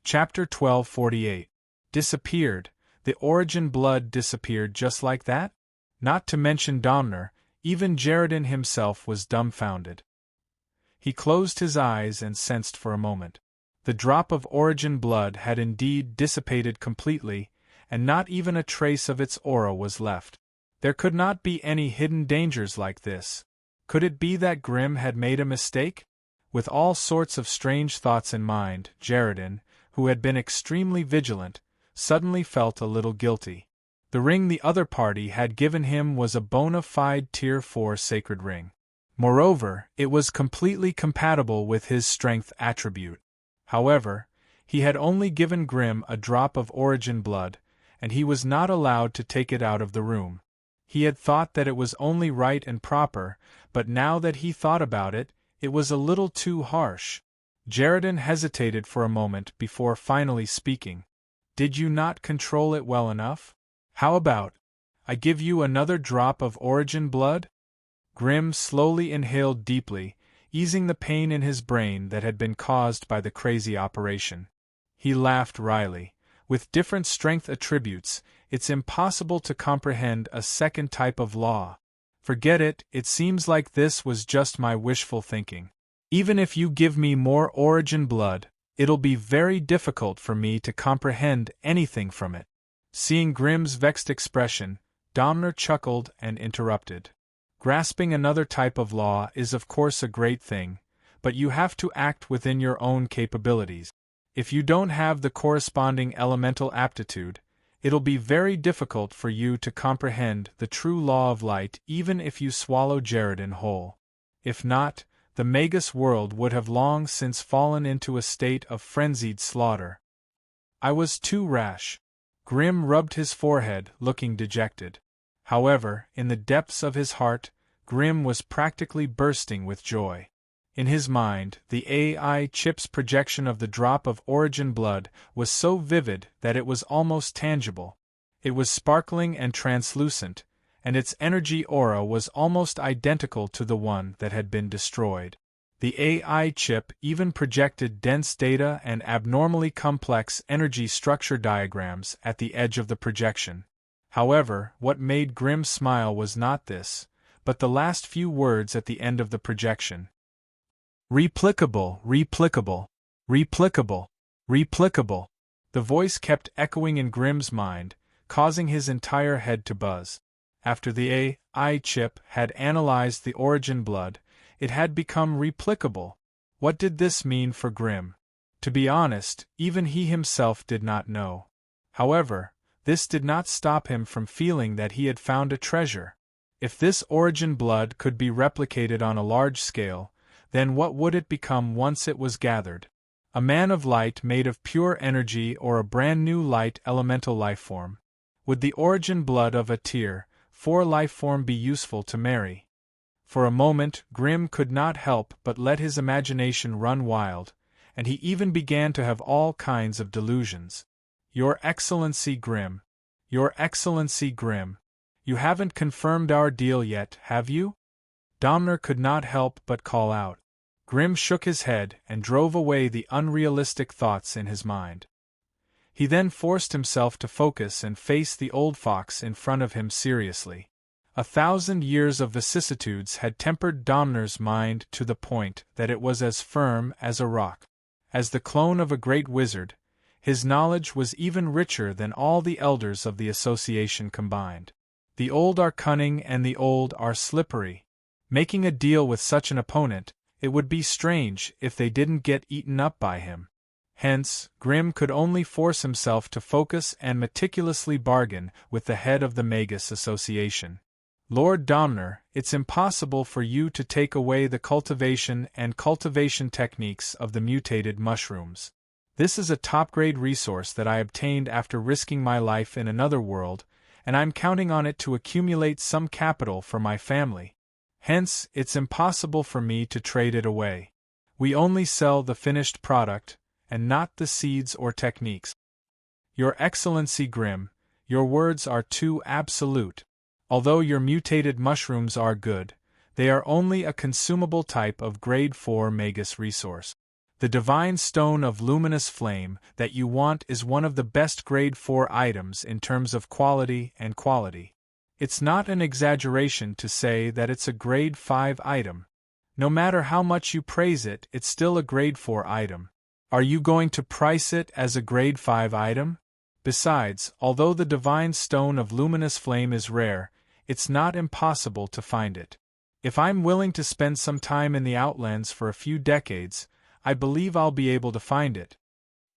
Chapter 1248. Disappeared. The origin blood disappeared just like that? Not to mention Domner, even Jaredin himself was dumbfounded. He closed his eyes and sensed for a moment. The drop of origin blood had indeed dissipated completely, and not even a trace of its aura was left. There could not be any hidden dangers like this. Could it be that Grimm had made a mistake? With all sorts of strange thoughts in mind, Jaredin, who had been extremely vigilant, suddenly felt a little guilty. The ring the other party had given him was a bona fide Tier 4 sacred ring. Moreover, it was completely compatible with his strength attribute. However, he had only given Grimm a drop of origin blood, and he was not allowed to take it out of the room. He had thought that it was only right and proper, but now that he thought about it, it was a little too harsh. Jaredin hesitated for a moment before finally speaking. Did you not control it well enough? How about, I give you another drop of origin blood? Grimm slowly inhaled deeply, easing the pain in his brain that had been caused by the crazy operation. He laughed wryly. With different strength attributes, it's impossible to comprehend a second type of law. Forget it, it seems like this was just my wishful thinking. Even if you give me more origin blood, it'll be very difficult for me to comprehend anything from it. Seeing Grimm's vexed expression, Domner chuckled and interrupted. Grasping another type of law is of course a great thing, but you have to act within your own capabilities. If you don't have the corresponding elemental aptitude, it'll be very difficult for you to comprehend the true law of light even if you swallow Jaredin whole. If not, the Magus world would have long since fallen into a state of frenzied slaughter. I was too rash. Grimm rubbed his forehead, looking dejected. However, in the depths of his heart, Grimm was practically bursting with joy. In his mind, the AI chip's projection of the drop of origin blood was so vivid that it was almost tangible. It was sparkling and translucent, and its energy aura was almost identical to the one that had been destroyed. The AI chip even projected dense data and abnormally complex energy structure diagrams at the edge of the projection. However, what made Grimm smile was not this, but the last few words at the end of the projection. Replicable, replicable, replicable, replicable. The voice kept echoing in Grimm's mind, causing his entire head to buzz. After the AI chip had analyzed the origin blood, it had become replicable. What did this mean for Grimm? To be honest, even he himself did not know. However, this did not stop him from feeling that he had found a treasure. If this origin blood could be replicated on a large scale, then what would it become once it was gathered? A man of light made of pure energy or a brand new light elemental lifeform? Would the origin blood of a Tier 4 lifeform be useful to marry? For a moment, Grimm could not help but let his imagination run wild, and he even began to have all kinds of delusions. Your Excellency Grimm. Your Excellency Grimm. You haven't confirmed our deal yet, have you? Domner could not help but call out. Grimm shook his head and drove away the unrealistic thoughts in his mind. He then forced himself to focus and face the old fox in front of him seriously. 1,000 years of vicissitudes had tempered Domner's mind to the point that it was as firm as a rock. As the clone of a great wizard, his knowledge was even richer than all the elders of the association combined. The old are cunning and the old are slippery. Making a deal with such an opponent, it would be strange if they didn't get eaten up by him. Hence, Grimm could only force himself to focus and meticulously bargain with the head of the Magus Association. Lord Domner, it's impossible for you to take away the cultivation and cultivation techniques of the mutated mushrooms. This is a top-grade resource that I obtained after risking my life in another world, and I'm counting on it to accumulate some capital for my family. Hence, it's impossible for me to trade it away. We only sell the finished product, and not the seeds or techniques. Your Excellency Grimm, your words are too absolute. Although your mutated mushrooms are good, they are only a consumable type of Grade 4 Magus resource. The divine stone of luminous flame that you want is one of the best grade 4 items in terms of quality and quality. It's not an exaggeration to say that it's a grade 5 item. No matter how much you praise it, it's still a grade 4 item. Are you going to price it as a grade 5 item? Besides, although the divine stone of luminous flame is rare, it's not impossible to find it. If I'm willing to spend some time in the Outlands for a few decades, I believe I'll be able to find it.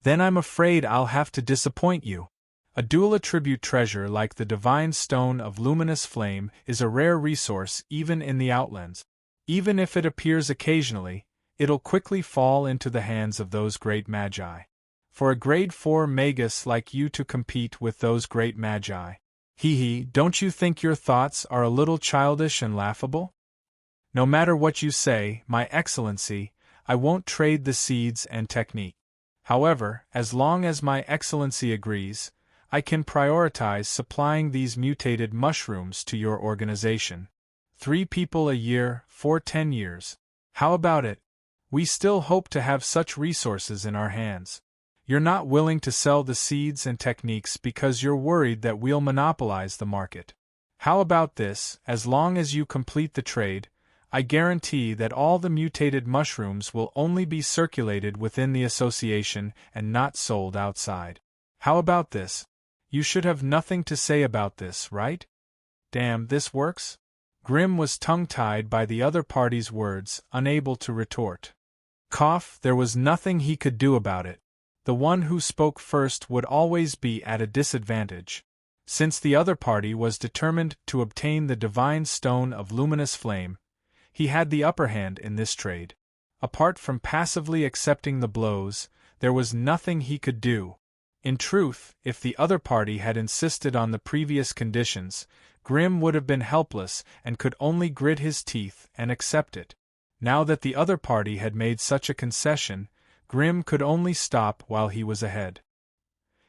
Then I'm afraid I'll have to disappoint you. A dual attribute treasure like the divine stone of luminous flame is a rare resource even in the Outlands. Even if it appears occasionally, it'll quickly fall into the hands of those great magi. For a grade 4 magus like you to compete with those great magi. Don't you think your thoughts are a little childish and laughable? No matter what you say, My Excellency, I won't trade the seeds and technique. However, as long as My Excellency agrees, I can prioritize supplying these mutated mushrooms to your organization. 3 people a year for 10 years. How about it? We still hope to have such resources in our hands. You're not willing to sell the seeds and techniques because you're worried that we'll monopolize the market. How about this? As long as you complete the trade, I guarantee that all the mutated mushrooms will only be circulated within the association and not sold outside. How about this? You should have nothing to say about this, right? Damn, this works? Grimm was tongue-tied by the other party's words, unable to retort. There was nothing he could do about it. The one who spoke first would always be at a disadvantage. Since the other party was determined to obtain the divine stone of luminous flame, he had the upper hand in this trade. Apart from passively accepting the blows, there was nothing he could do. In truth, if the other party had insisted on the previous conditions, Grimm would have been helpless and could only grit his teeth and accept it. Now that the other party had made such a concession, Grimm could only stop while he was ahead.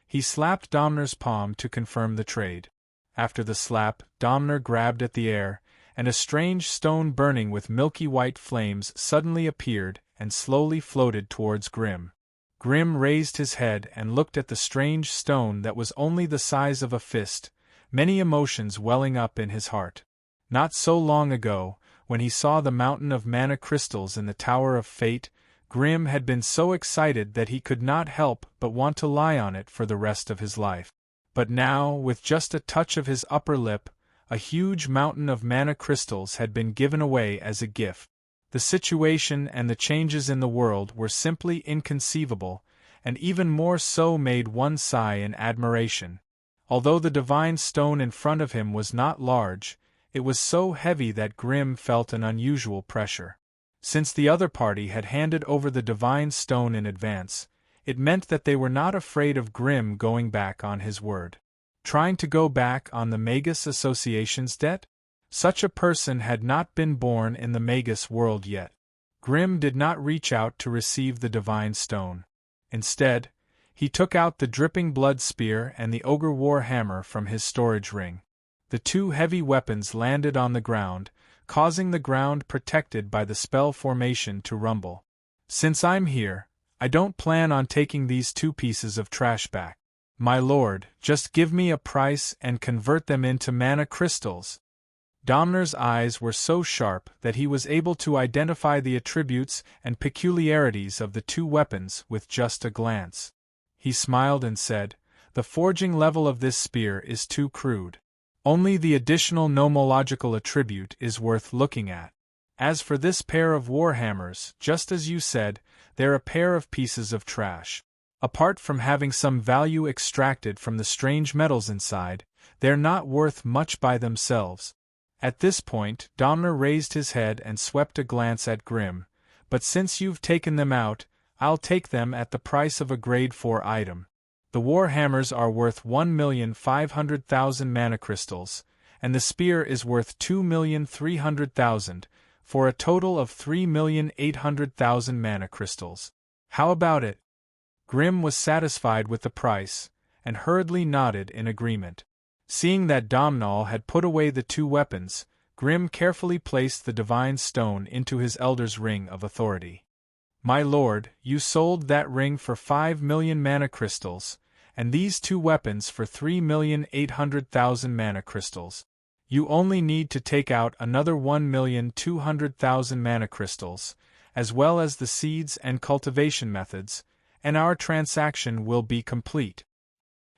He slapped Domner's palm to confirm the trade. After the slap, Domner grabbed at the air, and a strange stone burning with milky white flames suddenly appeared and slowly floated towards Grimm. Grimm raised his head and looked at the strange stone that was only the size of a fist, many emotions welling up in his heart. Not so long ago, when he saw the mountain of mana crystals in the Tower of Fate, Grimm had been so excited that he could not help but want to lie on it for the rest of his life. But now, with just a touch of his upper lip, a huge mountain of mana crystals had been given away as a gift. The situation and the changes in the world were simply inconceivable, and even more so made one sigh in admiration. Although the divine stone in front of him was not large, it was so heavy that Grimm felt an unusual pressure. Since the other party had handed over the divine stone in advance, it meant that they were not afraid of Grimm going back on his word. Trying to go back on the Magus Association's debt? Such a person had not been born in the Magus world yet. Grimm did not reach out to receive the divine stone. Instead, he took out the dripping blood spear and the ogre war hammer from his storage ring. The 2 heavy weapons landed on the ground, causing the ground protected by the spell formation to rumble. Since I'm here, I don't plan on taking these 2 pieces of trash back. My lord, just give me a price and convert them into mana crystals. Domner's eyes were so sharp that he was able to identify the attributes and peculiarities of the 2 weapons with just a glance. He smiled and said, "The forging level of this spear is too crude. Only the additional nomological attribute is worth looking at. As for this pair of warhammers, just as you said, they're a pair of pieces of trash. Apart from having some value extracted from the strange metals inside, they're not worth much by themselves." At this point, Domner raised his head and swept a glance at Grimm. "But since you've taken them out, I'll take them at the price of a grade 4 item. The warhammers are worth 1,500,000 mana crystals, and the spear is worth 2,300,000, for a total of 3,800,000 mana crystals. How about it?" Grimm was satisfied with the price, and hurriedly nodded in agreement. Seeing that Domnall had put away the 2 weapons, Grimm carefully placed the divine stone into his elder's ring of authority. My lord, you sold that ring for 5,000,000 mana crystals, and these 2 weapons for 3,800,000 mana crystals. You only need to take out another 1,200,000 mana crystals, as well as the seeds and cultivation methods, and our transaction will be complete.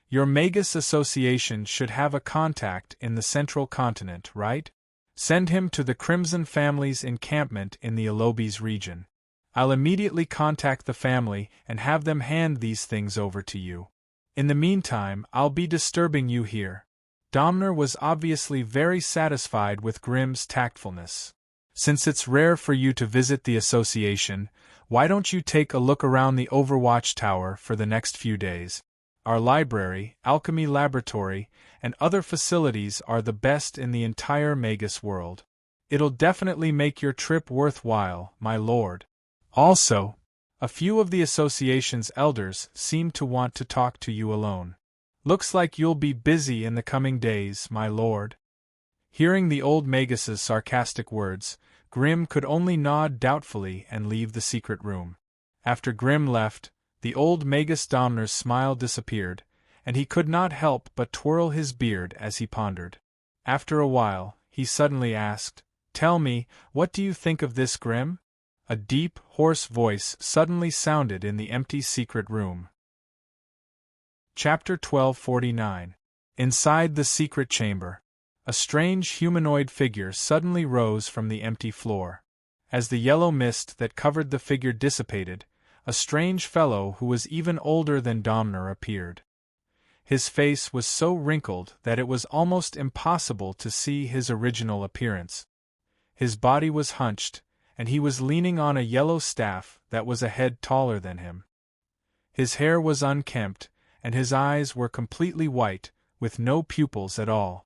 Your Magus Association should have a contact in the central continent, right? Send him to the Crimson family's encampment in the Alobes region. I'll immediately contact the family and have them hand these things over to you. In the meantime, I'll be disturbing you here. Domnor was obviously very satisfied with Grimm's tactfulness. Since it's rare for you to visit the association, why don't you take a look around the Overwatch Tower for the next few days? Our library, alchemy laboratory, and other facilities are the best in the entire Magus world. It'll definitely make your trip worthwhile, my lord. Also, a few of the association's elders seem to want to talk to you alone. Looks like you'll be busy in the coming days, my lord. Hearing the old Magus's sarcastic words, Grimm could only nod doubtfully and leave the secret room. After Grimm left, the old Magus Domnor's smile disappeared, and he could not help but twirl his beard as he pondered. After a while, he suddenly asked, "Tell me, what do you think of this, Grimm?" A deep, hoarse voice suddenly sounded in the empty secret room. Chapter 1249. Inside the secret chamber. A strange humanoid figure suddenly rose from the empty floor. As the yellow mist that covered the figure dissipated, a strange fellow who was even older than Domnor appeared. His face was so wrinkled that it was almost impossible to see his original appearance. His body was hunched, and he was leaning on a yellow staff that was a head taller than him. His hair was unkempt, and his eyes were completely white, with no pupils at all.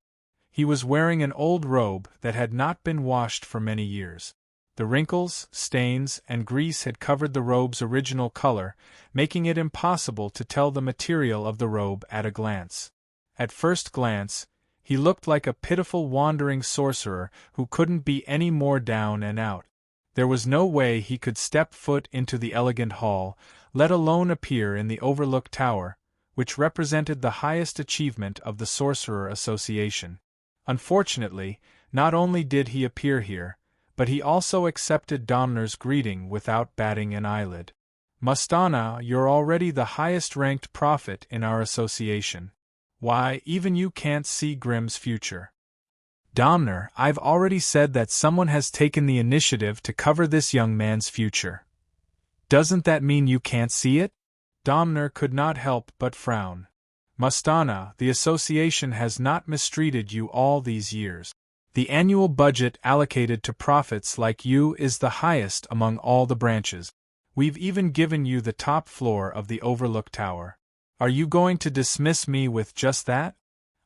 He was wearing an old robe that had not been washed for many years. The wrinkles, stains, and grease had covered the robe's original color, making it impossible to tell the material of the robe at a glance. At first glance, he looked like a pitiful wandering sorcerer who couldn't be any more down and out. There was no way he could step foot into the elegant hall, let alone appear in the Overlook Tower, which represented the highest achievement of the Sorcerer Association. Unfortunately, not only did he appear here, but he also accepted Domnor's greeting without batting an eyelid. "Mastana, you're already the highest-ranked prophet in our association. Why, even you can't see Grimm's future." "Domnor, I've already said that someone has taken the initiative to cover this young man's future. Doesn't that mean you can't see it?" Domnor could not help but frown. "Mastana, the association has not mistreated you all these years. The annual budget allocated to prophets like you is the highest among all the branches. We've even given you the top floor of the Overlook Tower. Are you going to dismiss me with just that?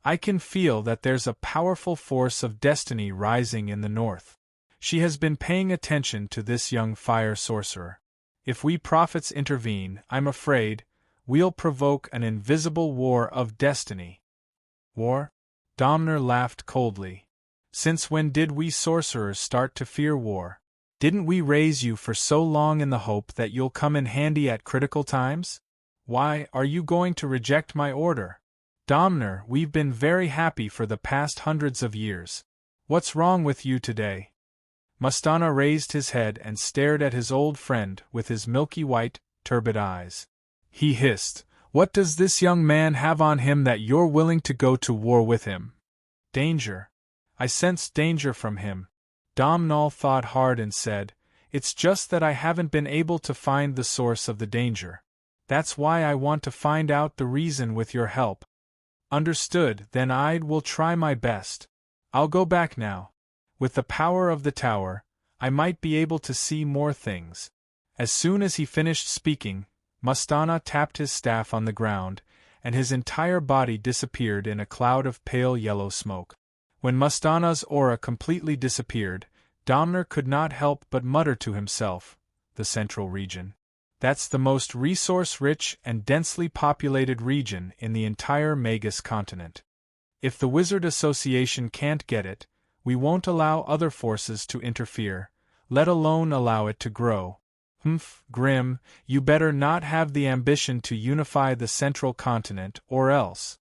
I can feel that there's a powerful force of destiny rising in the north. She has been paying attention to this young fire sorcerer. If we prophets intervene, I'm afraid we'll provoke an invisible war of destiny." "War?" Domnor laughed coldly. "Since when did we sorcerers start to fear war? Didn't we raise you for so long in the hope that you'll come in handy at critical times? Why, are you going to reject my order? Domnor, we've been very happy for the past hundreds of years. What's wrong with you today?" Mastana raised his head and stared at his old friend with his milky white, turbid eyes. He hissed, "What does this young man have on him that you're willing to go to war with him?" "Danger. I sense danger from him." Domnall thought hard and said, "It's just that I haven't been able to find the source of the danger. That's why I want to find out the reason with your help." "Understood, then I will try my best. I'll go back now. With the power of the tower, I might be able to see more things." As soon as he finished speaking, Mastana tapped his staff on the ground, and his entire body disappeared in a cloud of pale yellow smoke. When Mastana's aura completely disappeared, Domnor could not help but mutter to himself, "The Central Region. That's the most resource-rich and densely populated region in the entire Magus continent. If the Wizard Association can't get it, we won't allow other forces to interfere, let alone allow it to grow. Humph, Grim, you better not have the ambition to unify the central continent, or else.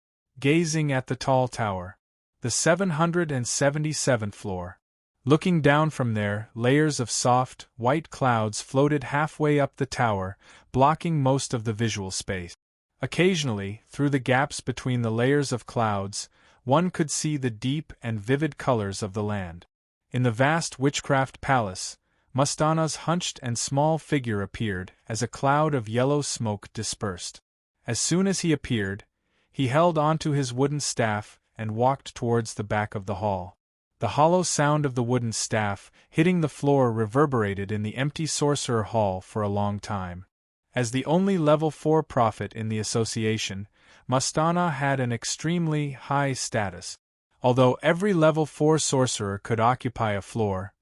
Gazing at the tall tower. The 777th floor. Looking down from there, layers of soft, white clouds floated halfway up the tower, blocking most of the visual space. Occasionally, through the gaps between the layers of clouds, one could see the deep and vivid colors of the land. In the vast witchcraft palace, Mastana's hunched and small figure appeared as a cloud of yellow smoke dispersed. As soon as he appeared, he held onto his wooden staff and walked towards the back of the hall. The hollow sound of the wooden staff hitting the floor reverberated in the empty sorcerer hall for a long time. As the only level 4 prophet in the association, Mastana had an extremely high status. Although every level 4 sorcerer could occupy a floor,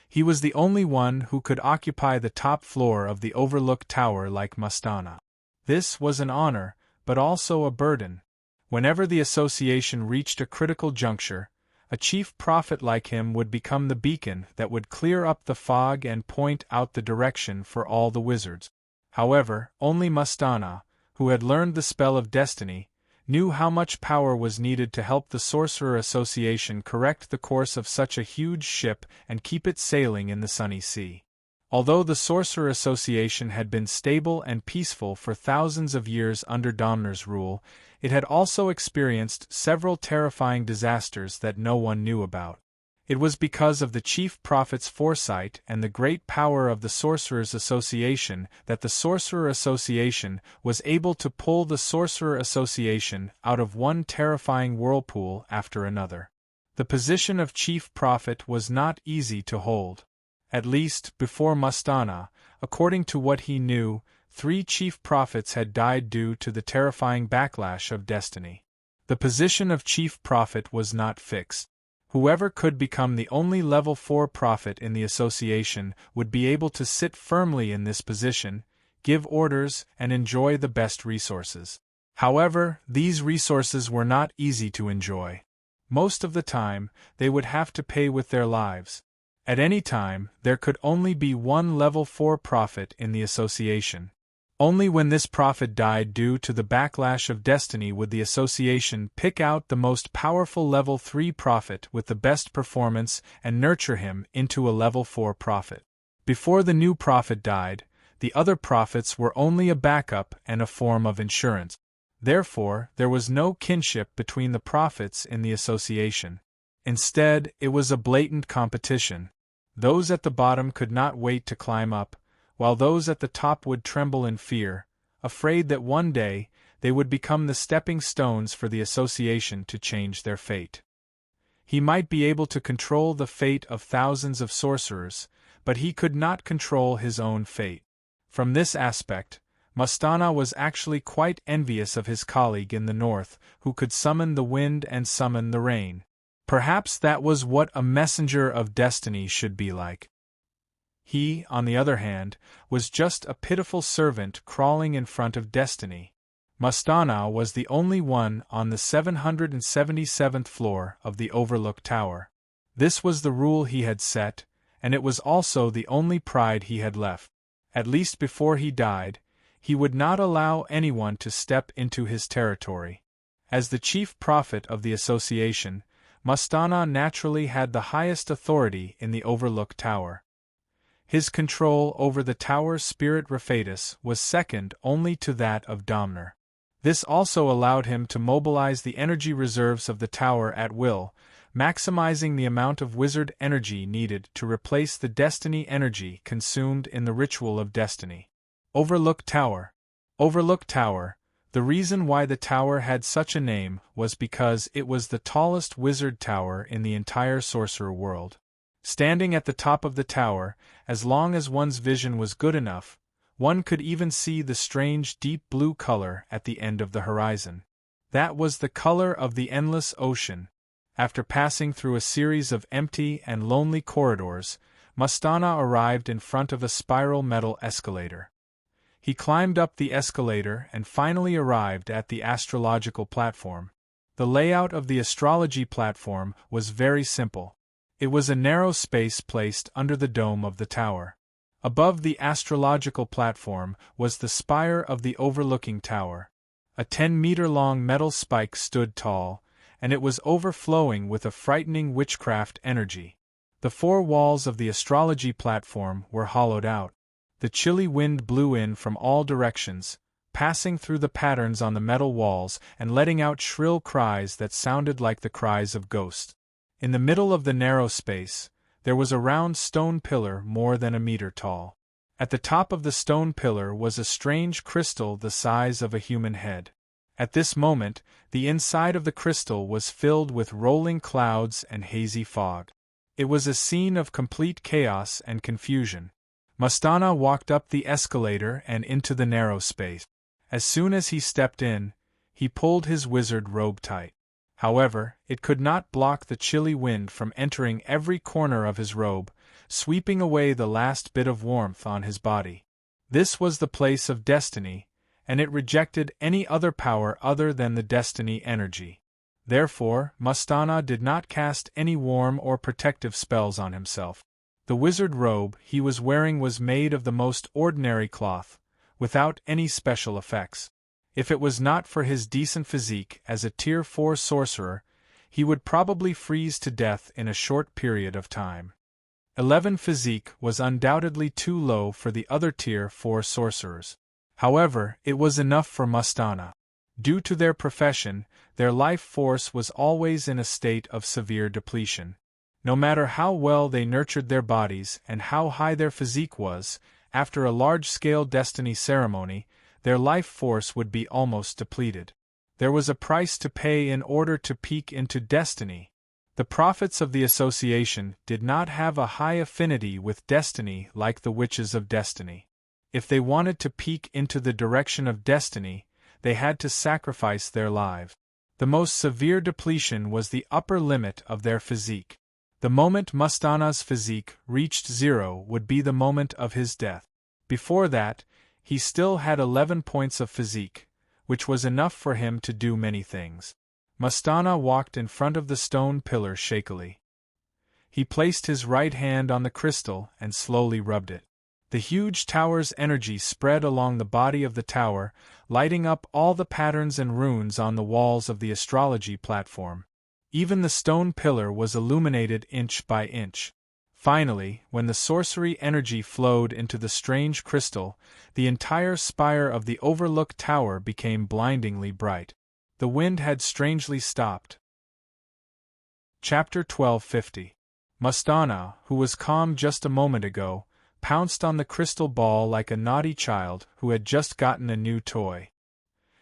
he was the only one who could occupy the top floor of the overlook tower like Mastana. This was an honor, but also a burden. Whenever the association reached a critical juncture, a chief prophet like him would become the beacon that would clear up the fog and point out the direction for all the wizards. However, only Mastana, who had learned the spell of destiny, knew how much power was needed to help the Sorcerer Association correct the course of such a huge ship and keep it sailing in the sunny sea. Although the Sorcerer Association had been stable and peaceful for thousands of years under Domnar's rule, it had also experienced several terrifying disasters that no one knew about. It was because of the chief prophet's foresight and the great power of the Sorcerers Association that the Sorcerer Association was able to pull the Sorcerer Association out of one terrifying whirlpool after another. The position of chief prophet was not easy to hold. At least, before Mastana, according to what he knew, 3 chief prophets had died due to the terrifying backlash of destiny. The position of chief prophet was not fixed. Whoever could become the only level 4 prophet in the association would be able to sit firmly in this position, give orders, and enjoy the best resources. However, these resources were not easy to enjoy. Most of the time, they would have to pay with their lives. At any time, there could only be one level 4 prophet in the association. Only when this prophet died due to the backlash of destiny would the association pick out the most powerful level 3 prophet with the best performance and nurture him into a level 4 prophet. Before the new prophet died, the other prophets were only a backup and a form of insurance. Therefore, there was no kinship between the prophets in the association. Instead, it was a blatant competition. Those at the bottom could not wait to climb up, while those at the top would tremble in fear, afraid that one day they would become the stepping stones for the association to change their fate. He might be able to control the fate of thousands of sorcerers, but he could not control his own fate. From this aspect, Mastana was actually quite envious of his colleague in the north, who could summon the wind and summon the rain. Perhaps that was what a messenger of destiny should be like. He, on the other hand, was just a pitiful servant crawling in front of destiny. Mastana was the only one on the 777th floor of the Overlook Tower. This was the rule he had set, and it was also the only pride he had left. At least before he died, he would not allow anyone to step into his territory. As the chief prophet of the association, Mastana naturally had the highest authority in the Overlook Tower. His control over the tower's spirit Raphatus was second only to that of Domnar. This also allowed him to mobilize the energy reserves of the tower at will, maximizing the amount of wizard energy needed to replace the destiny energy consumed in the ritual of destiny. Overlook Tower. Overlook Tower. The reason why the tower had such a name was because it was the tallest wizard tower in the entire sorcerer world. Standing at the top of the tower, as long as one's vision was good enough, one could even see the strange deep blue color at the end of the horizon. That was the color of the endless ocean. After passing through a series of empty and lonely corridors, Mastana arrived in front of a spiral metal escalator. He climbed up the escalator and finally arrived at the astrological platform. The layout of the astrology platform was very simple. It was a narrow space placed under the dome of the tower. Above the astrological platform was the spire of the overlooking tower. A 10-meter-long metal spike stood tall, and it was overflowing with a frightening witchcraft energy. The four walls of the astrology platform were hollowed out. The chilly wind blew in from all directions, passing through the patterns on the metal walls and letting out shrill cries that sounded like the cries of ghosts. In the middle of the narrow space, there was a round stone pillar more than a meter tall. At the top of the stone pillar was a strange crystal the size of a human head. At this moment, the inside of the crystal was filled with rolling clouds and hazy fog. It was a scene of complete chaos and confusion. Mastana walked up the escalator and into the narrow space. As soon as he stepped in, he pulled his wizard robe tight. However, it could not block the chilly wind from entering every corner of his robe, sweeping away the last bit of warmth on his body. This was the place of destiny, and it rejected any other power other than the destiny energy. Therefore, Mastana did not cast any warm or protective spells on himself. The wizard robe he was wearing was made of the most ordinary cloth, without any special effects. If it was not for his decent physique as a Tier 4 sorcerer, he would probably freeze to death in a short period of time. 11 physique was undoubtedly too low for the other Tier 4 sorcerers. However, it was enough for Mastana. Due to their profession, their life force was always in a state of severe depletion. No matter how well they nurtured their bodies and how high their physique was, after a large-scale destiny ceremony, their life force would be almost depleted. There was a price to pay in order to peek into destiny. The prophets of the association did not have a high affinity with destiny like the witches of destiny. If they wanted to peek into the direction of destiny, they had to sacrifice their lives. The most severe depletion was the upper limit of their physique. The moment Mastana's physique reached 0 would be the moment of his death. Before that, he still had 11 points of physique, which was enough for him to do many things. Mastana walked in front of the stone pillar shakily. He placed his right hand on the crystal and slowly rubbed it. The huge tower's energy spread along the body of the tower, lighting up all the patterns and runes on the walls of the astrology platform. Even the stone pillar was illuminated inch by inch. Finally, when the sorcery energy flowed into the strange crystal, the entire spire of the overlook tower became blindingly bright. The wind had strangely stopped. Chapter 1250. Mastana, who was calm just a moment ago, pounced on the crystal ball like a naughty child who had just gotten a new toy.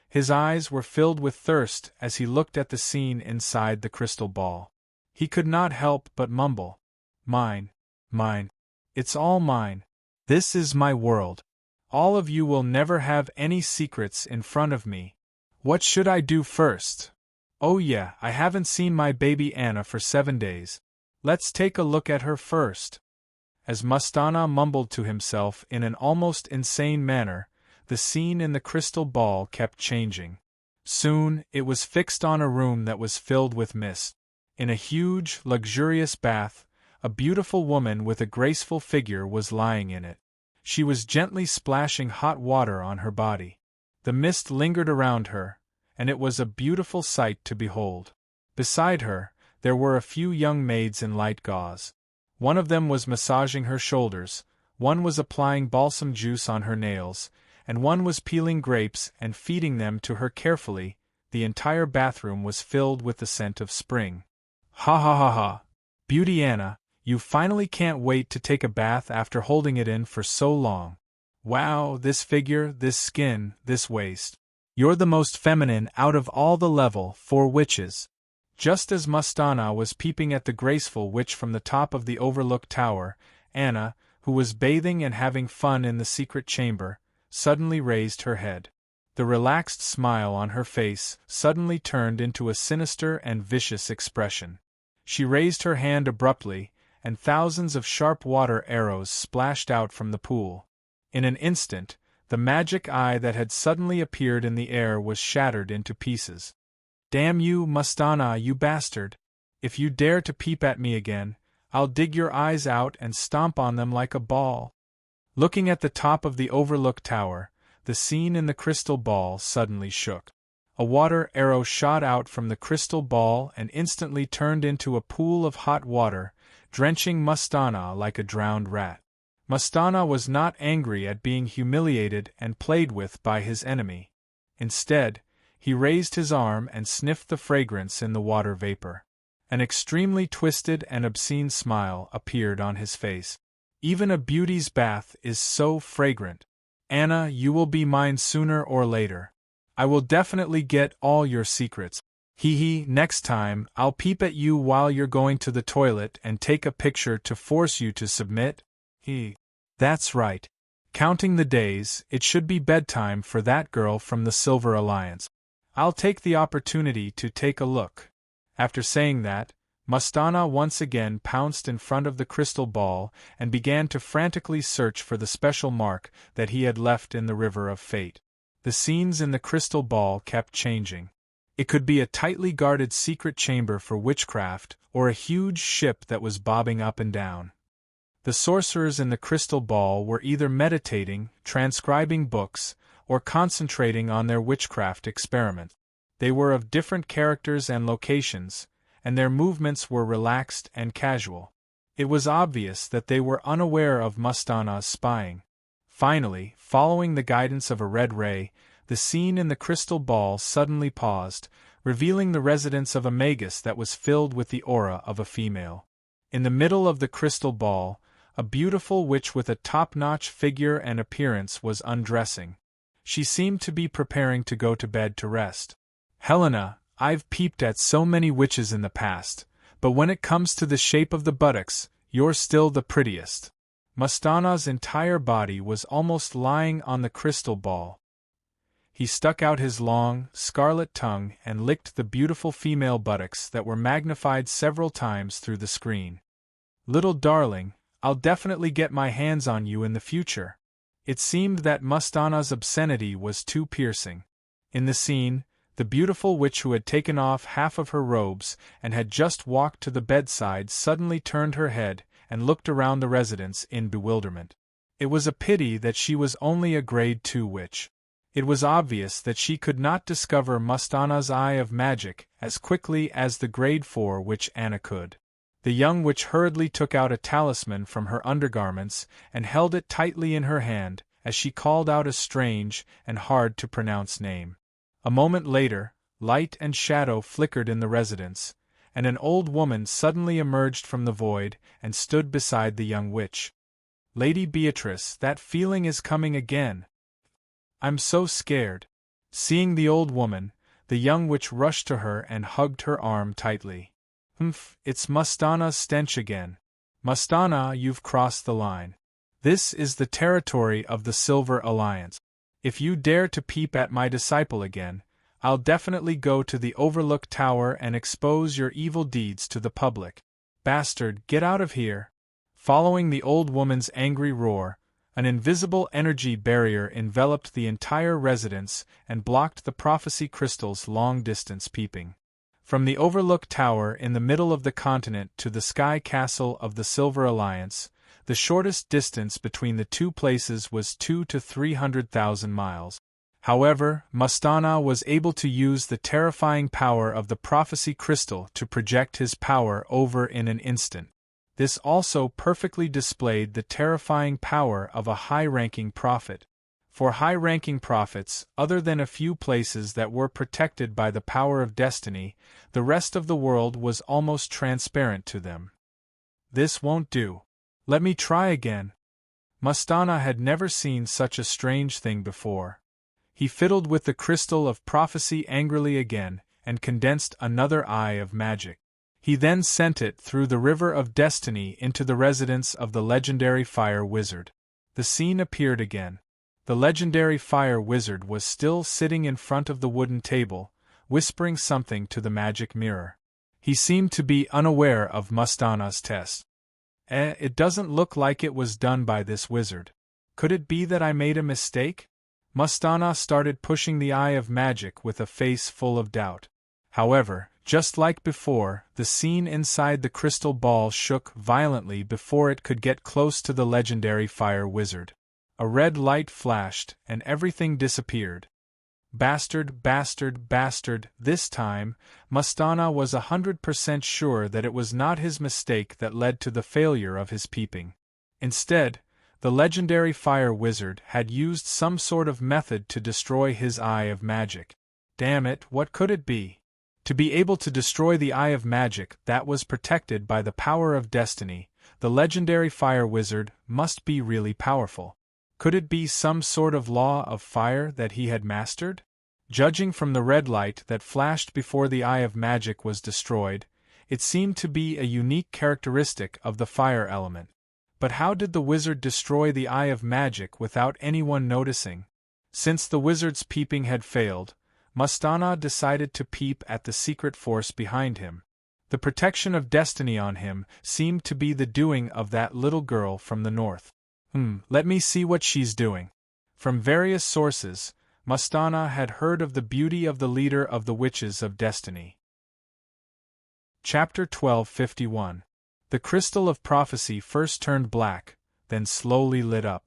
His eyes were filled with thirst as he looked at the scene inside the crystal ball. He could not help but mumble, "Mine, mine. It's all mine. This is my world. All of you will never have any secrets in front of me. What should I do first? Oh yeah, I haven't seen my baby Anna for 7 days. Let's take a look at her first." As Mastana mumbled to himself in an almost insane manner, the scene in the crystal ball kept changing. Soon, it was fixed on a room that was filled with mist. In a huge, luxurious bath, a beautiful woman with a graceful figure was lying in it. She was gently splashing hot water on her body. The mist lingered around her, and it was a beautiful sight to behold. Beside her, there were a few young maids in light gauze. One of them was massaging her shoulders, one was applying balsam juice on her nails, and one was peeling grapes and feeding them to her carefully. The entire bathroom was filled with the scent of spring. Ha ha ha ha! Beauty Anna, you finally can't wait to take a bath after holding it in for so long. Wow, this figure, this skin, this waist. You're the most feminine out of all the level 4 witches. Just as Mastana was peeping at the graceful witch from the top of the overlook tower, Anna, who was bathing and having fun in the secret chamber, suddenly raised her head. The relaxed smile on her face suddenly turned into a sinister and vicious expression. She raised her hand abruptly, and thousands of sharp water arrows splashed out from the pool. In an instant, the magic eye that had suddenly appeared in the air was shattered into pieces. "Damn you, Mastana, you bastard! If you dare to peep at me again, I'll dig your eyes out and stomp on them like a ball." Looking at the top of the overlook tower, the scene in the crystal ball suddenly shook. A water arrow shot out from the crystal ball and instantly turned into a pool of hot water, drenching Mastana like a drowned rat. Mastana was not angry at being humiliated and played with by his enemy. Instead, he raised his arm and sniffed the fragrance in the water vapor. An extremely twisted and obscene smile appeared on his face. Even a beauty's bath is so fragrant. Anna, you will be mine sooner or later. I will definitely get all your secrets. Next time, I'll peep at you while you're going to the toilet and take a picture to force you to submit. That's right. Counting the days, it should be bedtime for that girl from the Silver Alliance. I'll take the opportunity to take a look. After saying that, Mastana once again pounced in front of the crystal ball and began to frantically search for the special mark that he had left in the River of Fate. The scenes in the crystal ball kept changing. It could be a tightly guarded secret chamber for witchcraft, or a huge ship that was bobbing up and down. The sorcerers in the crystal ball were either meditating, transcribing books, or concentrating on their witchcraft experiment. They were of different characters and locations, and their movements were relaxed and casual. It was obvious that they were unaware of Mastana's spying. Finally, following the guidance of a red ray, the scene in the crystal ball suddenly paused, revealing the residence of a magus that was filled with the aura of a female. In the middle of the crystal ball, a beautiful witch with a top-notch figure and appearance was undressing. She seemed to be preparing to go to bed to rest. Helena, I've peeped at so many witches in the past, but when it comes to the shape of the buttocks, you're still the prettiest. Mastana's entire body was almost lying on the crystal ball. He stuck out his long, scarlet tongue and licked the beautiful female buttocks that were magnified several times through the screen. Little darling, I'll definitely get my hands on you in the future. It seemed that Mastana's obscenity was too piercing. In the scene, the beautiful witch who had taken off half of her robes and had just walked to the bedside suddenly turned her head and looked around the residence in bewilderment. It was a pity that she was only a grade 2 witch. It was obvious that she could not discover Mastana's eye of magic as quickly as the grade 4 witch Anna could. The young witch hurriedly took out a talisman from her undergarments and held it tightly in her hand as she called out a strange and hard-to-pronounce name. A moment later, light and shadow flickered in the residence, and an old woman suddenly emerged from the void and stood beside the young witch. Lady Beatrice, that feeling is coming again. I'm so scared. Seeing the old woman, the young witch rushed to her and hugged her arm tightly. It's Mastana's stench again. Mastana, you've crossed the line. This is the territory of the Silver Alliance. If you dare to peep at my disciple again, I'll definitely go to the Overlook Tower and expose your evil deeds to the public. Bastard, get out of here! Following the old woman's angry roar, an invisible energy barrier enveloped the entire residence and blocked the prophecy crystal's long-distance peeping. From the Overlook Tower in the middle of the continent to the Sky Castle of the Silver Alliance, the shortest distance between the two places was 200,000 to 300,000 miles. However, Mastana was able to use the terrifying power of the prophecy crystal to project his power over in an instant. This also perfectly displayed the terrifying power of a high-ranking prophet. For high-ranking prophets, other than a few places that were protected by the power of destiny, the rest of the world was almost transparent to them. This won't do. Let me try again. Mastana had never seen such a strange thing before. He fiddled with the crystal of prophecy angrily again, and condensed another eye of magic. He then sent it through the river of destiny into the residence of the legendary fire wizard. The scene appeared again. The legendary fire wizard was still sitting in front of the wooden table, whispering something to the magic mirror. He seemed to be unaware of Mastana's test. It doesn't look like it was done by this wizard. Could it be that I made a mistake? Mastana started pushing the eye of magic with a face full of doubt. However, just like before, the scene inside the crystal ball shook violently before it could get close to the legendary fire wizard. A red light flashed, and everything disappeared. Bastard, bastard, bastard. This time, Mastana was 100% sure that it was not his mistake that led to the failure of his peeping. Instead, the legendary fire wizard had used some sort of method to destroy his eye of magic. Damn it, what could it be? To be able to destroy the eye of magic that was protected by the power of destiny, the legendary fire wizard must be really powerful. Could it be some sort of law of fire that he had mastered? Judging from the red light that flashed before the eye of magic was destroyed, it seemed to be a unique characteristic of the fire element. But how did the wizard destroy the eye of magic without anyone noticing? Since the wizard's peeping had failed, Mastana decided to peep at the secret force behind him. The protection of destiny on him seemed to be the doing of that little girl from the north. Let me see what she's doing. From various sources, Mastana had heard of the beauty of the leader of the Witches of Destiny. Chapter 1251. The crystal of prophecy first turned black, then slowly lit up.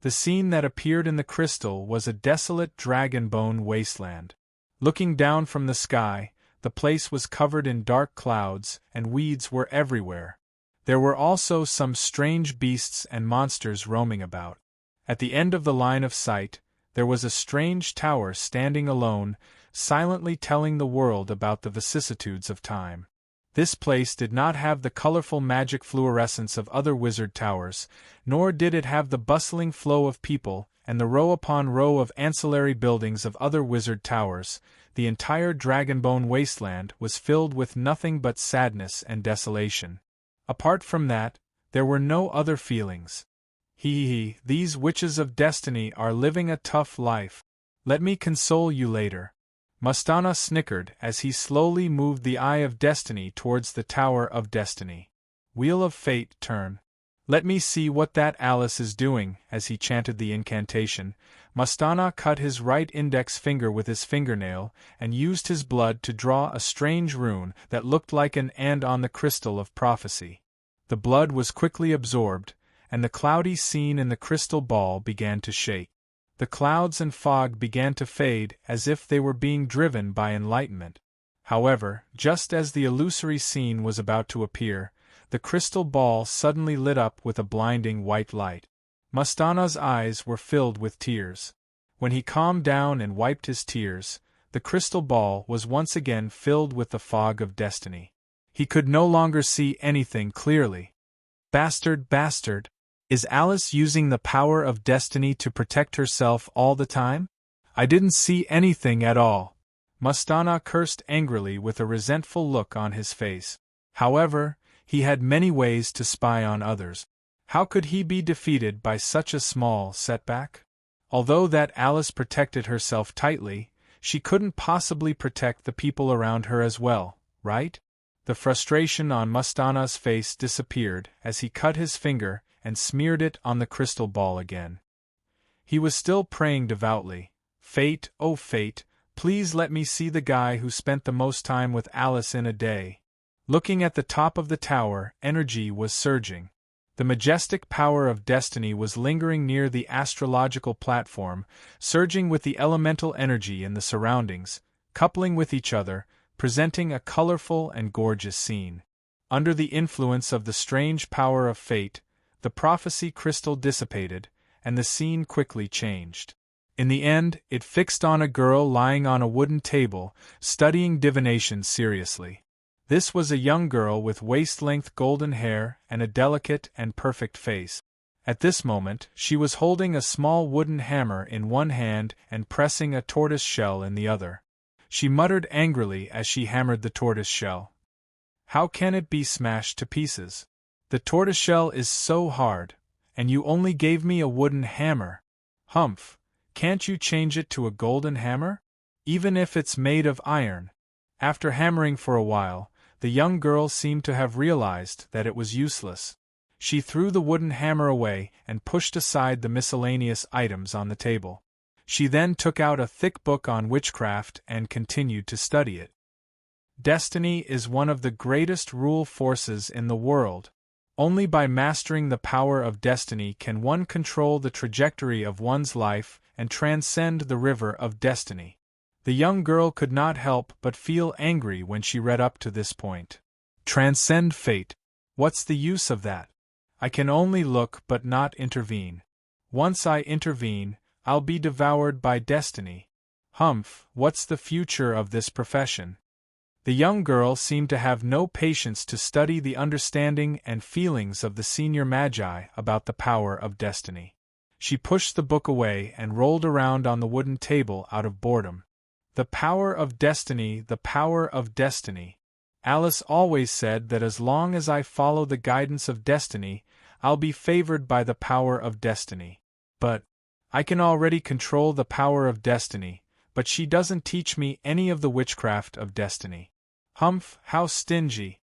The scene that appeared in the crystal was a desolate dragon-bone wasteland. Looking down from the sky, the place was covered in dark clouds, and weeds were everywhere. There were also some strange beasts and monsters roaming about. At the end of the line of sight, there was a strange tower standing alone, silently telling the world about the vicissitudes of time. This place did not have the colorful magic fluorescence of other wizard towers, nor did it have the bustling flow of people and the row upon row of ancillary buildings of other wizard towers. The entire Dragonbone wasteland was filled with nothing but sadness and desolation. Apart from that, there were no other feelings. These witches of destiny are living a tough life. Let me console you later. Mastana snickered as he slowly moved the eye of destiny towards the Tower of Destiny. Wheel of Fate, turn. Let me see what that Alice is doing. As he chanted the incantation, Mastana cut his right index finger with his fingernail and used his blood to draw a strange rune that looked like an and on the crystal of prophecy. The blood was quickly absorbed, and the cloudy scene in the crystal ball began to shake. The clouds and fog began to fade as if they were being driven by enlightenment. However, just as the illusory scene was about to appear, the crystal ball suddenly lit up with a blinding white light. Mastana's eyes were filled with tears. When he calmed down and wiped his tears, the crystal ball was once again filled with the fog of destiny. He could no longer see anything clearly. Bastard, bastard! Is Alice using the power of destiny to protect herself all the time? I didn't see anything at all. Mastana cursed angrily with a resentful look on his face. However, he had many ways to spy on others. How could he be defeated by such a small setback? Although that Alice protected herself tightly, she couldn't possibly protect the people around her as well, right? The frustration on Mastana's face disappeared as he cut his finger and smeared it on the crystal ball again. He was still praying devoutly. Fate, oh fate, please let me see the guy who spent the most time with Alice in a day. Looking at the top of the tower, energy was surging. The majestic power of destiny was lingering near the astrological platform, surging with the elemental energy in the surroundings, coupling with each other, presenting a colorful and gorgeous scene. Under the influence of the strange power of fate, the prophecy crystal dissipated, and the scene quickly changed. In the end, it fixed on a girl lying on a wooden table, studying divination seriously. This was a young girl with waist-length golden hair and a delicate and perfect face. At this moment, she was holding a small wooden hammer in one hand and pressing a tortoise shell in the other. She muttered angrily as she hammered the tortoise shell. How can it be smashed to pieces? The tortoiseshell is so hard, and you only gave me a wooden hammer. Humph, can't you change it to a golden hammer? Even if it's made of iron. After hammering for a while, the young girl seemed to have realized that it was useless. She threw the wooden hammer away and pushed aside the miscellaneous items on the table. She then took out a thick book on witchcraft and continued to study it. Destiny is one of the greatest rule forces in the world. Only by mastering the power of destiny can one control the trajectory of one's life and transcend the river of destiny. The young girl could not help but feel angry when she read up to this point. Transcend fate. What's the use of that? I can only look but not intervene. Once I intervene, I'll be devoured by destiny. Humph, what's the future of this profession? The young girl seemed to have no patience to study the understanding and feelings of the senior magi about the power of destiny. She pushed the book away and rolled around on the wooden table out of boredom. The power of destiny, the power of destiny. Alice always said that as long as I follow the guidance of destiny, I'll be favored by the power of destiny. But I can already control the power of destiny, but she doesn't teach me any of the witchcraft of destiny. Humph, how stingy!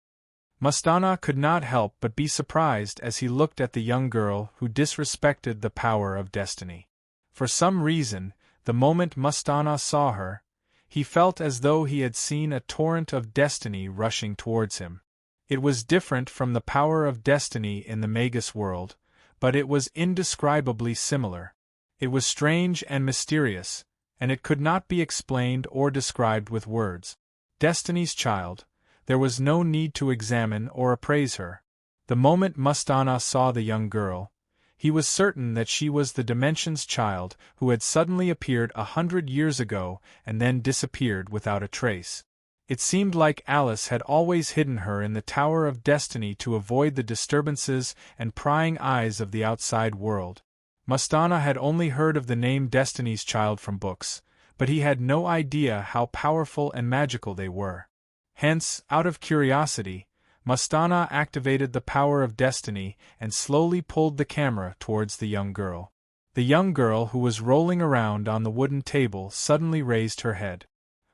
Mastana could not help but be surprised as he looked at the young girl who disrespected the power of destiny. For some reason, the moment Mastana saw her, he felt as though he had seen a torrent of destiny rushing towards him. It was different from the power of destiny in the Magus world, but it was indescribably similar. It was strange and mysterious, and it could not be explained or described with words. Destiny's child, there was no need to examine or appraise her. The moment Mastana saw the young girl, he was certain that she was the Dimension's child who had suddenly appeared 100 years ago and then disappeared without a trace. It seemed like Alice had always hidden her in the Tower of Destiny to avoid the disturbances and prying eyes of the outside world. Mastana had only heard of the name Destiny's Child from books, but he had no idea how powerful and magical they were. Hence, out of curiosity, Mastana activated the power of destiny and slowly pulled the camera towards the young girl. The young girl who was rolling around on the wooden table suddenly raised her head.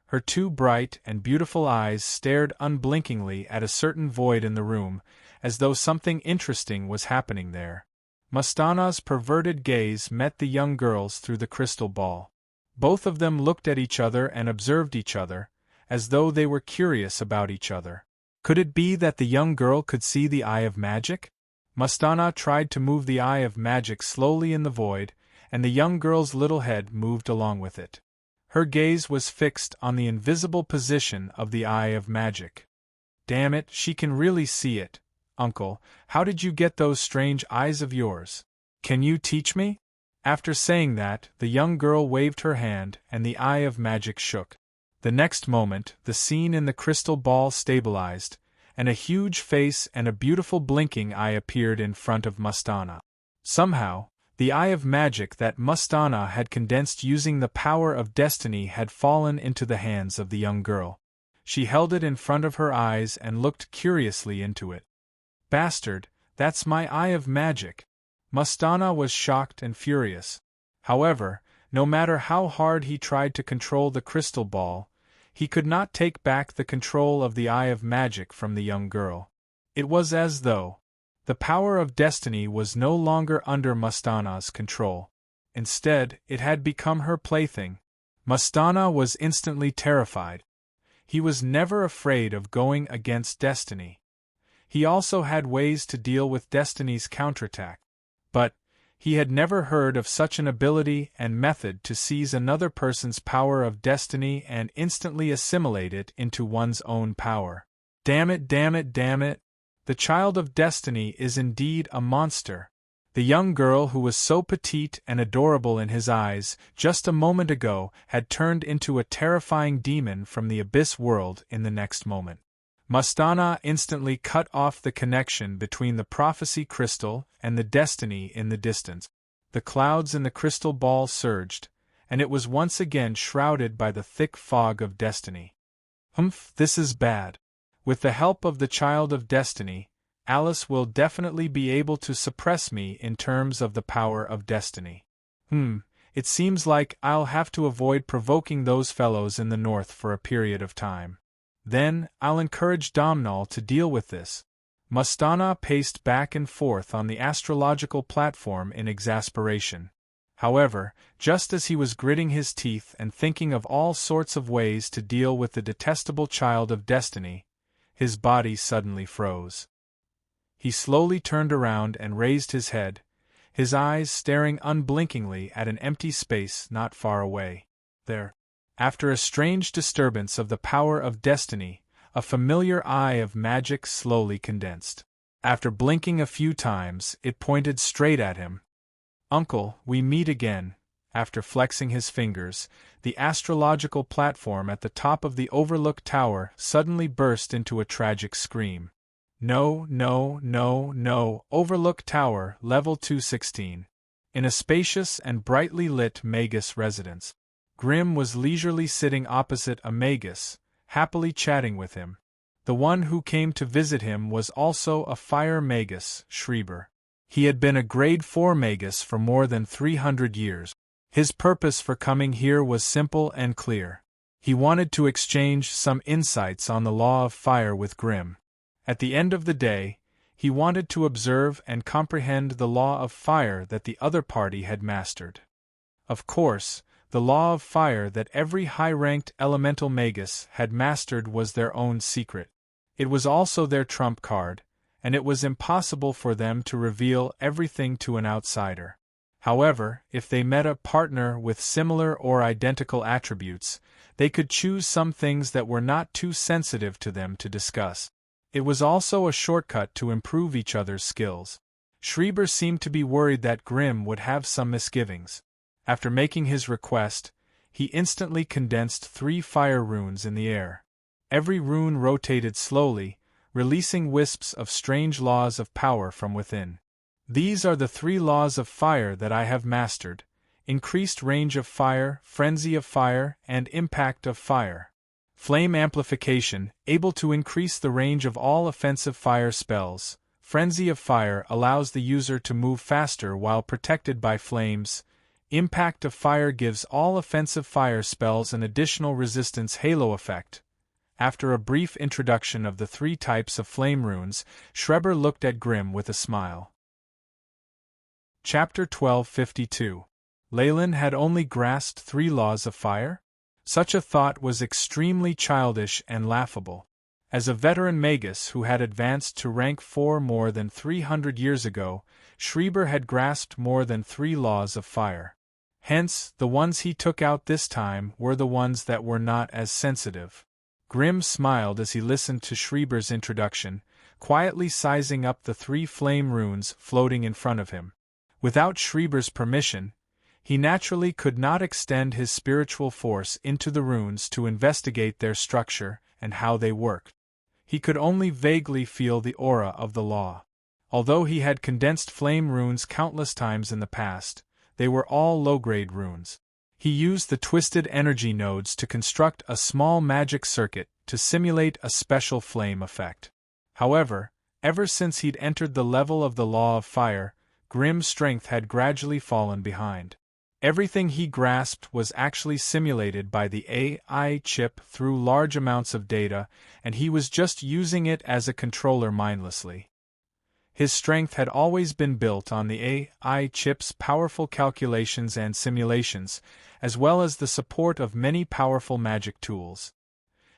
Her two bright and beautiful eyes stared unblinkingly at a certain void in the room, as though something interesting was happening there. Mastana's perverted gaze met the young girl's through the crystal ball. Both of them looked at each other and observed each other, as though they were curious about each other. Could it be that the young girl could see the eye of magic? Mastana tried to move the eye of magic slowly in the void, and the young girl's little head moved along with it. Her gaze was fixed on the invisible position of the eye of magic. Damn it, she can really see it. Uncle, how did you get those strange eyes of yours? Can you teach me? After saying that, the young girl waved her hand and the eye of magic shook. The next moment, the scene in the crystal ball stabilized, and a huge face and a beautiful blinking eye appeared in front of Mastana. Somehow, the eye of magic that Mastana had condensed using the power of destiny had fallen into the hands of the young girl. She held it in front of her eyes and looked curiously into it. Bastard, that's my eye of magic! Mastana was shocked and furious. However, no matter how hard he tried to control the crystal ball, he could not take back the control of the eye of magic from the young girl. It was as though the power of destiny was no longer under Mastana's control. Instead, it had become her plaything. Mastana was instantly terrified. He was never afraid of going against destiny. He also had ways to deal with destiny's counterattack. But he had never heard of such an ability and method to seize another person's power of destiny and instantly assimilate it into one's own power. Damn it, damn it, damn it! The child of destiny is indeed a monster. The young girl who was so petite and adorable in his eyes just a moment ago had turned into a terrifying demon from the abyss world in the next moment. Mastana instantly cut off the connection between the prophecy crystal and the destiny in the distance. The clouds in the crystal ball surged, and it was once again shrouded by the thick fog of destiny. Humph, this is bad. With the help of the child of destiny, Alice will definitely be able to suppress me in terms of the power of destiny. It seems like I'll have to avoid provoking those fellows in the north for a period of time. Then, I'll encourage Domnall to deal with this. Mastana paced back and forth on the astrological platform in exasperation. However, just as he was gritting his teeth and thinking of all sorts of ways to deal with the detestable child of destiny, his body suddenly froze. He slowly turned around and raised his head, his eyes staring unblinkingly at an empty space not far away. There, after a strange disturbance of the power of destiny, a familiar eye of magic slowly condensed. After blinking a few times, it pointed straight at him. "Uncle, we meet again." After flexing his fingers, the astrological platform at the top of the overlook tower suddenly burst into a tragic scream. No, no, no, no, Overlook Tower, Level 216. In a spacious and brightly lit Magus residence. Grimm was leisurely sitting opposite a Magus, happily chatting with him. The one who came to visit him was also a fire Magus, Schreiber. He had been a Grade 4 Magus for more than 300 years. His purpose for coming here was simple and clear. He wanted to exchange some insights on the law of fire with Grimm. At the end of the day, he wanted to observe and comprehend the law of fire that the other party had mastered. Of course, the law of fire that every high-ranked elemental magus had mastered was their own secret. It was also their trump card, and it was impossible for them to reveal everything to an outsider. However, if they met a partner with similar or identical attributes, they could choose some things that were not too sensitive to them to discuss. It was also a shortcut to improve each other's skills. Schreiber seemed to be worried that Grimm would have some misgivings. After making his request, he instantly condensed 3 fire runes in the air. Every rune rotated slowly, releasing wisps of strange laws of power from within. "These are the 3 laws of fire that I have mastered: increased range of fire, frenzy of fire, and impact of fire. Flame amplification, able to increase the range of all offensive fire spells. Frenzy of fire allows the user to move faster while protected by flames. Impact of fire gives all offensive fire spells an additional resistance halo effect." After a brief introduction of the 3 types of flame runes, Schreiber looked at Grimm with a smile. Chapter 1252. Leyland had only grasped 3 laws of fire? Such a thought was extremely childish and laughable. As a veteran magus who had advanced to rank 4 more than 300 years ago, Schreiber had grasped more than 3 laws of fire. Hence, the ones he took out this time were the ones that were not as sensitive. Grimm smiled as he listened to Schreiber's introduction, quietly sizing up the 3 flame runes floating in front of him. Without Schreiber's permission, he naturally could not extend his spiritual force into the runes to investigate their structure and how they worked. He could only vaguely feel the aura of the law. Although he had condensed flame runes countless times in the past, they were all low-grade runes. He used the twisted energy nodes to construct a small magic circuit to simulate a special flame effect. However, ever since he'd entered the level of the law of fire, Grimm's strength had gradually fallen behind. Everything he grasped was actually simulated by the AI chip through large amounts of data, and he was just using it as a controller mindlessly. His strength had always been built on the AI chip's powerful calculations and simulations, as well as the support of many powerful magic tools.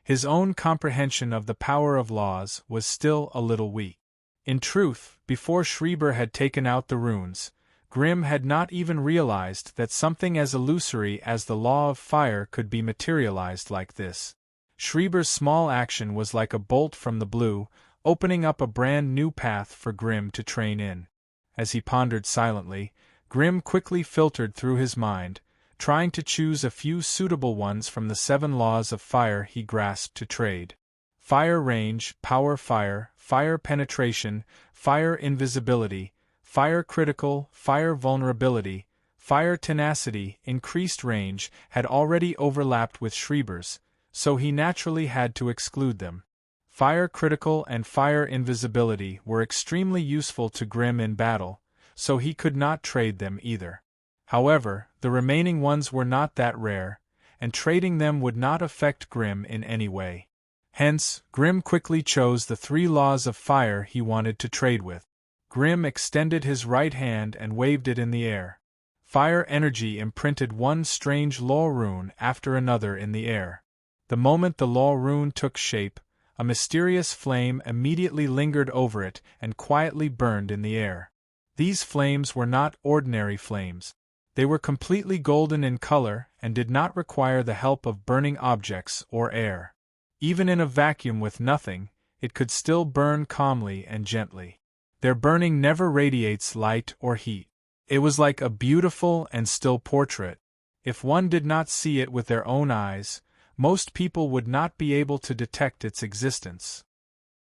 His own comprehension of the power of laws was still a little weak. In truth, before Schreiber had taken out the runes, Grimm had not even realized that something as illusory as the law of fire could be materialized like this. Schreiber's small action was like a bolt from the blue, opening up a brand new path for Grimm to train in. As he pondered silently, Grimm quickly filtered through his mind, trying to choose a few suitable ones from the 7 laws of fire he grasped to trade. Fire range, power fire, fire penetration, fire invisibility, fire critical, fire vulnerability, fire tenacity, increased range had already overlapped with Schreiber's, so he naturally had to exclude them. Fire critical and fire invisibility were extremely useful to Grimm in battle, so he could not trade them either. However, the remaining ones were not that rare, and trading them would not affect Grimm in any way. Hence, Grimm quickly chose the 3 laws of fire he wanted to trade with. Grimm extended his right hand and waved it in the air. Fire energy imprinted one strange law rune after another in the air. The moment the law rune took shape, A mysterious flame immediately lingered over it and quietly burned in the air. These flames were not ordinary flames. They were completely golden in color and did not require the help of burning objects or air. Even in a vacuum with nothing, it could still burn calmly and gently. Their burning never radiates light or heat. It was like a beautiful and still portrait. If one did not see it with their own eyes, most people would not be able to detect its existence.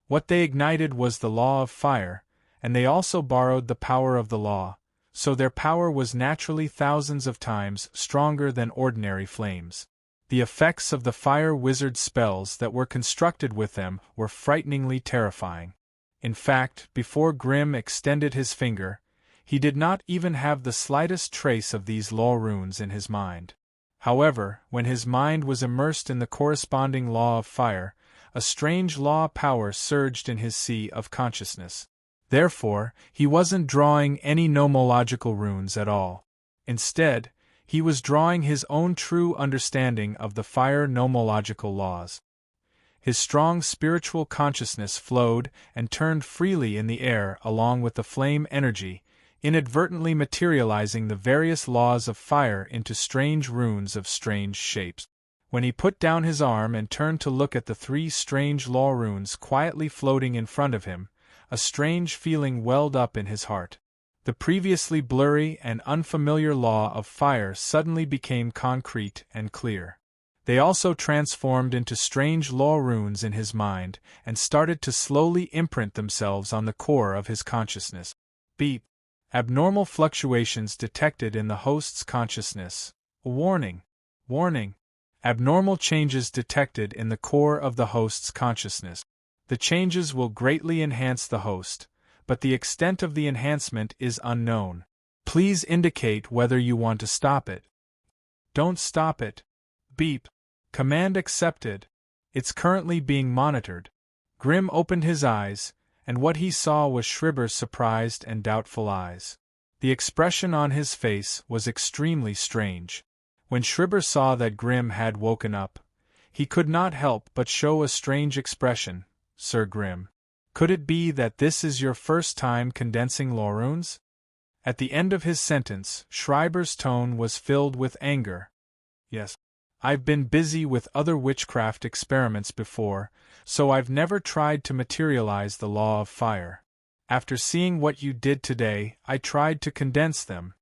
What they ignited was the law of fire, and they also borrowed the power of the law, so their power was naturally thousands of times stronger than ordinary flames. The effects of the fire wizard's spells that were constructed with them were frighteningly terrifying. In fact, before Grimm extended his finger, he did not even have the slightest trace of these law runes in his mind. However, when his mind was immersed in the corresponding law of fire, a strange law power surged in his sea of consciousness. Therefore, he wasn't drawing any nomological runes at all. Instead, he was drawing his own true understanding of the fire nomological laws. His strong spiritual consciousness flowed and turned freely in the air along with the flame energy, inadvertently materializing the various laws of fire into strange runes of strange shapes. When he put down his arm and turned to look at the 3 strange law runes quietly floating in front of him, a strange feeling welled up in his heart. The previously blurry and unfamiliar law of fire suddenly became concrete and clear. They also transformed into strange law runes in his mind and started to slowly imprint themselves on the core of his consciousness. Beep. Abnormal fluctuations detected in the host's consciousness. Warning. Warning. Abnormal changes detected in the core of the host's consciousness. The changes will greatly enhance the host, but the extent of the enhancement is unknown. Please indicate whether you want to stop it. Don't stop it. Beep. Command accepted. It's currently being monitored. Grimm opened his eyes, and what he saw was Schreiber's surprised and doubtful eyes. The expression on his face was extremely strange. When Schreiber saw that Grimm had woken up, he could not help but show a strange expression. Sir Grimm, could it be that this is your first time condensing law runes? At the end of his sentence, Schreiber's tone was filled with anger. Yes. I've been busy with other witchcraft experiments before, so I've never tried to materialize the law of fire. After seeing what you did today, I tried to condense them.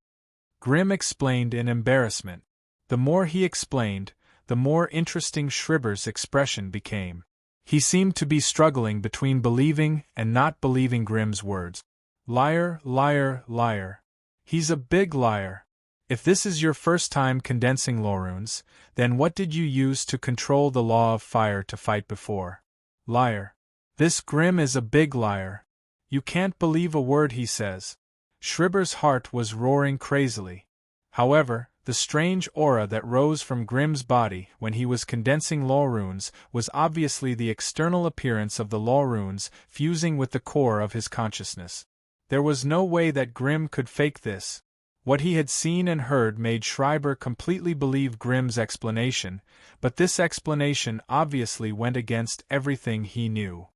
Grimm explained in embarrassment. The more he explained, the more interesting Schreiber's expression became. He seemed to be struggling between believing and not believing Grimm's words. Liar, liar, liar. He's a big liar. If this is your first time condensing law runes, then what did you use to control the law of fire to fight before? Liar. This Grimm is a big liar. You can't believe a word he says. Schreiber's heart was roaring crazily. However, the strange aura that rose from Grimm's body when he was condensing law runes was obviously the external appearance of the law runes fusing with the core of his consciousness. There was no way that Grimm could fake this. What he had seen and heard made Schreiber completely believe Grimm's explanation, but this explanation obviously went against everything he knew.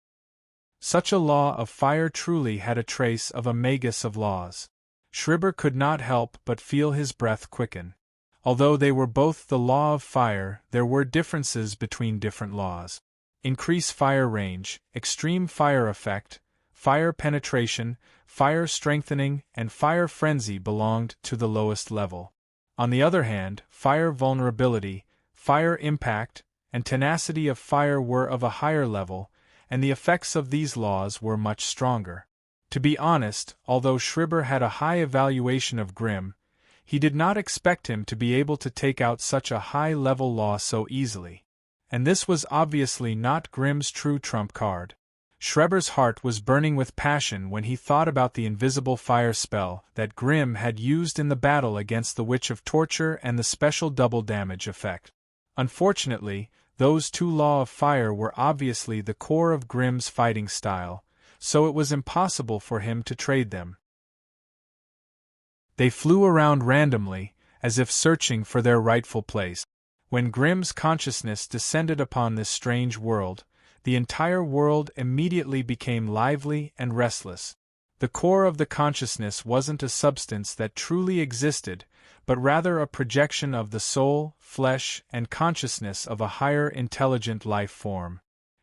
Such a law of fire truly had a trace of a magus of laws. Schreiber could not help but feel his breath quicken. Although they were both the law of fire, there were differences between different laws. Increase fire range, extreme fire effect, fire penetration, fire strengthening, and fire frenzy belonged to the lowest level. On the other hand, fire vulnerability, fire impact, and tenacity of fire were of a higher level, and the effects of these laws were much stronger. To be honest, although Schreiber had a high evaluation of Grimm, he did not expect him to be able to take out such a high-level law so easily. And this was obviously not Grimm's true trump card. Schreiber's heart was burning with passion when he thought about the invisible fire spell that Grimm had used in the battle against the Witch of Torture and the special double damage effect. Unfortunately, those 2 laws of fire were obviously the core of Grimm's fighting style, so it was impossible for him to trade them. They flew around randomly, as if searching for their rightful place. When Grimm's consciousness descended upon this strange world, the entire world immediately became lively and restless. The core of the consciousness wasn't a substance that truly existed, but rather a projection of the soul, flesh, and consciousness of a higher intelligent life form.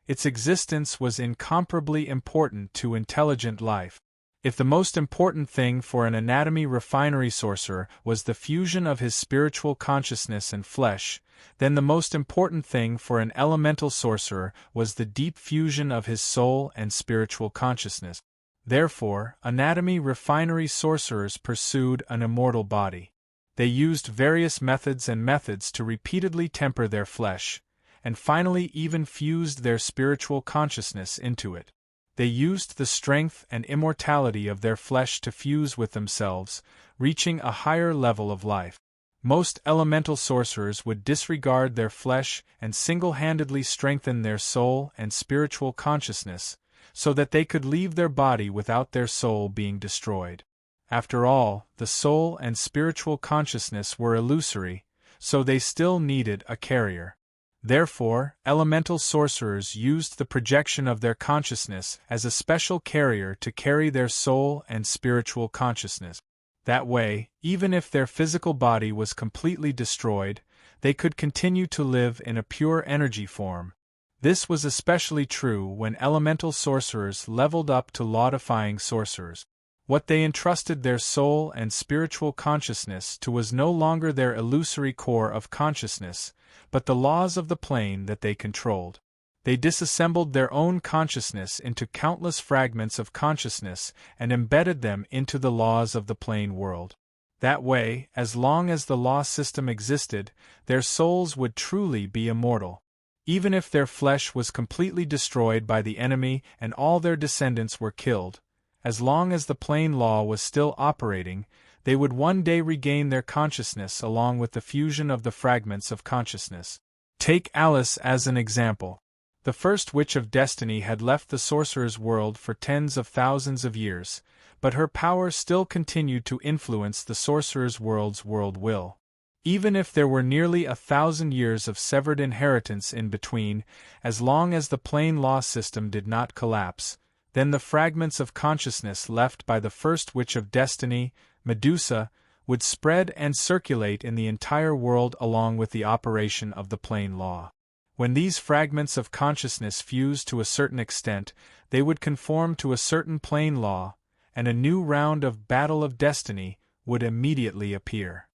Its existence was incomparably important to intelligent life. If the most important thing for an anatomy refinery sorcerer was the fusion of his spiritual consciousness and flesh, then the most important thing for an elemental sorcerer was the deep fusion of his soul and spiritual consciousness. Therefore, anatomy refinery sorcerers pursued an immortal body. They used various methods to repeatedly temper their flesh, and finally even fused their spiritual consciousness into it. They used the strength and immortality of their flesh to fuse with themselves, reaching a higher level of life. Most elemental sorcerers would disregard their flesh and single-handedly strengthen their soul and spiritual consciousness, so that they could leave their body without their soul being destroyed. After all, the soul and spiritual consciousness were illusory, so they still needed a carrier. Therefore, elemental sorcerers used the projection of their consciousness as a special carrier to carry their soul and spiritual consciousness. That way, even if their physical body was completely destroyed, they could continue to live in a pure energy form. This was especially true when elemental sorcerers leveled up to law-defying sorcerers. What they entrusted their soul and spiritual consciousness to was no longer their illusory core of consciousness, but the laws of the plane that they controlled. They disassembled their own consciousness into countless fragments of consciousness and embedded them into the laws of the plane world. That way, as long as the law system existed, their souls would truly be immortal. Even if their flesh was completely destroyed by the enemy and all their descendants were killed, as long as the plane law was still operating, they would one day regain their consciousness along with the fusion of the fragments of consciousness. Take Alice as an example. The first Witch of Destiny had left the sorcerer's world for tens of thousands of years, but her power still continued to influence the sorcerer's world's world will. Even if there were nearly 1,000 years of severed inheritance in between, as long as the plane law system did not collapse, then the fragments of consciousness left by the first Witch of Destiny, Medusa, would spread and circulate in the entire world along with the operation of the plane law. When these fragments of consciousness fused to a certain extent, they would conform to a certain plane law, and a new round of Battle of Destiny would immediately appear.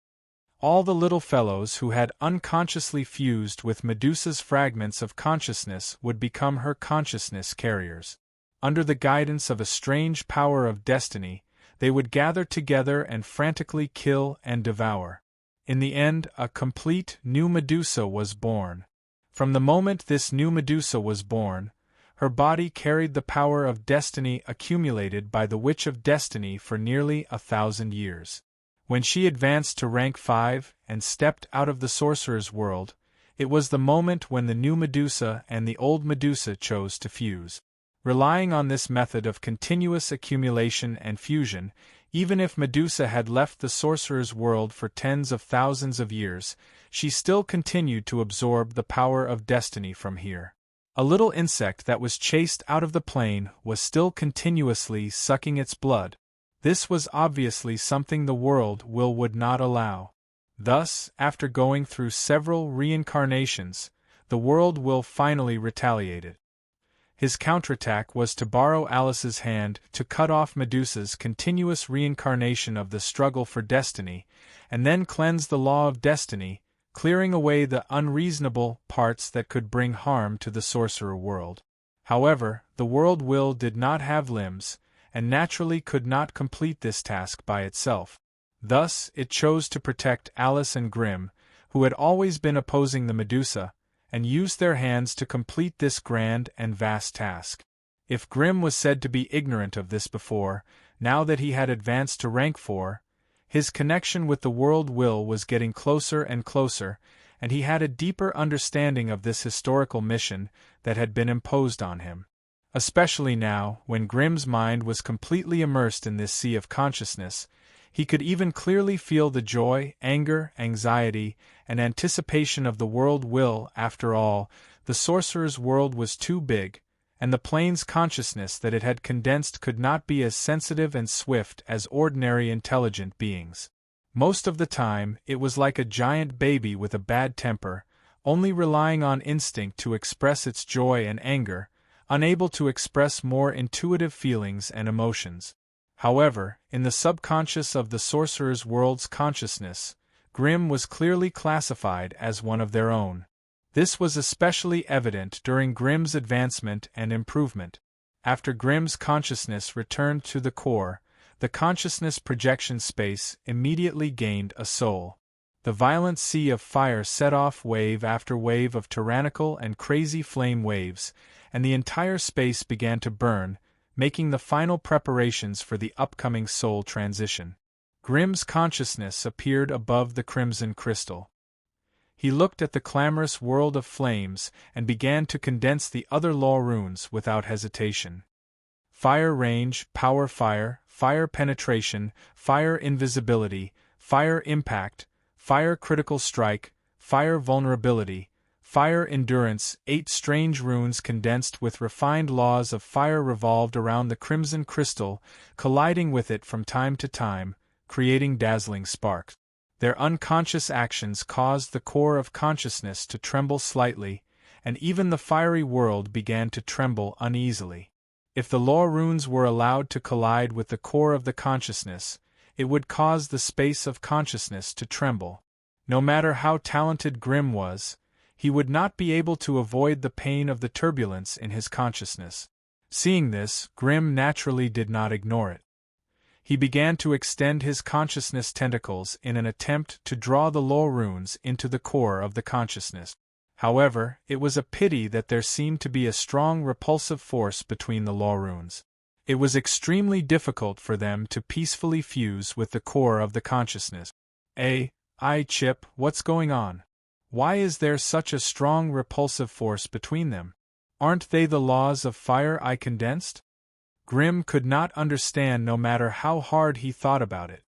All the little fellows who had unconsciously fused with Medusa's fragments of consciousness would become her consciousness carriers. Under the guidance of a strange power of destiny, they would gather together and frantically kill and devour. In the end, a complete new Medusa was born. From the moment this new Medusa was born, her body carried the power of destiny accumulated by the Witch of Destiny for nearly 1,000 years. When she advanced to rank 5 and stepped out of the sorcerer's world, it was the moment when the new Medusa and the old Medusa chose to fuse. Relying on this method of continuous accumulation and fusion, even if Medusa had left the sorcerer's world for tens of thousands of years, she still continued to absorb the power of destiny from here. A little insect that was chased out of the plane was still continuously sucking its blood. This was obviously something the world will would not allow. Thus, after going through several reincarnations, the world will finally retaliated. His counterattack was to borrow Alice's hand to cut off Medusa's continuous reincarnation of the struggle for destiny, and then cleanse the law of destiny, clearing away the unreasonable parts that could bring harm to the sorcerer world. However, the world will did not have limbs, and naturally could not complete this task by itself. Thus, it chose to protect Alice and Grimm, who had always been opposing the Medusa, and used their hands to complete this grand and vast task. If Grimm was said to be ignorant of this before, now that he had advanced to rank 4, his connection with the world will was getting closer and closer, and he had a deeper understanding of this historical mission that had been imposed on him. Especially now, when Grimm's mind was completely immersed in this sea of consciousness, he could even clearly feel the joy, anger, anxiety, and anticipation of the world will. After all, The sorcerer's world was too big, and the plane's consciousness that it had condensed could not be as sensitive and swift as ordinary intelligent beings. Most of the time, it was like a giant baby with a bad temper, only relying on instinct to express its joy and anger, unable to express more intuitive feelings and emotions. However, in the subconscious of the sorcerer's world's consciousness, Grimm was clearly classified as one of their own. This was especially evident during Grimm's advancement and improvement. After Grimm's consciousness returned to the core, the consciousness projection space immediately gained a soul. The violent sea of fire set off wave after wave of tyrannical and crazy flame waves, and the entire space began to burn, making the final preparations for the upcoming soul transition. Grimm's consciousness appeared above the crimson crystal. He looked at the clamorous world of flames and began to condense the other law runes without hesitation. Fire range, power fire, fire penetration, fire invisibility, fire impact, fire critical strike, fire vulnerability, fire endurance. 8 strange runes condensed with refined laws of fire revolved around the crimson crystal, colliding with it from time to time, creating dazzling sparks. Their unconscious actions caused the core of consciousness to tremble slightly, and even the fiery world began to tremble uneasily. If the law runes were allowed to collide with the core of the consciousness, it would cause the space of consciousness to tremble. No matter how talented Grimm was, he would not be able to avoid the pain of the turbulence in his consciousness. Seeing this, Grimm naturally did not ignore it. He began to extend his consciousness tentacles in an attempt to draw the law runes into the core of the consciousness. However, it was a pity that there seemed to be a strong repulsive force between the law runes. It was extremely difficult for them to peacefully fuse with the core of the consciousness. Chip, what's going on? Why is there such a strong repulsive force between them? Aren't they the laws of fire I condensed? Grimm could not understand no matter how hard he thought about it.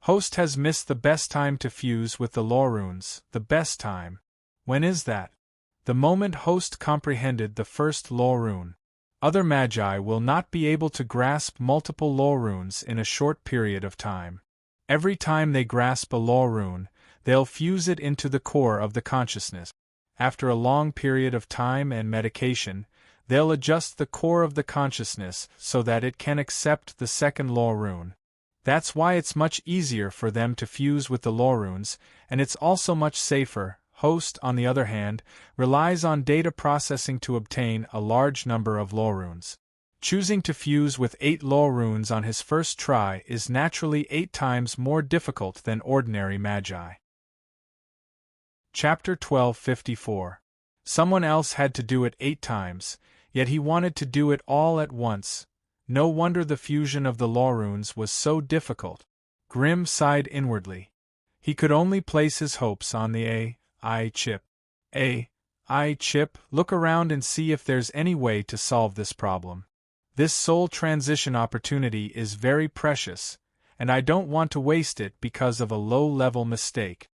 Host has missed the best time to fuse with the law runes. The best time. When is that? The moment Host comprehended the first law rune. Other magi will not be able to grasp multiple law runes in a short period of time. Every time they grasp a law rune, they'll fuse it into the core of the consciousness. After a long period of time and medication, they'll adjust the core of the consciousness so that it can accept the second law rune. That's why it's much easier for them to fuse with the law runes, and it's also much safer. Host, on the other hand, relies on data processing to obtain a large number of law runes. Choosing to fuse with 8 law runes on his first try is naturally 8 times more difficult than ordinary magi. Chapter 1254. Someone else had to do it 8 times, yet he wanted to do it all at once. No wonder the fusion of the law runes was so difficult. Grimm sighed inwardly. He could only place his hopes on the chip. Chip, look around and see if there's any way to solve this problem. This soul transition opportunity is very precious, and I don't want to waste it because of a low-level mistake.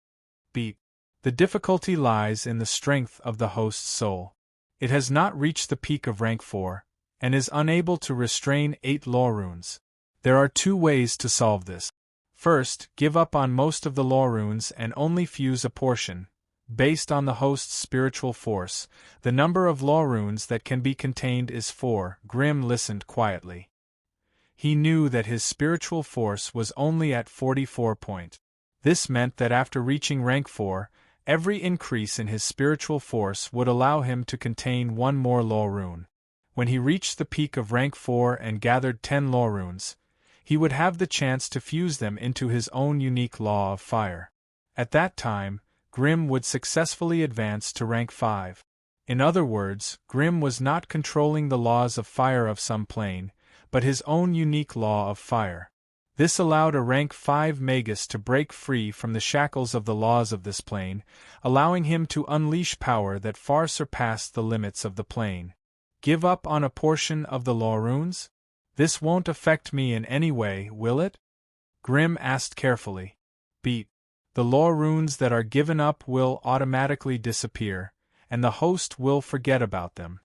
The difficulty lies in the strength of the host's soul. It has not reached the peak of rank 4, and is unable to restrain 8 law runes. There are 2 ways to solve this. First, give up on most of the law runes and only fuse a portion. Based on the host's spiritual force, the number of law runes that can be contained is 4. Grimm listened quietly. He knew that his spiritual force was only at 44 point. This meant that after reaching rank 4, every increase in his spiritual force would allow him to contain 1 more law rune. When he reached the peak of rank 4 and gathered 10 law runes, he would have the chance to fuse them into his own unique law of fire. At that time, Grimm would successfully advance to rank 5. In other words, Grimm was not controlling the laws of fire of some plane, but his own unique law of fire. This allowed a rank 5 magus to break free from the shackles of the laws of this plane, allowing him to unleash power that far surpassed the limits of the plane. Give up on a portion of the law runes? This won't affect me in any way, will it? Grimm asked carefully. The law runes that are given up will automatically disappear, and the host will forget about them.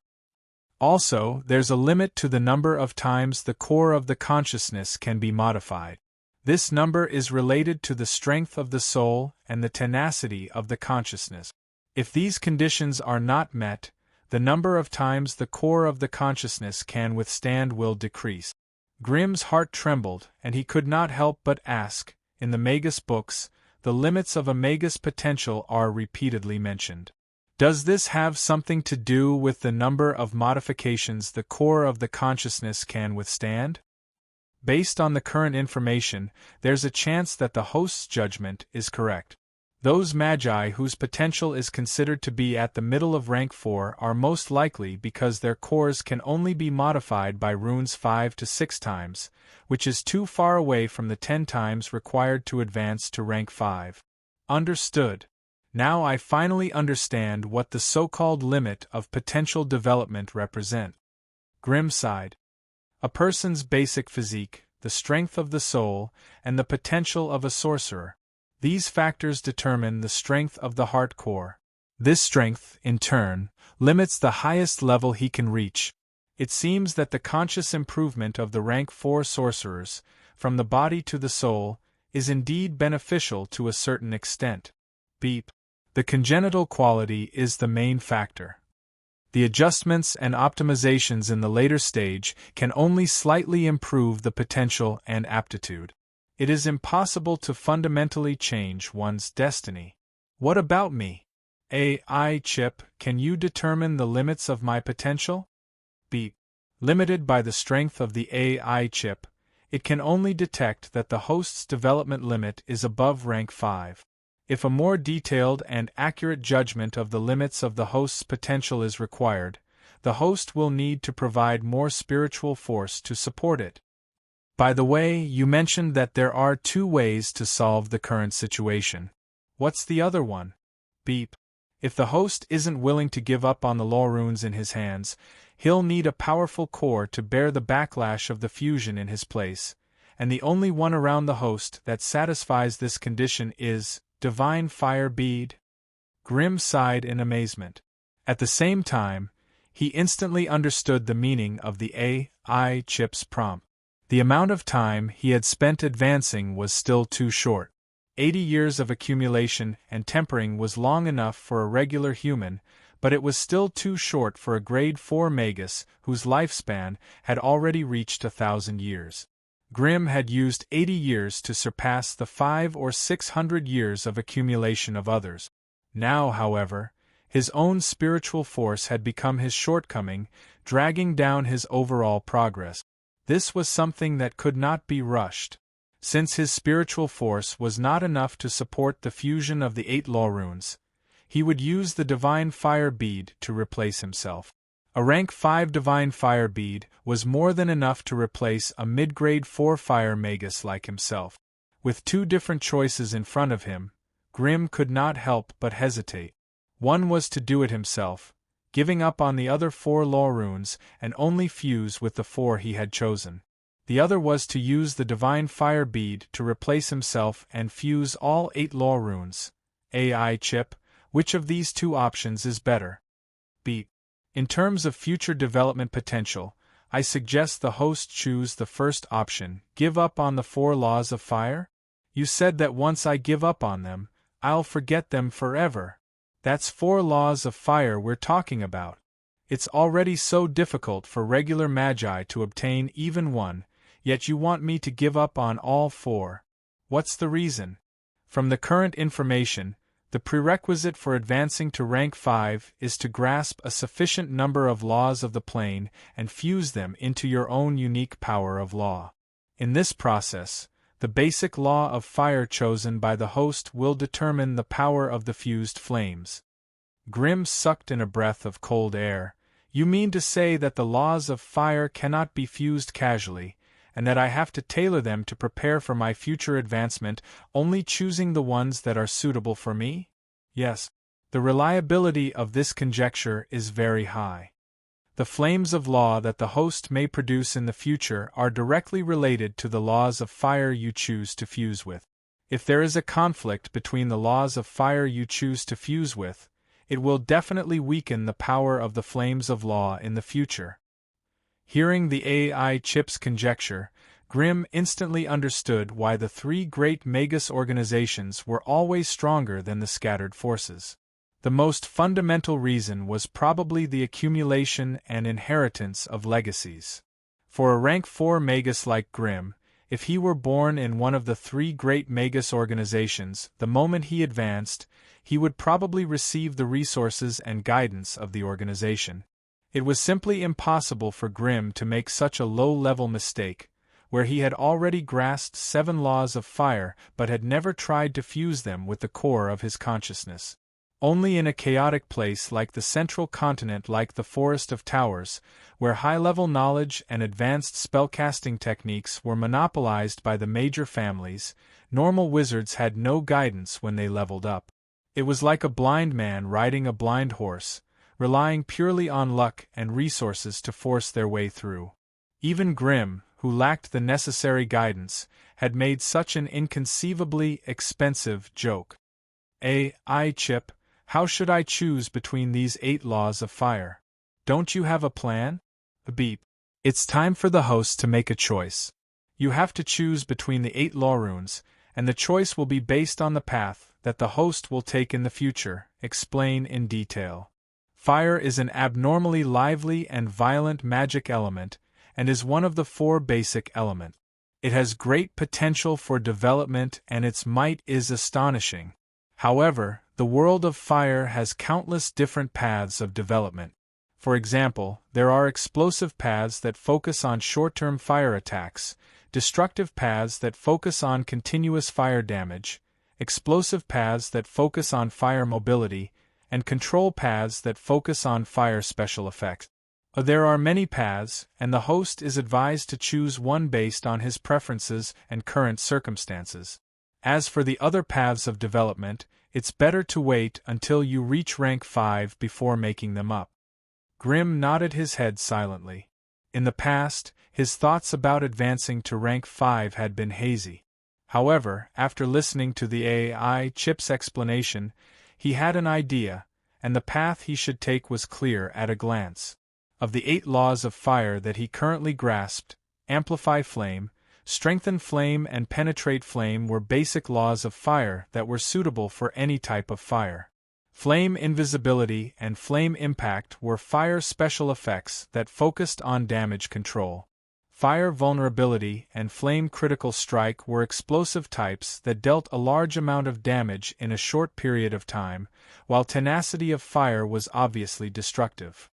Also, there's a limit to the number of times the core of the consciousness can be modified. This number is related to the strength of the soul and the tenacity of the consciousness. If these conditions are not met, the number of times the core of the consciousness can withstand will decrease. Grimm's heart trembled, and he could not help but ask, in the Magus books, the limits of a Magus potential are repeatedly mentioned. Does this have something to do with the number of modifications the core of the consciousness can withstand? Based on the current information, there's a chance that the host's judgment is correct. Those magi whose potential is considered to be at the middle of rank 4 are most likely because their cores can only be modified by runes 5 to 6 times, which is too far away from the 10 times required to advance to rank 5. Understood. Now I finally understand what the so-called limit of potential development represent. Grimm sighed. A person's basic physique, the strength of the soul, and the potential of a sorcerer. These factors determine the strength of the heart core. This strength, in turn, limits the highest level he can reach. It seems that the conscious improvement of the rank 4 sorcerers, from the body to the soul, is indeed beneficial to a certain extent. Beep. The congenital quality is the main factor. The adjustments and optimizations in the later stage can only slightly improve the potential and aptitude. It is impossible to fundamentally change one's destiny. What about me? AI chip, can you determine the limits of my potential? Beep. Limited by the strength of the AI chip, it can only detect that the host's development limit is above rank 5. If a more detailed and accurate judgment of the limits of the host's potential is required, the host will need to provide more spiritual force to support it. By the way, you mentioned that there are 2 ways to solve the current situation. What's the other one? Beep. If the host isn't willing to give up on the law runes in his hands, he'll need a powerful core to bear the backlash of the fusion in his place, and the only one around the host that satisfies this condition is Divine Fire Bead. Grimm sighed in amazement. At the same time, he instantly understood the meaning of the AI chip's prompt. The amount of time he had spent advancing was still too short. 80 years of accumulation and tempering was long enough for a regular human, but it was still too short for a grade 4 magus whose lifespan had already reached 1,000 years. Grimm had used 80 years to surpass the 500 or 600 years of accumulation of others. Now, however, his own spiritual force had become his shortcoming, dragging down his overall progress. This was something that could not be rushed. Since his spiritual force was not enough to support the fusion of the 8 law runes, he would use the Divine Fire Bead to replace himself. A rank 5 Divine Fire Bead was more than enough to replace a mid-grade 4 Fire Magus like himself. With 2 different choices in front of him, Grimm could not help but hesitate. One was to do it himself, giving up on the other 4 law runes and only fuse with the 4 he had chosen. The other was to use the Divine Fire Bead to replace himself and fuse all 8 law runes. AI chip, which of these 2 options is better? Beep. In terms of future development potential, I suggest the host choose the first option, give up on the 4 laws of fire? You said that once I give up on them, I'll forget them forever. That's 4 laws of fire we're talking about. It's already so difficult for regular magi to obtain even one, yet you want me to give up on all 4. What's the reason? From the current information, the prerequisite for advancing to rank 5 is to grasp a sufficient number of laws of the plane and fuse them into your own unique power of law. In this process, the basic law of fire chosen by the host will determine the power of the fused flames. Grimm sucked in a breath of cold air. You mean to say that the laws of fire cannot be fused casually, and that I have to tailor them to prepare for my future advancement, only choosing the ones that are suitable for me? Yes. The reliability of this conjecture is very high. The flames of law that the host may produce in the future are directly related to the laws of fire you choose to fuse with. If there is a conflict between the laws of fire you choose to fuse with, it will definitely weaken the power of the flames of law in the future. Hearing the AI chip's conjecture, Grimm instantly understood why the three great Magus organizations were always stronger than the scattered forces. The most fundamental reason was probably the accumulation and inheritance of legacies. For a rank 4 Magus like Grimm, if he were born in one of the three great Magus organizations, the moment he advanced, he would probably receive the resources and guidance of the organization. It was simply impossible for Grimm to make such a low-level mistake, where he had already grasped 7 laws of fire but had never tried to fuse them with the core of his consciousness. Only in a chaotic place like the central continent, like the Forest of Towers, where high-level knowledge and advanced spellcasting techniques were monopolized by the major families, normal wizards had no guidance when they leveled up. It was like a blind man riding a blind horse, relying purely on luck and resources to force their way through. Even Grimm, who lacked the necessary guidance, had made such an inconceivably expensive joke. AI chip, how should I choose between these 8 laws of fire? Don't you have a plan? Beep. It's time for the host to make a choice. You have to choose between the 8 law runes, and the choice will be based on the path that the host will take in the future. Explain in detail. Fire is an abnormally lively and violent magic element, and is one of the 4 basic elements. It has great potential for development and its might is astonishing. However, the world of fire has countless different paths of development. For example, there are explosive paths that focus on short-term fire attacks, destructive paths that focus on continuous fire damage, explosive paths that focus on fire mobility, and control paths that focus on fire special effects. There are many paths, and the host is advised to choose one based on his preferences and current circumstances. As for the other paths of development, it's better to wait until you reach rank 5 before making them up. Grimm nodded his head silently. In the past, his thoughts about advancing to rank 5 had been hazy. However, after listening to the AI chip's explanation, he had an idea, and the path he should take was clear at a glance. Of the 8 laws of fire that he currently grasped, amplify flame, strengthen flame and penetrate flame were basic laws of fire that were suitable for any type of fire. Flame invisibility and flame impact were fire special effects that focused on damage control. Fire vulnerability and flame critical strike were explosive types that dealt a large amount of damage in a short period of time, while tenacity of fire was obviously destructive.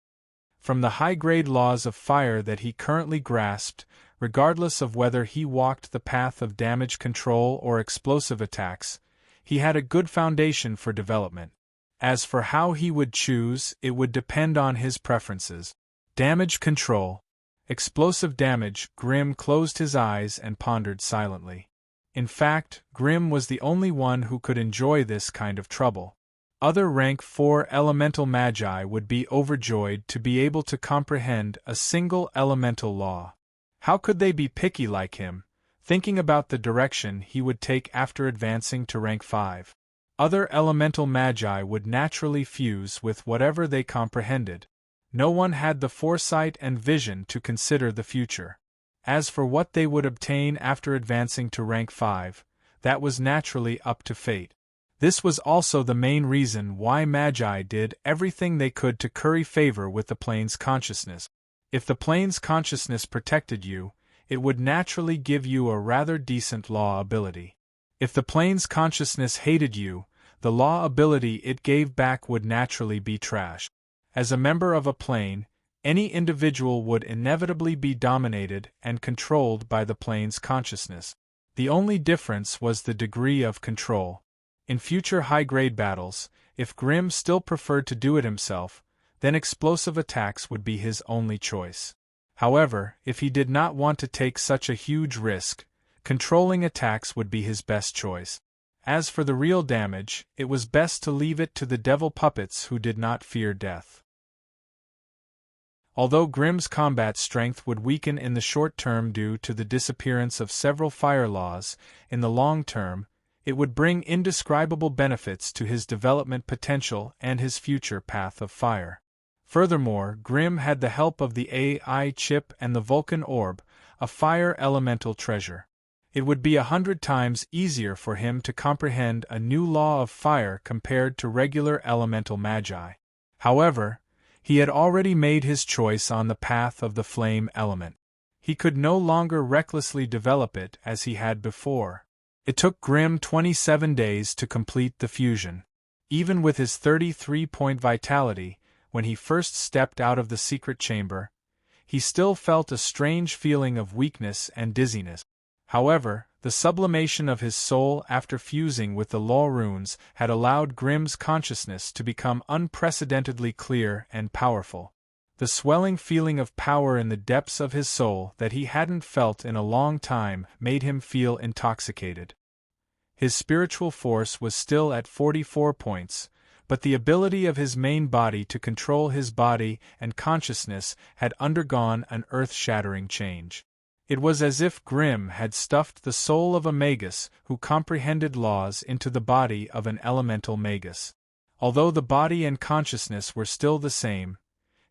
From the high-grade laws of fire that he currently grasped, regardless of whether he walked the path of damage control or explosive attacks, he had a good foundation for development. As for how he would choose, it would depend on his preferences. Damage control. Explosive damage. Grimm closed his eyes and pondered silently. In fact, Grimm was the only one who could enjoy this kind of trouble. Other rank 4 elemental magi would be overjoyed to be able to comprehend a single elemental law. How could they be picky like him, thinking about the direction he would take after advancing to rank 5? Other elemental magi would naturally fuse with whatever they comprehended. No one had the foresight and vision to consider the future. As for what they would obtain after advancing to rank 5, that was naturally up to fate. This was also the main reason why Magi did everything they could to curry favor with the plane's consciousness. If the plane's consciousness protected you, it would naturally give you a rather decent law ability. If the plane's consciousness hated you, the law ability it gave back would naturally be trash. As a member of a plane, any individual would inevitably be dominated and controlled by the plane's consciousness. The only difference was the degree of control. In future high-grade battles, if Grimm still preferred to do it himself, then explosive attacks would be his only choice. However, if he did not want to take such a huge risk, controlling attacks would be his best choice. As for the real damage, it was best to leave it to the devil puppets who did not fear death. Although Grimm's combat strength would weaken in the short term due to the disappearance of several fire laws, in the long term, It would bring indescribable benefits to his development potential and his future path of fire. Furthermore, Grimm had the help of the AI chip and the Vulcan orb, a fire elemental treasure. It would be 100 times easier for him to comprehend a new law of fire compared to regular elemental magi. However, he had already made his choice on the path of the flame element. He could no longer recklessly develop it as he had before. It took Grimm 27 days to complete the fusion. Even with his 33-point vitality, when he first stepped out of the secret chamber, he still felt a strange feeling of weakness and dizziness. However, the sublimation of his soul after fusing with the law runes had allowed Grimm's consciousness to become unprecedentedly clear and powerful. The swelling feeling of power in the depths of his soul that he hadn't felt in a long time made him feel intoxicated. His spiritual force was still at 44 points, but the ability of his main body to control his body and consciousness had undergone an earth-shattering change. It was as if Grimm had stuffed the soul of a magus who comprehended laws into the body of an elemental magus. Although the body and consciousness were still the same,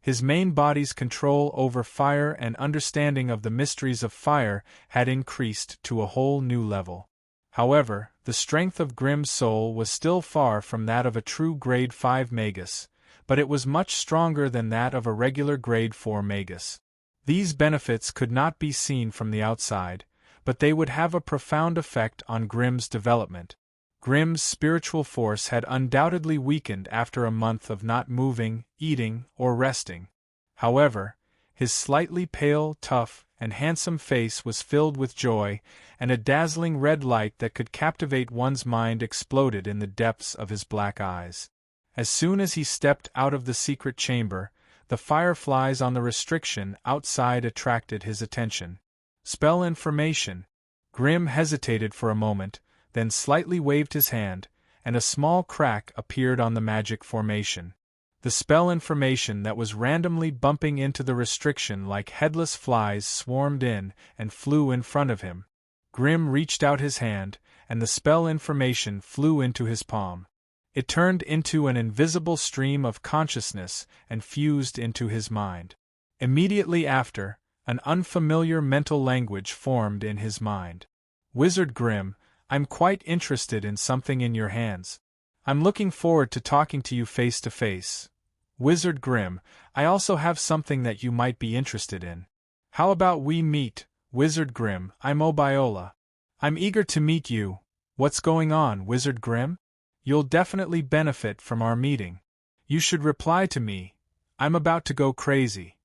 his main body's control over fire and understanding of the mysteries of fire had increased to a whole new level. However, the strength of Grimm's soul was still far from that of a true Grade 5 magus, but it was much stronger than that of a regular Grade 4 magus. These benefits could not be seen from the outside, but they would have a profound effect on Grimm's development. Grimm's spiritual force had undoubtedly weakened after a month of not moving, eating, or resting. However, his slightly pale, tough, and handsome face was filled with joy, and a dazzling red light that could captivate one's mind exploded in the depths of his black eyes. As soon as he stepped out of the secret chamber, the fireflies on the restriction outside attracted his attention. Spell information. Grimm hesitated for a moment, then slightly waved his hand, and a small crack appeared on the magic formation. The spell information that was randomly bumping into the restriction like headless flies swarmed in and flew in front of him. Grimm reached out his hand, and the spell information flew into his palm. It turned into an invisible stream of consciousness and fused into his mind. Immediately after, an unfamiliar mental language formed in his mind. Wizard Grimm, I'm quite interested in something in your hands. I'm looking forward to talking to you face to face. Wizard Grimm, I also have something that you might be interested in. How about we meet, Wizard Grimm? I'm Obiola. I'm eager to meet you. What's going on, Wizard Grimm? You'll definitely benefit from our meeting. You should reply to me. I'm about to go crazy.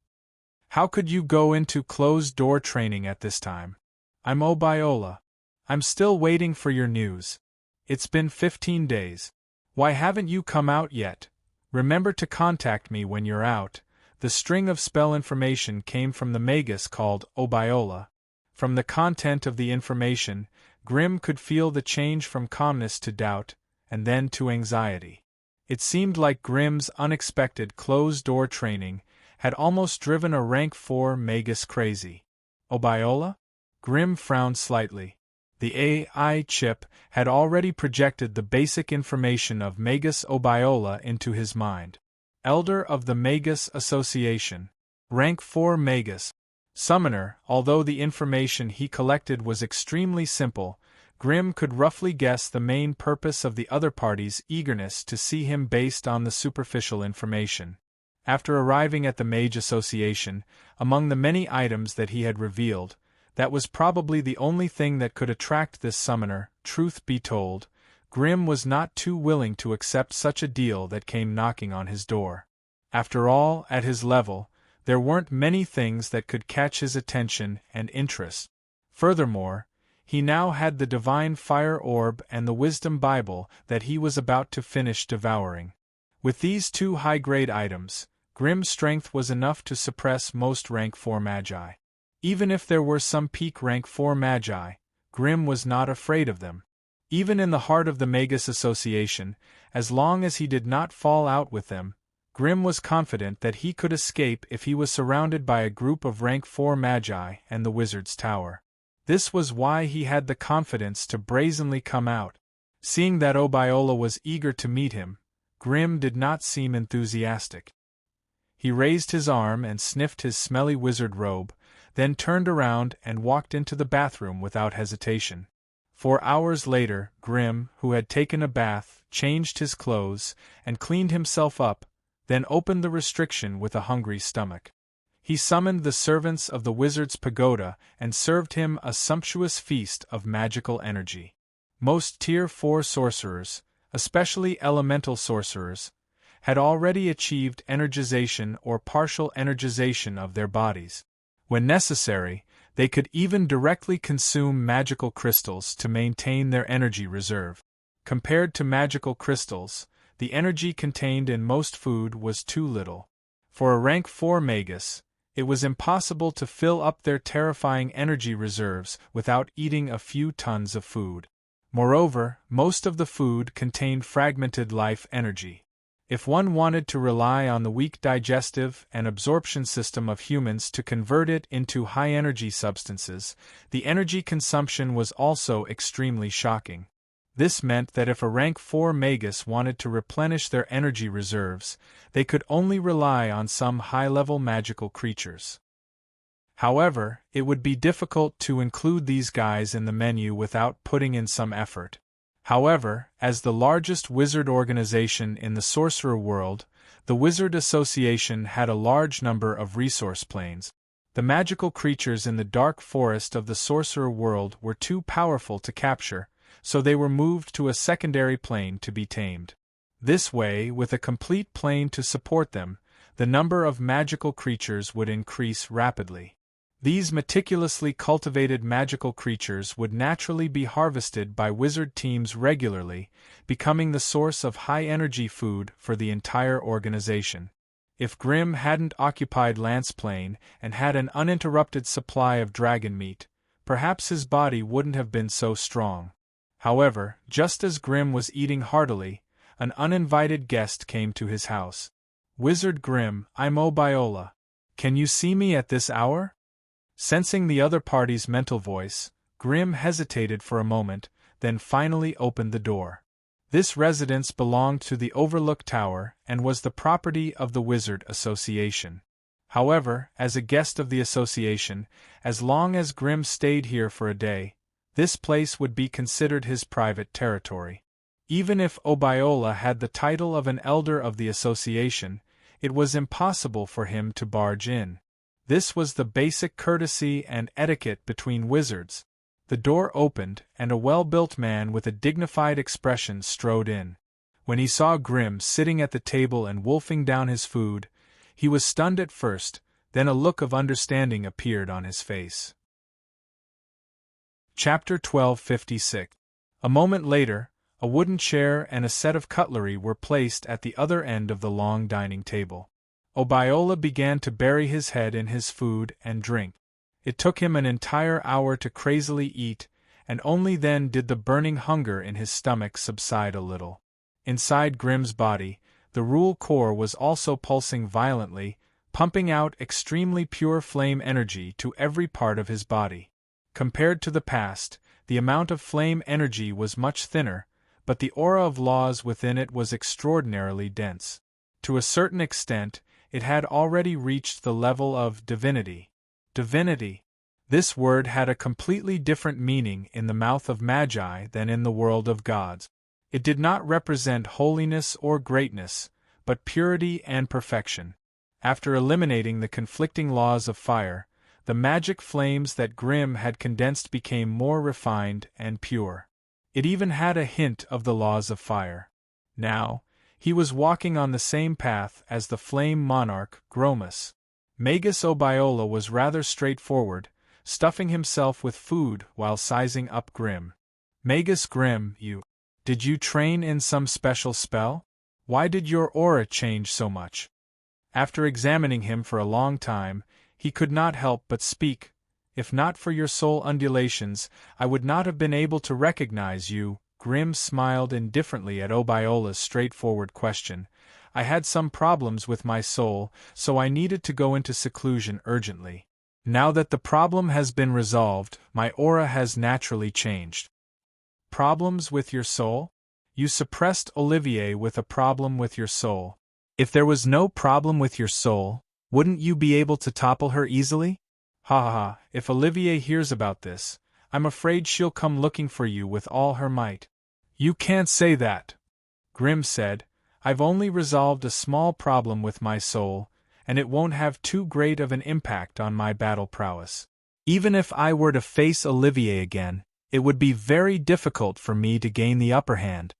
How could you go into closed-door training at this time? I'm Obiola. I'm still waiting for your news. It's been 15 days. Why haven't you come out yet? Remember to contact me when you're out. The string of spell information came from the magus called Obiola. From the content of the information, Grimm could feel the change from calmness to doubt, and then to anxiety. It seemed like Grimm's unexpected closed-door training had almost driven a rank 4 magus crazy. Obiola? Grimm frowned slightly. The AI chip had already projected the basic information of Magus Obiola into his mind. Elder of the Magus Association. Rank 4 Magus. Summoner. Although the information he collected was extremely simple, Grimm could roughly guess the main purpose of the other party's eagerness to see him based on the superficial information. After arriving at the Mage Association, among the many items that he had revealed, that was probably the only thing that could attract this summoner. Truth be told, Grimm was not too willing to accept such a deal that came knocking on his door. After all, at his level, there weren't many things that could catch his attention and interest. Furthermore, he now had the Divine Fire Orb and the Wisdom Bible that he was about to finish devouring. With these two high-grade items, Grimm's strength was enough to suppress most Rank 4 Magi. Even if there were some peak Rank 4 Magi, Grimm was not afraid of them. Even in the heart of the Magus Association, as long as he did not fall out with them, Grimm was confident that he could escape if he was surrounded by a group of Rank 4 Magi and the Wizard's Tower. This was why he had the confidence to brazenly come out. Seeing that Obiola was eager to meet him, Grim did not seem enthusiastic. He raised his arm and sniffed his smelly wizard robe, then turned around and walked into the bathroom without hesitation. 4 hours later, Grim, who had taken a bath, changed his clothes, and cleaned himself up, then opened the restriction with a hungry stomach. He summoned the servants of the wizard's pagoda and served him a sumptuous feast of magical energy. Most Tier 4 sorcerers, especially elemental sorcerers, had already achieved energization or partial energization of their bodies. When necessary, they could even directly consume magical crystals to maintain their energy reserve. Compared to magical crystals, the energy contained in most food was too little. For a rank 4 magus, it was impossible to fill up their terrifying energy reserves without eating a few tons of food. Moreover, most of the food contained fragmented life energy. If one wanted to rely on the weak digestive and absorption system of humans to convert it into high-energy substances, the energy consumption was also extremely shocking. This meant that if a rank 4 magus wanted to replenish their energy reserves, they could only rely on some high-level magical creatures. However, it would be difficult to include these guys in the menu without putting in some effort. However, as the largest wizard organization in the sorcerer world, the Wizard Association had a large number of resource planes. The magical creatures in the dark forest of the sorcerer world were too powerful to capture, so they were moved to a secondary plane to be tamed. This way, with a complete plane to support them, the number of magical creatures would increase rapidly. These meticulously cultivated magical creatures would naturally be harvested by wizard teams regularly, becoming the source of high-energy food for the entire organization. If Grim hadn't occupied Lance Plain and had an uninterrupted supply of dragon meat, perhaps his body wouldn't have been so strong. However, just as Grim was eating heartily, an uninvited guest came to his house. "Wizard Grim, I'm Obiola. Can you see me at this hour?" Sensing the other party's mental voice, Grim hesitated for a moment, then finally opened the door. This residence belonged to the Overlook Tower and was the property of the Wizard Association. However, as a guest of the association, as long as Grim stayed here for a day, this place would be considered his private territory. Even if Obiola had the title of an elder of the association, it was impossible for him to barge in. This was the basic courtesy and etiquette between wizards. The door opened, and a well-built man with a dignified expression strode in. When he saw Grim sitting at the table and wolfing down his food, he was stunned at first, then a look of understanding appeared on his face. Chapter 1256. A moment later, a wooden chair and a set of cutlery were placed at the other end of the long dining table. Obiola began to bury his head in his food and drink. It took him an entire hour to crazily eat, and only then did the burning hunger in his stomach subside a little. Inside Grim's body, the rule core was also pulsing violently, pumping out extremely pure flame energy to every part of his body. Compared to the past, the amount of flame energy was much thinner, but the aura of laws within it was extraordinarily dense. To a certain extent, it had already reached the level of divinity. Divinity. This word had a completely different meaning in the mouth of magi than in the world of gods. It did not represent holiness or greatness, but purity and perfection. After eliminating the conflicting laws of fire, the magic flames that Grim had condensed became more refined and pure. It even had a hint of the laws of fire. Now, he was walking on the same path as the flame monarch, Gromus. Magus Obiola was rather straightforward, stuffing himself with food while sizing up Grim. "Magus Grim, did you train in some special spell? Why did your aura change so much?" After examining him for a long time, he could not help but speak. "If not for your soul undulations, I would not have been able to recognize you." Grim smiled indifferently at Obiola's straightforward question. "I had some problems with my soul, so I needed to go into seclusion urgently. Now that the problem has been resolved, my aura has naturally changed." "Problems with your soul?" You suppressed Olivier with a problem with your soul. If there was no problem with your soul, wouldn't you be able to topple her easily? Ha ha ha, if Olivier hears about this, I'm afraid she'll come looking for you with all her might. You can't say that, Grimm said. I've only resolved a small problem with my soul, and it won't have too great of an impact on my battle prowess. Even if I were to face Olivier again, it would be very difficult for me to gain the upper hand.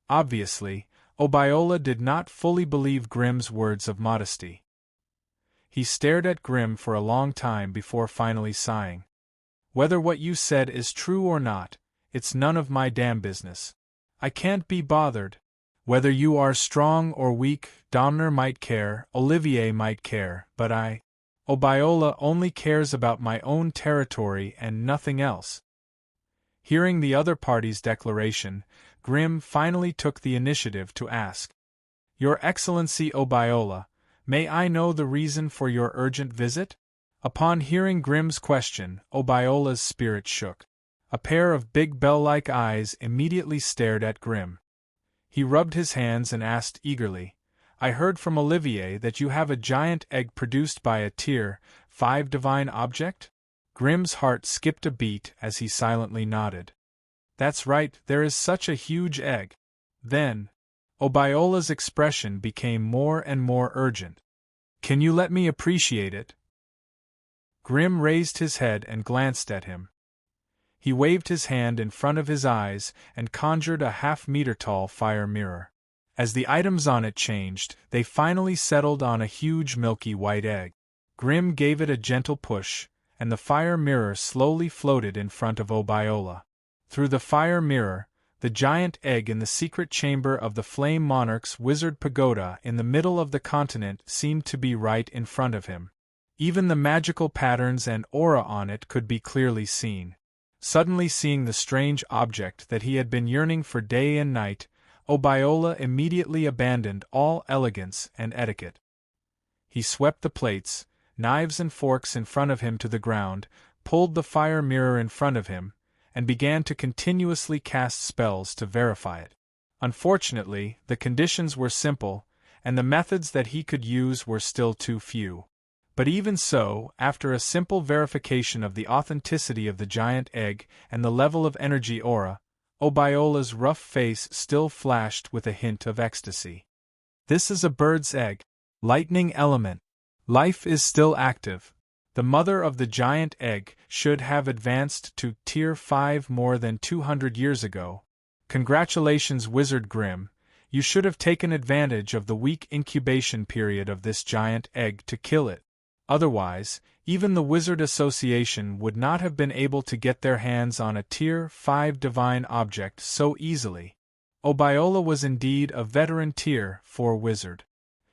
Obviously, Obiola did not fully believe Grimm's words of modesty. He stared at Grimm for a long time before finally sighing. Whether what you said is true or not, it's none of my damn business. I can't be bothered. Whether you are strong or weak, Domner might care, Olivier might care, but Obiola only cares about my own territory and nothing else. Hearing the other party's declaration, Grimm finally took the initiative to ask, Your Excellency Obiola, may I know the reason for your urgent visit? Upon hearing Grimm's question, Obiola's spirit shook. A pair of big bell-like eyes immediately stared at Grimm. He rubbed his hands and asked eagerly, I heard from Olivier that you have a giant egg produced by a Tier 5 divine object? Grimm's heart skipped a beat as he silently nodded. That's right, there is such a huge egg. Then, Obiola's expression became more and more urgent. Can you let me appreciate it? Grimm raised his head and glanced at him. He waved his hand in front of his eyes and conjured a half-meter-tall fire mirror. As the items on it changed, they finally settled on a huge milky white egg. Grimm gave it a gentle push, and the fire mirror slowly floated in front of Obiola. Through the fire mirror, the giant egg in the secret chamber of the Flame Monarch's wizard pagoda in the middle of the continent seemed to be right in front of him. Even the magical patterns and aura on it could be clearly seen. Suddenly seeing the strange object that he had been yearning for day and night, Obiola immediately abandoned all elegance and etiquette. He swept the plates, knives and forks in front of him to the ground, pulled the fire mirror in front of him, and began to continuously cast spells to verify it. Unfortunately, the conditions were simple, and the methods that he could use were still too few. But even so, after a simple verification of the authenticity of the giant egg and the level of energy aura, Obiola's rough face still flashed with a hint of ecstasy. This is a bird's egg. Lightning element. Life is still active. The mother of the giant egg should have advanced to Tier 5 more than 200 years ago. Congratulations, Wizard Grimm. You should have taken advantage of the weak incubation period of this giant egg to kill it. Otherwise, even the Wizard Association would not have been able to get their hands on a Tier 5 divine object so easily. Obiola was indeed a veteran Tier 4 wizard.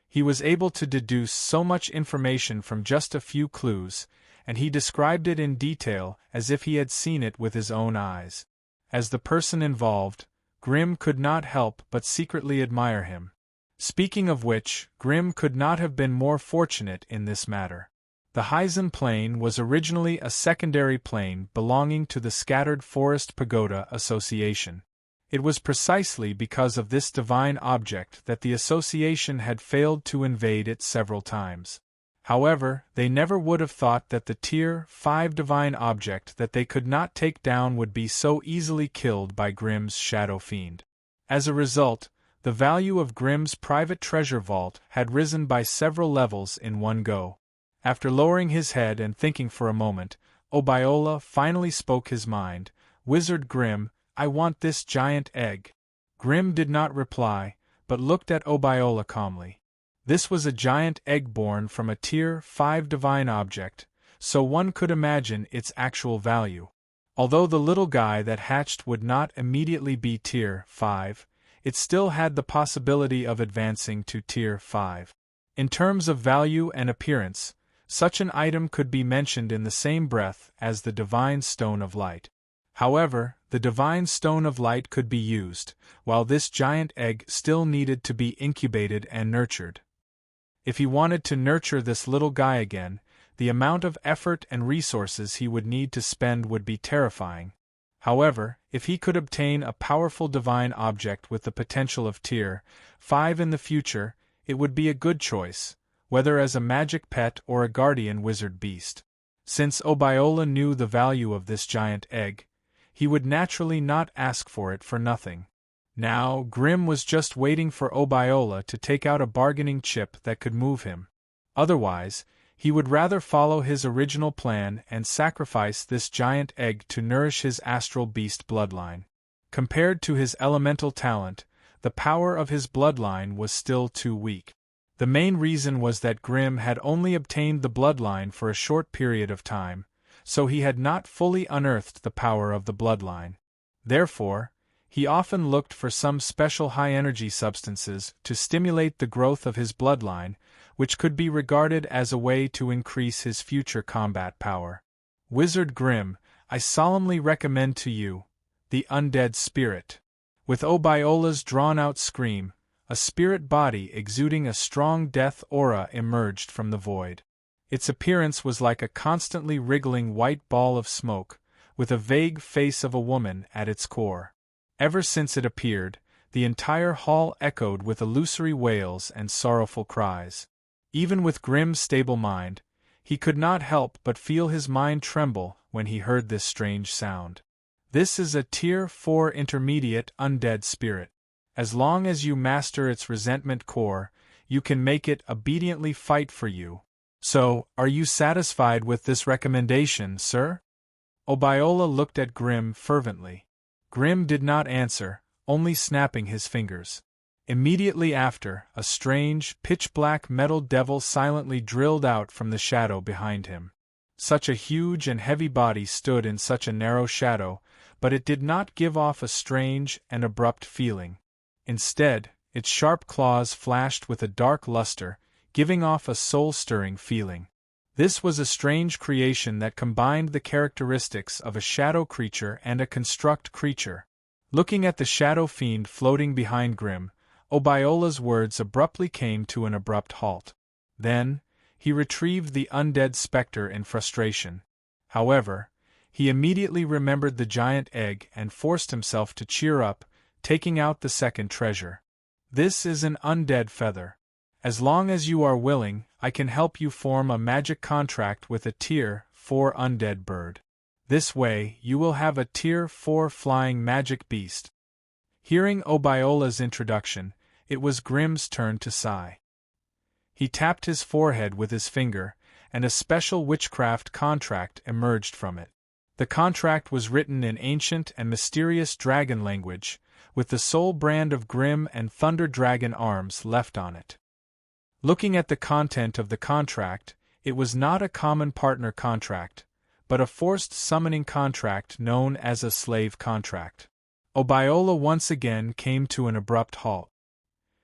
He was able to deduce so much information from just a few clues, and he described it in detail as if he had seen it with his own eyes. As the person involved, Grimm could not help but secretly admire him. Speaking of which, Grimm could not have been more fortunate in this matter. The Heisen Plane was originally a secondary plane belonging to the Scattered Forest Pagoda Association. It was precisely because of this divine object that the association had failed to invade it several times. However, they never would have thought that the Tier 5 divine object that they could not take down would be so easily killed by Grimm's shadow fiend. As a result, the value of Grimm's private treasure vault had risen by several levels in one go. After lowering his head and thinking for a moment, Obiola finally spoke his mind. Wizard Grimm, I want this giant egg. Grimm did not reply, but looked at Obiola calmly. This was a giant egg born from a Tier 5 divine object, so one could imagine its actual value. Although the little guy that hatched would not immediately be Tier 5, it still had the possibility of advancing to Tier 5. In terms of value and appearance, such an item could be mentioned in the same breath as the Divine Stone of Light. However, the Divine Stone of Light could be used, while this giant egg still needed to be incubated and nurtured. If he wanted to nurture this little guy again, the amount of effort and resources he would need to spend would be terrifying. However, if he could obtain a powerful divine object with the potential of Tier 5 in the future, it would be a good choice, whether as a magic pet or a guardian wizard beast. Since Obiola knew the value of this giant egg, he would naturally not ask for it for nothing. Now, Grim was just waiting for Obiola to take out a bargaining chip that could move him. Otherwise, he would rather follow his original plan and sacrifice this giant egg to nourish his astral beast bloodline. Compared to his elemental talent, the power of his bloodline was still too weak. The main reason was that Grim had only obtained the bloodline for a short period of time, so he had not fully unearthed the power of the bloodline. Therefore, he often looked for some special high-energy substances to stimulate the growth of his bloodline, which could be regarded as a way to increase his future combat power. Wizard Grim, I solemnly recommend to you the undead spirit. With Obiola's drawn-out scream, a spirit body exuding a strong death aura emerged from the void. Its appearance was like a constantly wriggling white ball of smoke, with a vague face of a woman at its core. Ever since it appeared, the entire hall echoed with illusory wails and sorrowful cries. Even with Grim's stable mind, he could not help but feel his mind tremble when he heard this strange sound. This is a Tier 4 intermediate undead spirit. As long as you master its resentment core, you can make it obediently fight for you. So, are you satisfied with this recommendation, sir? Obiola looked at Grim fervently. Grim did not answer, only snapping his fingers. Immediately after, a strange, pitch-black metal devil silently drilled out from the shadow behind him. Such a huge and heavy body stood in such a narrow shadow, but it did not give off a strange and abrupt feeling. Instead, its sharp claws flashed with a dark luster, giving off a soul-stirring feeling. This was a strange creation that combined the characteristics of a shadow creature and a construct creature. Looking at the shadow fiend floating behind Grim, Obiola's words abruptly came to an abrupt halt. Then, he retrieved the undead specter in frustration. However, he immediately remembered the giant egg and forced himself to cheer up, taking out the second treasure. This is an undead feather. As long as you are willing, I can help you form a magic contract with a Tier 4 undead bird. This way, you will have a Tier 4 flying magic beast. Hearing Obiola's introduction, it was Grim's turn to sigh. He tapped his forehead with his finger, and a special witchcraft contract emerged from it. The contract was written in ancient and mysterious dragon language, with the sole brand of Grim and Thunder Dragon arms left on it. Looking at the content of the contract, it was not a common partner contract, but a forced summoning contract known as a slave contract. Obiola once again came to an abrupt halt.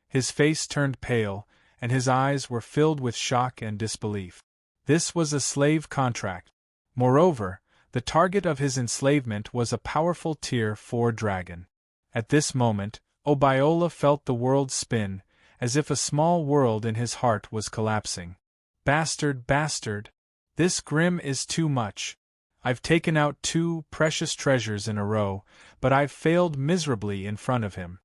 His face turned pale, and his eyes were filled with shock and disbelief. This was a slave contract. Moreover, the target of his enslavement was a powerful Tier 4 dragon. At this moment, Obiola felt the world spin, as if a small world in his heart was collapsing. Bastard, bastard! This Grim is too much. I've taken out 2 precious treasures in a row, but I've failed miserably in front of him.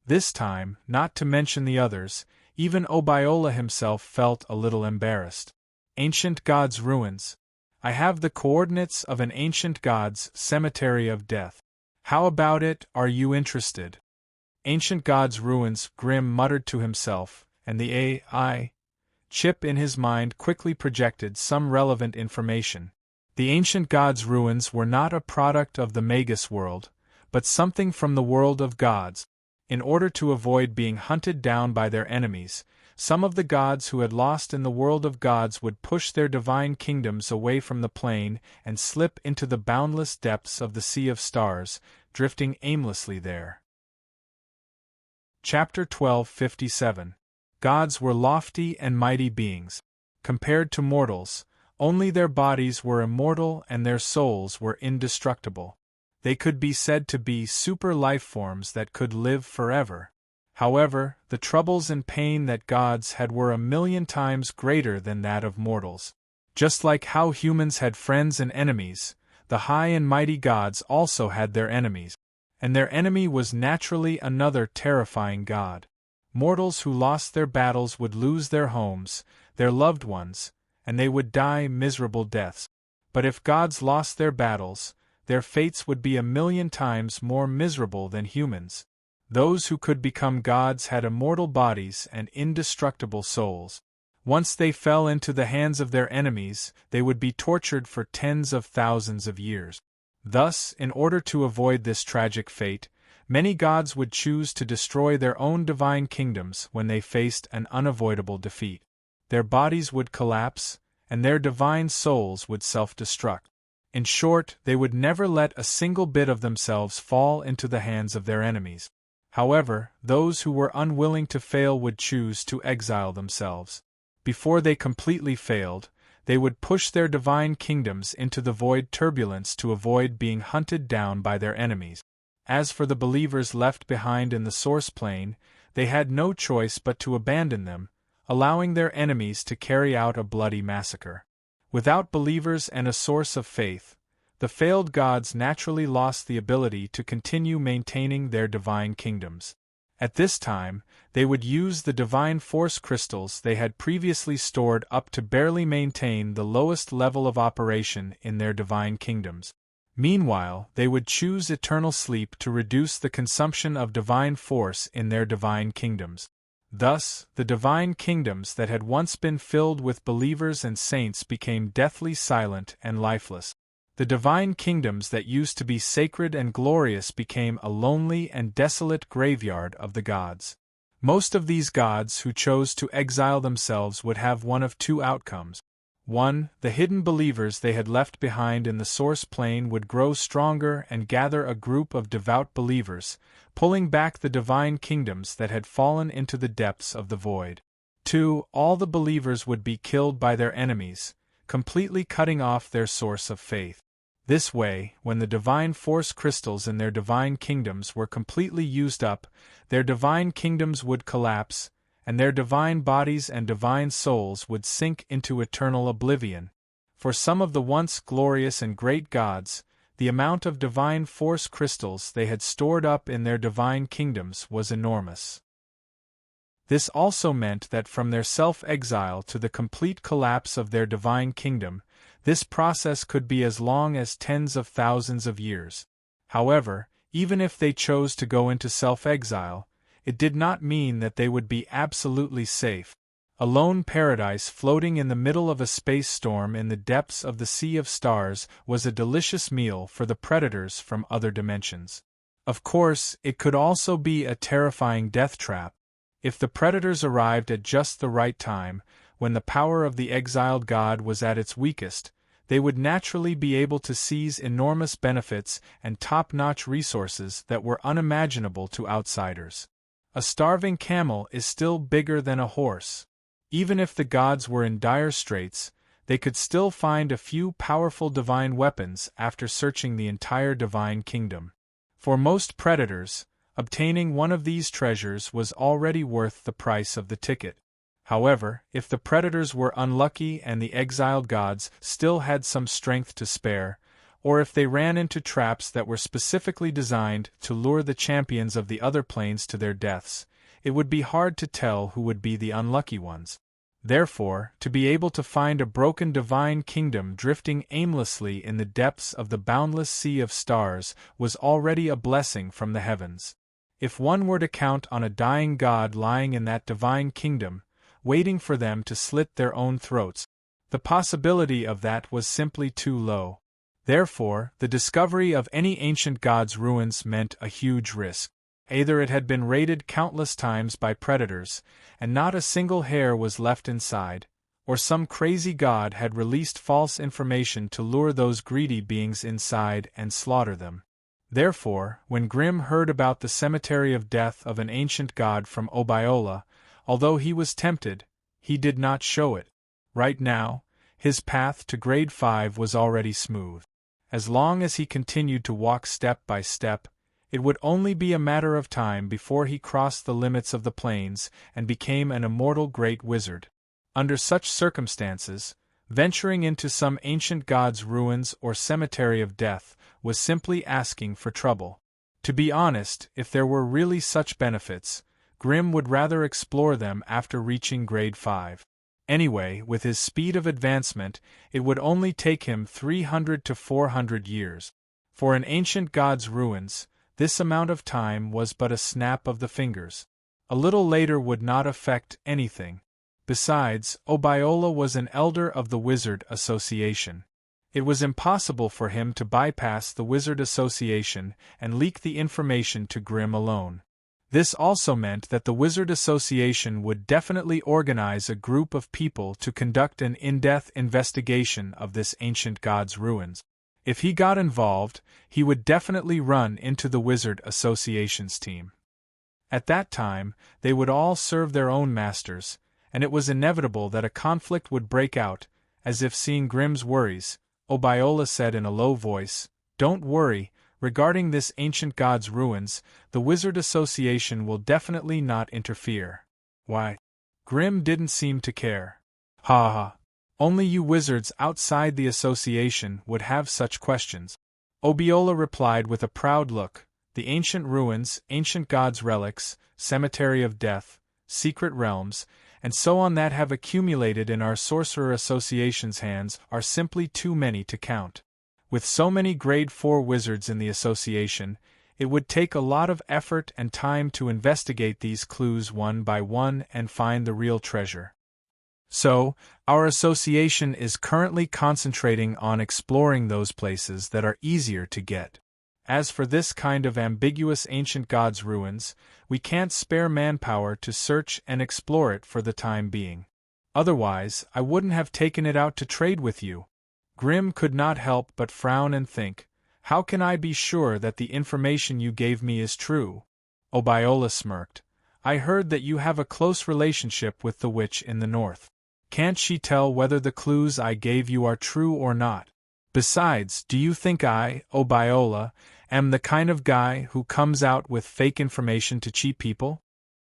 This time, not to mention the others, even Obiola himself felt a little embarrassed. Ancient God's ruins. I have the coordinates of an ancient God's cemetery of death. How about it, are you interested? Ancient God's ruins, Grim muttered to himself, and the AI chip in his mind quickly projected some relevant information. The ancient God's ruins were not a product of the Magus world, but something from the world of gods. In order to avoid being hunted down by their enemies, some of the gods who had lost in the world of gods would push their divine kingdoms away from the plane and slip into the boundless depths of the Sea of Stars, drifting aimlessly there. Chapter 12:57. Gods were lofty and mighty beings. Compared to mortals, only their bodies were immortal and their souls were indestructible. They could be said to be super life forms that could live forever. However, the troubles and pain that gods had were 1,000,000 times greater than that of mortals. Just like how humans had friends and enemies, the high and mighty gods also had their enemies. And their enemy was naturally another terrifying god. Mortals who lost their battles would lose their homes, their loved ones, and they would die miserable deaths. But if gods lost their battles, their fates would be 1,000,000 times more miserable than humans. Those who could become gods had immortal bodies and indestructible souls. Once they fell into the hands of their enemies, they would be tortured for tens of thousands of years. Thus, in order to avoid this tragic fate, many gods would choose to destroy their own divine kingdoms when they faced an unavoidable defeat. Their bodies would collapse, and their divine souls would self-destruct. In short, they would never let a single bit of themselves fall into the hands of their enemies. However, those who were unwilling to fail would choose to exile themselves. Before they completely failed, they would push their divine kingdoms into the void turbulence to avoid being hunted down by their enemies. As for the believers left behind in the source plane, they had no choice but to abandon them, allowing their enemies to carry out a bloody massacre. Without believers and a source of faith, the failed gods naturally lost the ability to continue maintaining their divine kingdoms. At this time, they would use the divine force crystals they had previously stored up to barely maintain the lowest level of operation in their divine kingdoms. Meanwhile, they would choose eternal sleep to reduce the consumption of divine force in their divine kingdoms. Thus, the divine kingdoms that had once been filled with believers and saints became deathly silent and lifeless. The divine kingdoms that used to be sacred and glorious became a lonely and desolate graveyard of the gods. Most of these gods who chose to exile themselves would have one of two outcomes. 1. The hidden believers they had left behind in the source plane would grow stronger and gather a group of devout believers, pulling back the divine kingdoms that had fallen into the depths of the void. 2. All the believers would be killed by their enemies, completely cutting off their source of faith. This way, when the divine force crystals in their divine kingdoms were completely used up, their divine kingdoms would collapse, and their divine bodies and divine souls would sink into eternal oblivion. For some of the once glorious and great gods, the amount of divine force crystals they had stored up in their divine kingdoms was enormous. This also meant that from their self-exile to the complete collapse of their divine kingdom, this process could be as long as tens of thousands of years. However, even if they chose to go into self-exile, it did not mean that they would be absolutely safe. A lone paradise floating in the middle of a space storm in the depths of the Sea of Stars was a delicious meal for the predators from other dimensions. Of course, it could also be a terrifying death trap. If the predators arrived at just the right time, when the power of the exiled god was at its weakest, they would naturally be able to seize enormous benefits and top-notch resources that were unimaginable to outsiders. A starving camel is still bigger than a horse. Even if the gods were in dire straits, they could still find a few powerful divine weapons after searching the entire divine kingdom. For most predators, obtaining one of these treasures was already worth the price of the ticket. However, if the predators were unlucky and the exiled gods still had some strength to spare, or if they ran into traps that were specifically designed to lure the champions of the other planes to their deaths, it would be hard to tell who would be the unlucky ones. Therefore, to be able to find a broken divine kingdom drifting aimlessly in the depths of the boundless sea of stars was already a blessing from the heavens. If one were to count on a dying god lying in that divine kingdom, waiting for them to slit their own throats, the possibility of that was simply too low. Therefore, the discovery of any ancient god's ruins meant a huge risk. Either it had been raided countless times by predators, and not a single hair was left inside, or some crazy god had released false information to lure those greedy beings inside and slaughter them. Therefore, when Grimm heard about the cemetery of death of an ancient god from Obiola, although he was tempted, he did not show it. Right now, his path to grade 5 was already smooth. As long as he continued to walk step by step, it would only be a matter of time before he crossed the limits of the planes and became an immortal great wizard. Under such circumstances, Venturing into some ancient god's ruins or cemetery of death was simply asking for trouble. To be honest, if there were really such benefits, Grimm would rather explore them after reaching grade 5. Anyway, with his speed of advancement, it would only take him 300 to 400 years. For an ancient god's ruins, this amount of time was but a snap of the fingers. A little later would not affect anything. Besides, Obiola was an elder of the Wizard Association. It was impossible for him to bypass the Wizard Association and leak the information to Grimm alone. This also meant that the Wizard Association would definitely organize a group of people to conduct an in-depth investigation of this ancient god's ruins. If he got involved, he would definitely run into the Wizard Association's team. At that time, they would all serve their own masters, and it was inevitable that a conflict would break out. As if seeing Grimm's worries, Obiola said in a low voice, "Don't worry, regarding this ancient god's ruins, the Wizard Association will definitely not interfere." Why? Grimm didn't seem to care. Ha ha. Only you wizards outside the association would have such questions. Obiola replied with a proud look, "The ancient ruins, ancient gods' relics, cemetery of death, secret realms, and so on that have accumulated in our Sorcerer Association's hands are simply too many to count. With so many grade 4 wizards in the association, it would take a lot of effort and time to investigate these clues one by one and find the real treasure. So, our association is currently concentrating on exploring those places that are easier to get. As for this kind of ambiguous ancient god's ruins, we can't spare manpower to search and explore it for the time being. Otherwise, I wouldn't have taken it out to trade with you." Grimm could not help but frown and think, "How can I be sure that the information you gave me is true?" Obiola smirked. "I heard that you have a close relationship with the witch in the north. Can't she tell whether the clues I gave you are true or not? Besides, do you think I, Obiola, am the kind of guy who comes out with fake information to cheat people?"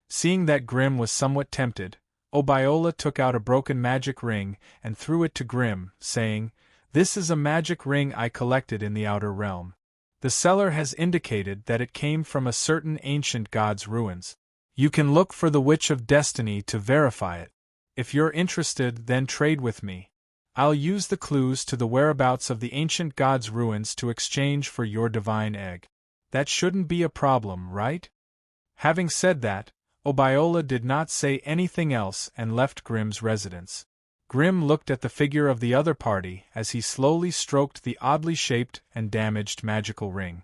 Seeing that Grimm was somewhat tempted, Obiola took out a broken magic ring and threw it to Grimm, saying, "This is a magic ring I collected in the outer realm. The seller has indicated that it came from a certain ancient god's ruins. You can look for the Witch of Destiny to verify it. If you're interested, then trade with me. I'll use the clues to the whereabouts of the ancient god's ruins to exchange for your divine egg. That shouldn't be a problem, right?" Having said that, Obiola did not say anything else and left Grimm's residence. Grimm looked at the figure of the other party as he slowly stroked the oddly shaped and damaged magical ring.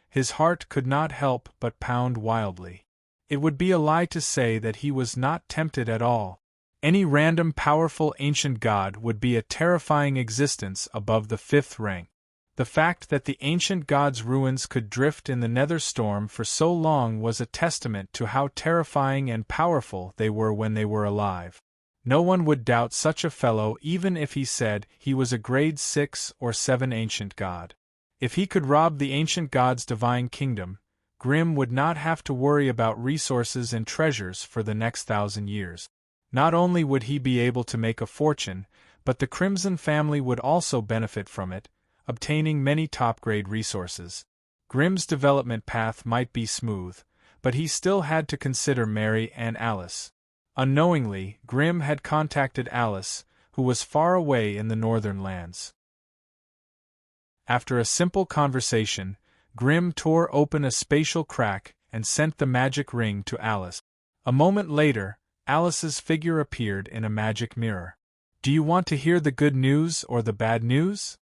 His heart could not help but pound wildly. It would be a lie to say that he was not tempted at all. Any random powerful ancient god would be a terrifying existence above the 5th rank. The fact that the ancient god's ruins could drift in the nether storm for so long was a testament to how terrifying and powerful they were when they were alive. No one would doubt such a fellow even if he said he was a grade 6 or 7 ancient god. If he could rob the ancient god's divine kingdom, Grimm would not have to worry about resources and treasures for the next 1,000 years. Not only would he be able to make a fortune, but the Crimson family would also benefit from it, obtaining many top-grade resources. Grimm's development path might be smooth, but he still had to consider Mary and Alice. Unknowingly, Grimm had contacted Alice, who was far away in the northern lands. After a simple conversation, Grimm tore open a spatial crack and sent the magic ring to Alice. A moment later, Alice's figure appeared in a magic mirror. "Do you want to hear the good news or the bad news?"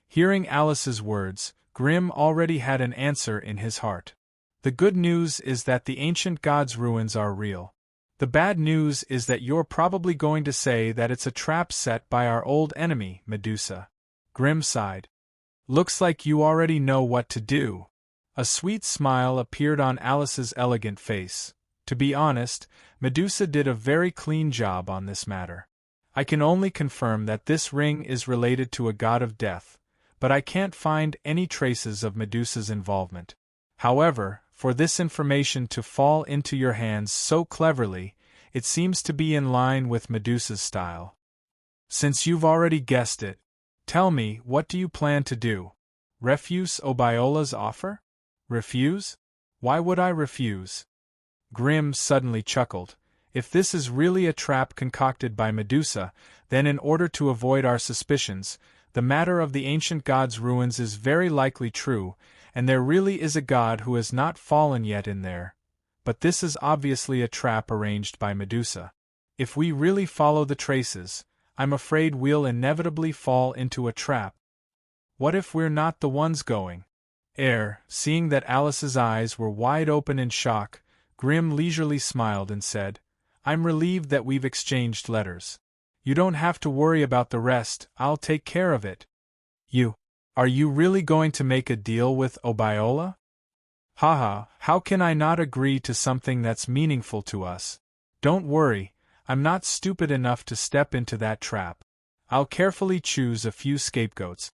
Hearing Alice's words, Grimm already had an answer in his heart. "The good news is that the ancient god's ruins are real. The bad news is that you're probably going to say that it's a trap set by our old enemy, Medusa." Grimm sighed. "Looks like you already know what to do." A sweet smile appeared on Alice's elegant face. To be honest, Medusa did a very clean job on this matter. "I can only confirm that this ring is related to a god of death, but I can't find any traces of Medusa's involvement. However, for this information to fall into your hands so cleverly, it seems to be in line with Medusa's style." Since you've already guessed it, tell me, what do you plan to do? Refuse Obiola's offer? Refuse? Why would I refuse? Grimm suddenly chuckled. If this is really a trap concocted by Medusa, then in order to avoid our suspicions, the matter of the ancient god's ruins is very likely true, and there really is a god who has not fallen yet in there. But this is obviously a trap arranged by Medusa. If we really follow the traces, I'm afraid we'll inevitably fall into a trap. What if we're not the ones going? Seeing that Alice's eyes were wide open in shock, Grimm leisurely smiled and said, I'm relieved that we've exchanged letters. You don't have to worry about the rest, I'll take care of it. Are you really going to make a deal with Obiola? Haha, how can I not agree to something that's meaningful to us? Don't worry, I'm not stupid enough to step into that trap. I'll carefully choose a few scapegoats.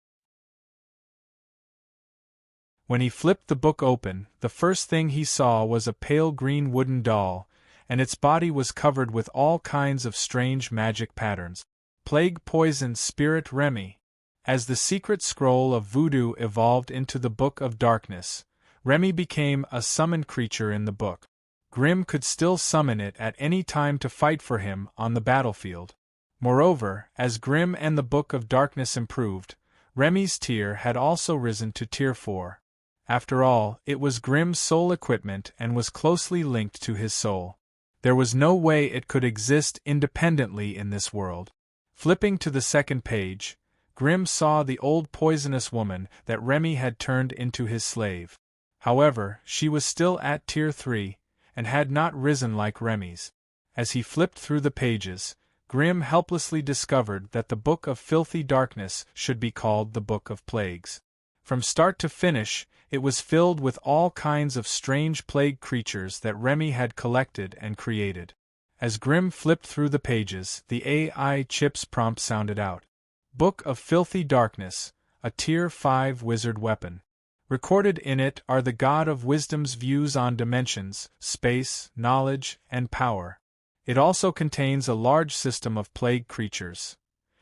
When he flipped the book open, the first thing he saw was a pale green wooden doll, and its body was covered with all kinds of strange magic patterns. Plague, poison, spirit, Remy. As the secret scroll of voodoo evolved into the Book of Darkness, Remy became a summoned creature in the book. Grimm could still summon it at any time to fight for him on the battlefield. Moreover, as Grimm and the Book of Darkness improved, Remy's tier had also risen to tier 4. After all, it was Grimm's soul equipment and was closely linked to his soul. There was no way it could exist independently in this world. Flipping to the second page, Grimm saw the old poisonous woman that Remy had turned into his slave. However, she was still at tier 3, and had not risen like Remy's. As he flipped through the pages, Grimm helplessly discovered that the Book of Filthy Darkness should be called the Book of Plagues. From start to finish, it was filled with all kinds of strange plague creatures that Remy had collected and created. As Grimm flipped through the pages, the AI chip's prompt sounded out. Book of Filthy Darkness, a Tier 5 wizard weapon. Recorded in it are the God of Wisdom's views on dimensions, space, knowledge, and power. It also contains a large system of plague creatures.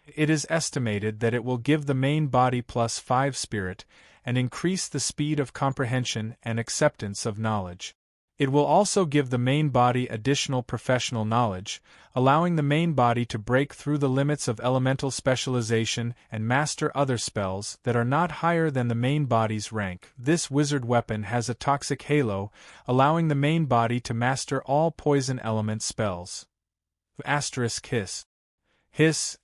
It is estimated that it will give the main body +5 spirit, and increase the speed of comprehension and acceptance of knowledge. It will also give the main body additional professional knowledge, allowing the main body to break through the limits of elemental specialization and master other spells that are not higher than the main body's rank. This wizard weapon has a toxic halo, allowing the main body to master all poison element spells. Hiss.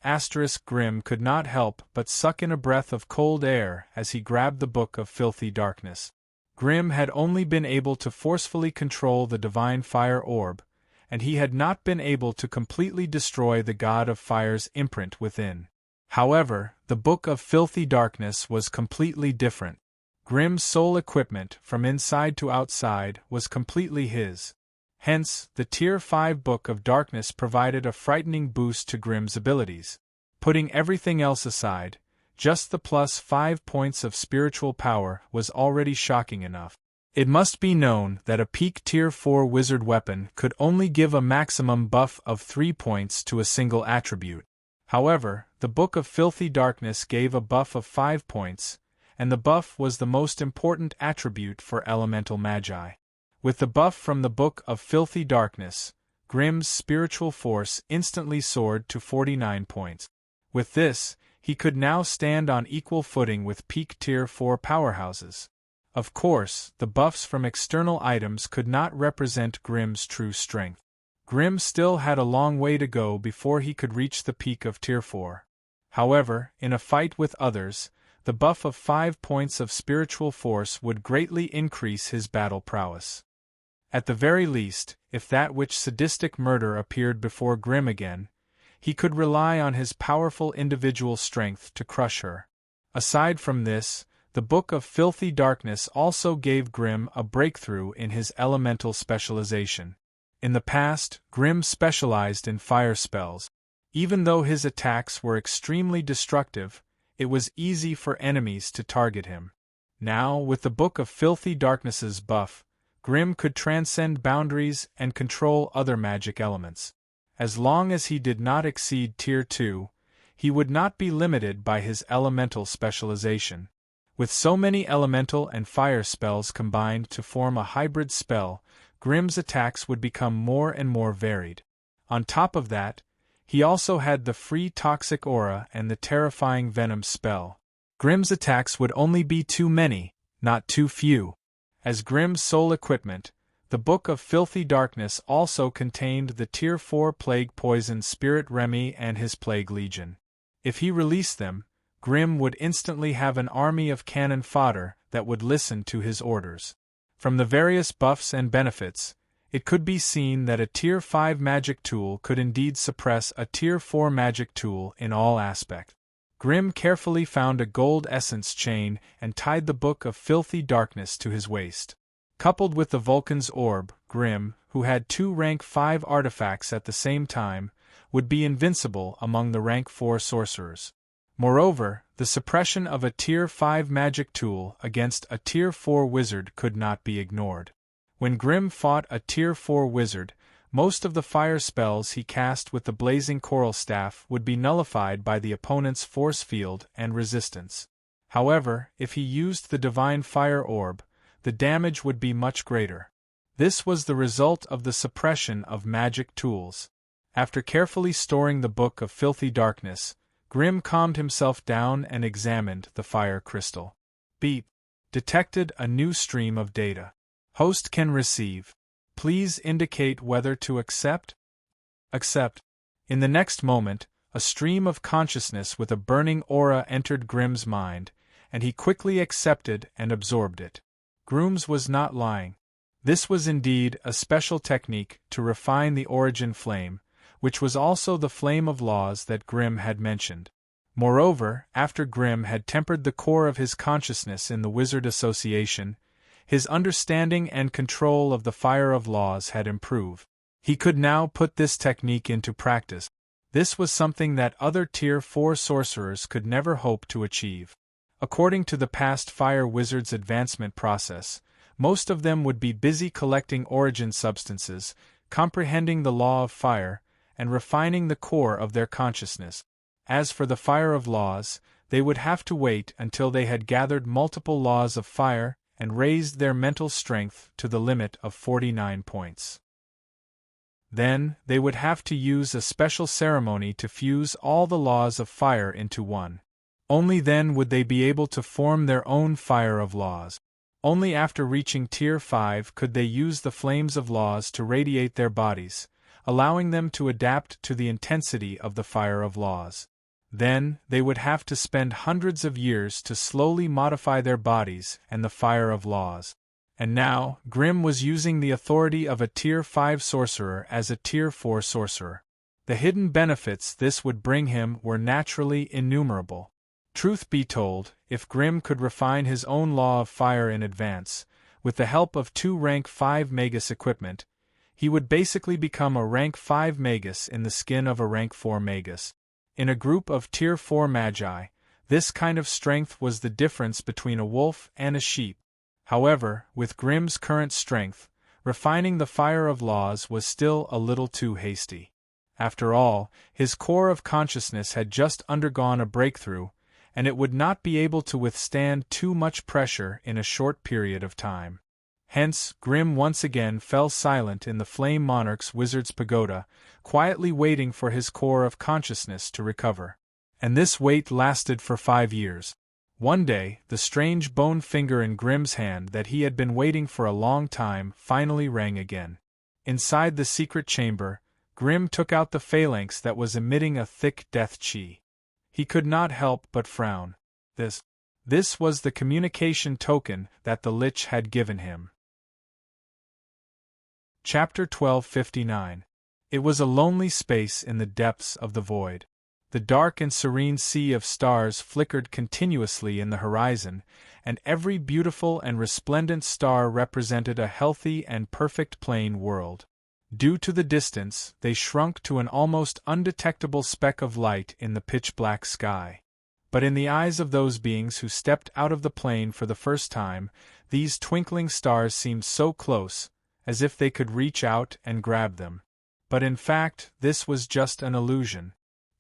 Grimm could not help but suck in a breath of cold air as he grabbed the Book of Filthy Darkness. Grimm had only been able to forcefully control the divine fire orb, and he had not been able to completely destroy the God of Fire's imprint within. However, the Book of Filthy Darkness was completely different. Grimm's soul equipment, from inside to outside, was completely his. Hence, the Tier 5 Book of Darkness provided a frightening boost to Grimm's abilities. Putting everything else aside, just the +5 points of spiritual power was already shocking enough. It must be known that a peak Tier 4 wizard weapon could only give a maximum buff of 3 points to a single attribute. However, the Book of Filthy Darkness gave a buff of 5 points, and the buff was the most important attribute for elemental magi. With the buff from the Book of Filthy Darkness, Grimm's spiritual force instantly soared to 49 points. With this, he could now stand on equal footing with peak Tier 4 powerhouses. Of course, the buffs from external items could not represent Grimm's true strength. Grimm still had a long way to go before he could reach the peak of Tier 4. However, in a fight with others, the buff of 5 points of spiritual force would greatly increase his battle prowess. At the very least, if that witch sadistic murder appeared before Grimm again, he could rely on his powerful individual strength to crush her. Aside from this, the Book of Filthy Darkness also gave Grimm a breakthrough in his elemental specialization. In the past, Grimm specialized in fire spells. Even though his attacks were extremely destructive, it was easy for enemies to target him. Now, with the Book of Filthy Darkness's buff, Grimm could transcend boundaries and control other magic elements. As long as he did not exceed Tier 2, he would not be limited by his elemental specialization. With so many elemental and fire spells combined to form a hybrid spell, Grimm's attacks would become more and more varied. On top of that, he also had the free toxic aura and the terrifying venom spell. Grimm's attacks would only be too many, not too few. As Grimm's sole equipment, the Book of Filthy Darkness also contained the Tier 4 Plague Poison Spirit Remy and his Plague Legion. If he released them, Grimm would instantly have an army of cannon fodder that would listen to his orders. From the various buffs and benefits, it could be seen that a Tier 5 magic tool could indeed suppress a Tier 4 magic tool in all aspects. Grimm carefully found a gold essence chain and tied the Book of Filthy Darkness to his waist. Coupled with the Vulcan's Orb, Grimm, who had 2 rank 5 artifacts at the same time, would be invincible among the rank 4 sorcerers. Moreover, the suppression of a Tier 5 magic tool against a Tier 4 wizard could not be ignored. When Grimm fought a Tier 4 wizard, most of the fire spells he cast with the blazing coral staff would be nullified by the opponent's force field and resistance. However, if he used the divine fire orb, the damage would be much greater. This was the result of the suppression of magic tools. After carefully storing the Book of Filthy Darkness, Grimm calmed himself down and examined the fire crystal. Beep. Detected a new stream of data. Host can receive. Please indicate whether to accept. Accept. In the next moment, a stream of consciousness with a burning aura entered Grimm's mind, and he quickly accepted and absorbed it. Grimm's was not lying. This was indeed a special technique to refine the origin flame, which was also the flame of laws that Grimm had mentioned. Moreover, after Grimm had tempered the core of his consciousness in the Wizard Association, his understanding and control of the fire of laws had improved. He could now put this technique into practice. This was something that other Tier 4 sorcerers could never hope to achieve. According to the past fire wizards' advancement process, most of them would be busy collecting origin substances, comprehending the law of fire, and refining the core of their consciousness. As for the fire of laws, they would have to wait until they had gathered multiple laws of fire and raised their mental strength to the limit of 49 points. Then, they would have to use a special ceremony to fuse all the laws of fire into one. Only then would they be able to form their own fire of laws. Only after reaching Tier 5 could they use the flames of laws to radiate their bodies, allowing them to adapt to the intensity of the fire of laws. Then, they would have to spend hundreds of years to slowly modify their bodies and the fire of laws. And now, Grimm was using the authority of a Tier 5 sorcerer as a Tier 4 sorcerer. The hidden benefits this would bring him were naturally innumerable. Truth be told, if Grimm could refine his own law of fire in advance, with the help of 2 rank 5 magus equipment, he would basically become a rank 5 magus in the skin of a rank 4 magus. In a group of Tier 4 magi, this kind of strength was the difference between a wolf and a sheep. However, with Grimm's current strength, refining the fire of laws was still a little too hasty. After all, his core of consciousness had just undergone a breakthrough, and it would not be able to withstand too much pressure in a short period of time. Hence, Grimm once again fell silent in the Flame Monarch's Wizard's Pagoda, quietly waiting for his core of consciousness to recover. And this wait lasted for 5 years. One day, the strange bone finger in Grimm's hand that he had been waiting for a long time finally rang again. Inside the secret chamber, Grimm took out the phalanx that was emitting a thick death chi. He could not help but frown. This was the communication token that the Lich had given him. Chapter 1259. It was a lonely space in the depths of the void. The dark and serene sea of stars flickered continuously in the horizon, and every beautiful and resplendent star represented a healthy and perfect plane world. Due to the distance, they shrunk to an almost undetectable speck of light in the pitch-black sky. But in the eyes of those beings who stepped out of the plane for the first time, these twinkling stars seemed so close, as if they could reach out and grab them. But in fact, this was just an illusion.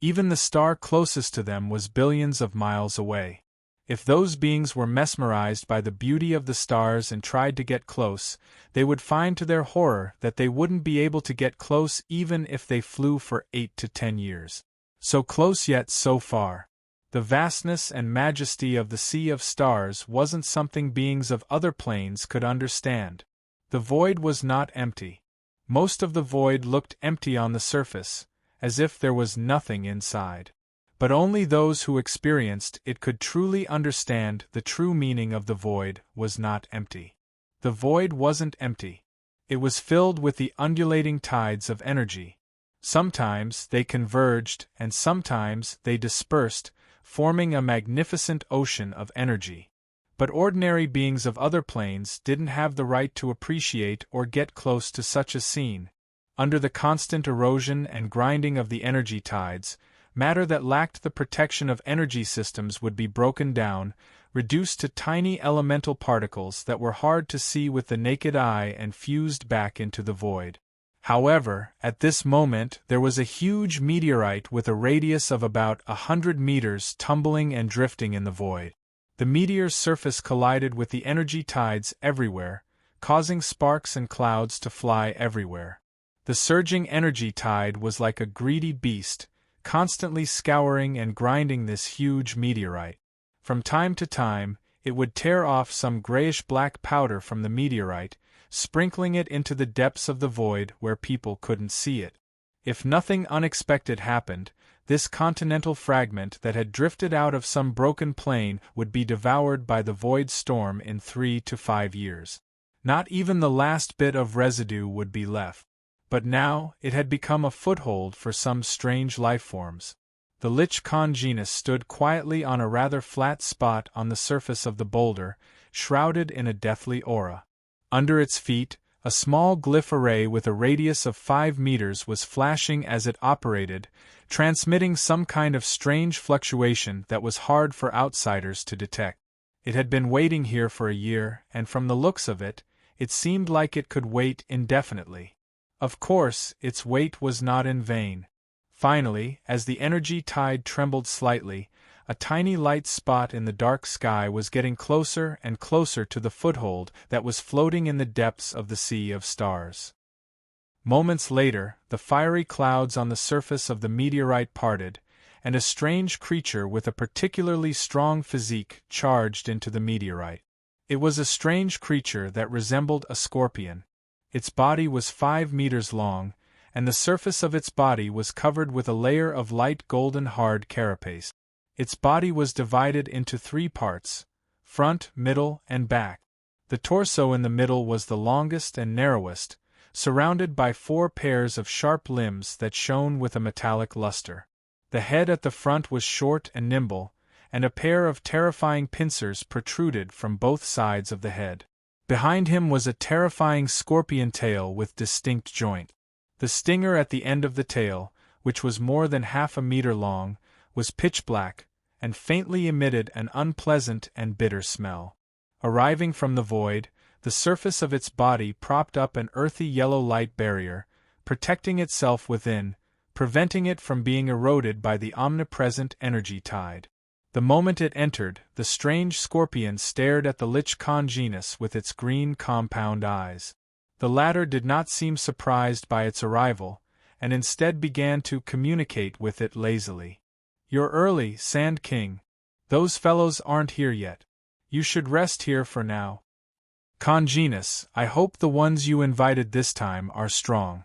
Even the star closest to them was billions of miles away. If those beings were mesmerized by the beauty of the stars and tried to get close, they would find to their horror that they wouldn't be able to get close even if they flew for 8 to 10 years. So close yet so far. The vastness and majesty of the sea of stars wasn't something beings of other planes could understand. The void was not empty. Most of the void looked empty on the surface, as if there was nothing inside. But only those who experienced it could truly understand the true meaning of the void was not empty. The void wasn't empty. It was filled with the undulating tides of energy. Sometimes they converged and sometimes they dispersed, forming a magnificent ocean of energy. But ordinary beings of other planes didn't have the right to appreciate or get close to such a scene. Under the constant erosion and grinding of the energy tides, matter that lacked the protection of energy systems would be broken down, reduced to tiny elemental particles that were hard to see with the naked eye and fused back into the void. However, at this moment there was a huge meteorite with a radius of about 100 meters tumbling and drifting in the void. The meteor's surface collided with the energy tides everywhere, causing sparks and clouds to fly everywhere. The surging energy tide was like a greedy beast, constantly scouring and grinding this huge meteorite. From time to time, it would tear off some grayish-black powder from the meteorite, sprinkling it into the depths of the void where people couldn't see it. If nothing unexpected happened, this continental fragment that had drifted out of some broken plane would be devoured by the void storm in 3 to 5 years. Not even the last bit of residue would be left. But now, it had become a foothold for some strange lifeforms. The Lich Con genus stood quietly on a rather flat spot on the surface of the boulder, shrouded in a deathly aura. Under its feet, a small glyph array with a radius of 5 meters was flashing as it operated, transmitting some kind of strange fluctuation that was hard for outsiders to detect. It had been waiting here for a year, and from the looks of it, it seemed like it could wait indefinitely. Of course, its wait was not in vain. Finally, as the energy tide trembled slightly, a tiny light spot in the dark sky was getting closer and closer to the foothold that was floating in the depths of the sea of stars. Moments later, the fiery clouds on the surface of the meteorite parted, and a strange creature with a particularly strong physique charged into the meteorite. It was a strange creature that resembled a scorpion. Its body was 5 meters long, and the surface of its body was covered with a layer of light golden hard carapace. Its body was divided into 3 parts: front, middle, and back. The torso in the middle was the longest and narrowest, surrounded by 4 pairs of sharp limbs that shone with a metallic luster. The head at the front was short and nimble, and a pair of terrifying pincers protruded from both sides of the head. Behind him was a terrifying scorpion tail with distinct joint. The stinger at the end of the tail, which was more than half a meter long, was pitch black, and faintly emitted an unpleasant and bitter smell. Arriving from the void, the surface of its body propped up an earthy yellow light barrier, protecting itself within, preventing it from being eroded by the omnipresent energy tide. The moment it entered, the strange scorpion stared at the Lich Con genus with its green compound eyes. The latter did not seem surprised by its arrival, and instead began to communicate with it lazily. "You're early, Sand King. Those fellows aren't here yet. You should rest here for now. Con genus, I hope the ones you invited this time are strong.